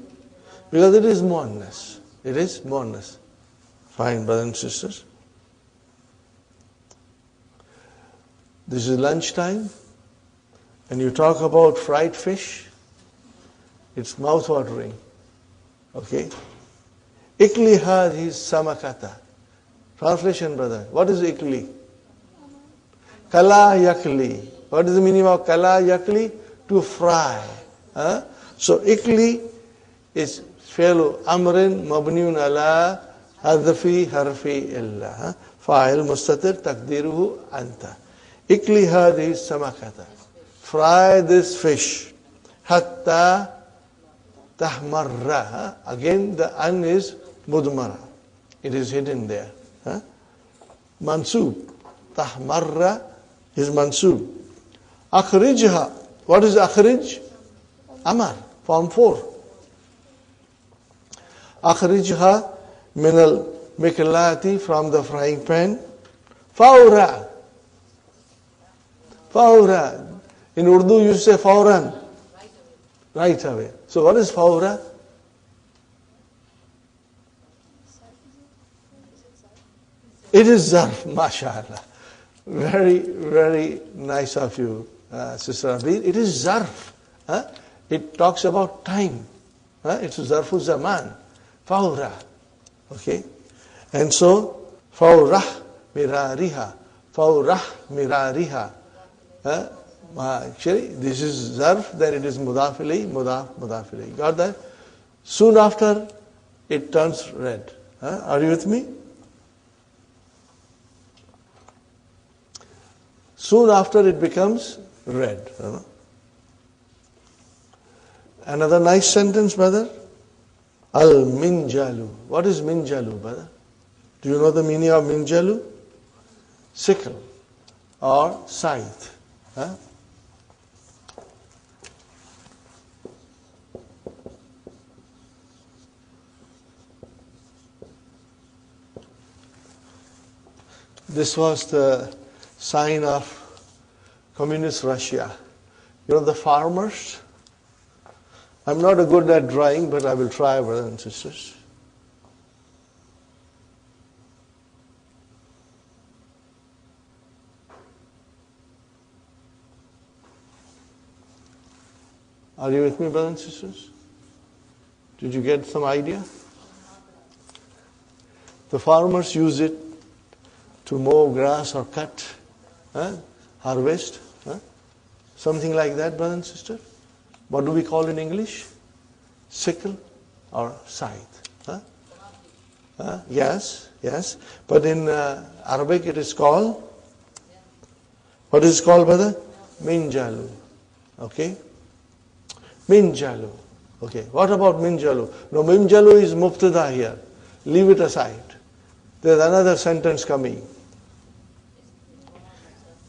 Because it is muannas. It is muannas. Fine, brothers and sisters. This is lunchtime, and you talk about fried fish. It's mouth-watering. Okay? Ikli hadhi samakata. Translation, brother. What is ikli? Kala yakli. What is the meaning of kala yakli? To fry. Huh? So ikli is fi'lu amrin mabniun ala hadfi harfi illa. Fa'il mustatir takdiruhu anta. Ikli hadhi samakata. Fry this fish. Hatta tahmarra. Again the an is mudmara. It is hidden there. Mansub. Tahmarra is mansub. Akhrijha. What is akhrij? Amar. Form 4. Akhrijha min al miklati, from the frying pan. Fawra. Fawra. In Urdu you say fawran. Right away. So what is fawra? It is zarf, mashallah. Very, very nice of you, Sister Abid. It is zarf. It talks about time. It's zarfu zaman. Fawra. Okay? And so, fawrah mirariha. Fawrah mirariha. Actually, this is zarf, then it is mudaf ilayhi, mudaf ilayhi. Got that? Soon after, it turns red. Are you with me? Soon after, it becomes red. Another nice sentence, brother. Al-minjalu. What is minjalu, brother? Do you know the meaning of minjalu? Sickle or scythe. This was the sign of communist Russia. You know the farmers? I'm not a good at drawing, but I will try, brothers and sisters. Are you with me, brothers and sisters? Did you get some idea? The farmers use it to mow grass or cut, harvest, something like that, brother and sister. What do we call in English? Sickle or scythe. Yes. But in Arabic it is called, what is it called, brother? Minjalu. Okay? Minjalu. Okay. What about minjalu? No, minjalu is mubtada here. Leave it aside. There's another sentence coming.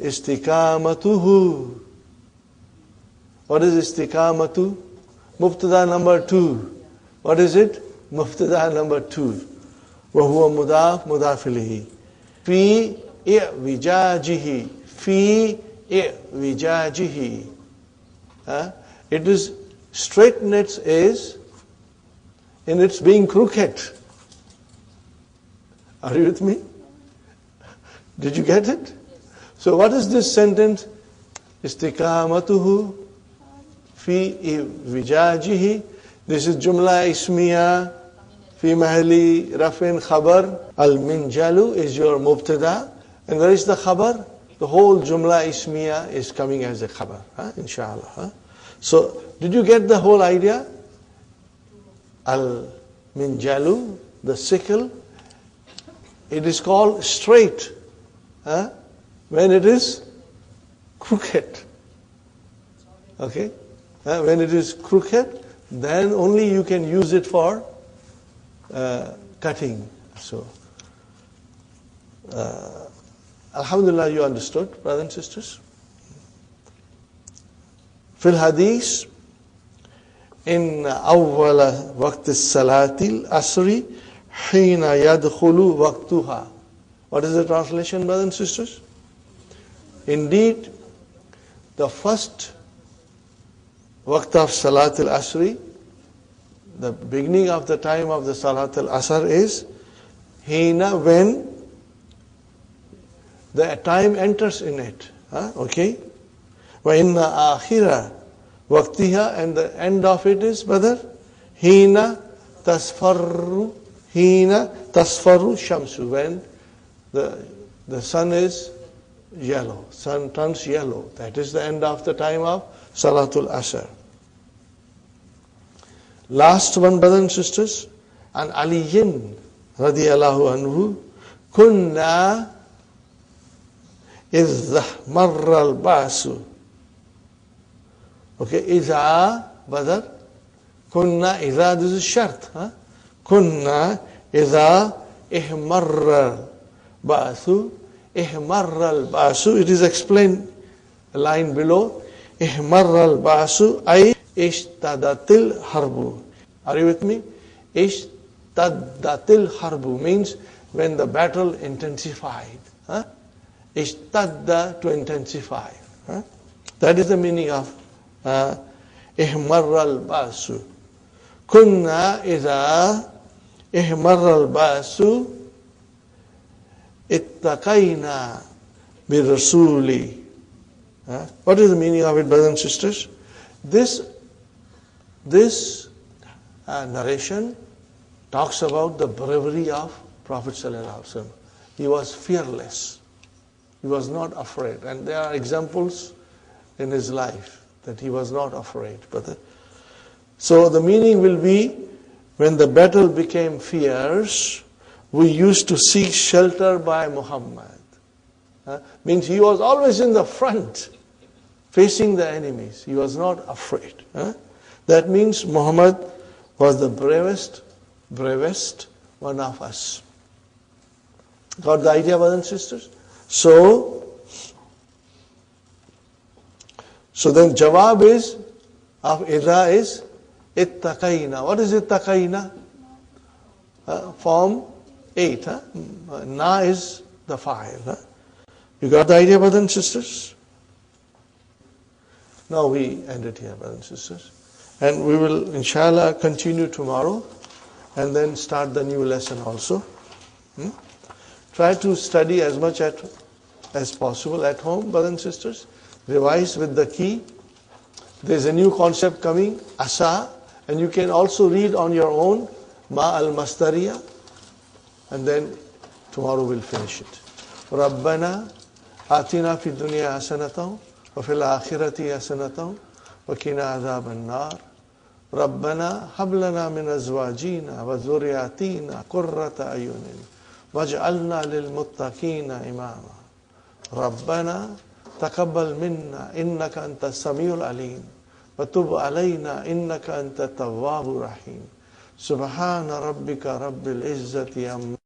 Istiqamatuhu. What is istiqamatu? Mubtada number 2. What is it? Mubtada number 2. وهو مضاف مضاف إليه. في إعوجاجه. في إعوجاجه. It is straightness is in its being crooked. Are you with me? Did you get it? So what is this sentence? Istiqamatuhu fi vijajihi. This is jumla ismiya fi mahali rafin khabar. Al-minjalu is your mubtada. And where is the khabar? The whole jumla ismiya is coming as a khabar. Inshallah. So did you get the whole idea? Al-minjalu, the sickle, it is called straight when it is crooked. Okay? When it is crooked, then only you can use it for cutting. So Alhamdulillah, you understood, brothers and sisters? في الحديث إن أول وقت الصلاة العصر حين يدخل وقتها. What is the translation, brothers and sisters? Indeed, the first waqt of Salat al-Asri, the beginning of the time of the Salat al-Asr is hina, when the time enters in it. Okay? Wa inna akhira waqtiha, and the end of it is, brother, hina tasfarru shamsu, when the sun is yellow, sun turns yellow. That is the end of the time of Salatul Asr. Last one, brothers and sisters, and Aliyin radiyallahu anhu, kunna idh marra al-ba'su. Okay, idha, brother, kunna idha, this is shart. Kunna idha ihmarra al-ba'su, ihmarra al-ba'su, it is explained a line below, ihmarra al-ba'su ay ishtadatil harbu. Are you with me? Ishtadatil harbu means when the battle intensified. Ishtadda, to intensify. That is the meaning of ihmarra al-ba'su. Kunna idha ihmarra al-ba'su ittaqayna bi rasuli. What is the meaning of it, brothers and sisters? This narration talks about the bravery of Prophet ﷺ. He was fearless. He was not afraid. And there are examples in his life that he was not afraid. So the meaning will be, when the battle became fierce, we used to seek shelter by Muhammad. Means he was always in the front, facing the enemies. He was not afraid. That means Muhammad was the bravest one of us. Got the idea, brothers and sisters? So then jawab is, of idha is ittaqayna. What is ittaqayna? Form 8. Na is the fa'il. You got the idea, brothers and sisters? Now we end it here, brothers and sisters. And we will, inshallah, continue tomorrow and then start the new lesson also. Try to study as much as possible at home, brothers and sisters. Revise with the key. There's a new concept coming, asa, and you can also read on your own, ma al-mastariya, and then tomorrow we'll finish it. Rabbana atina fi dunya hasanatan wa fil akhirati hasanatan wa qina adhaban nar. Rabbana hab lana min azwajina wa dhurriyyatina qurrata ayunin waj'alna lil muttaqina imama. Rabbana taqabbal minna innaka antas samiul alim wa tub alayna innaka antat tawwabur rahim. Subhana rabbika rabbil izzati amma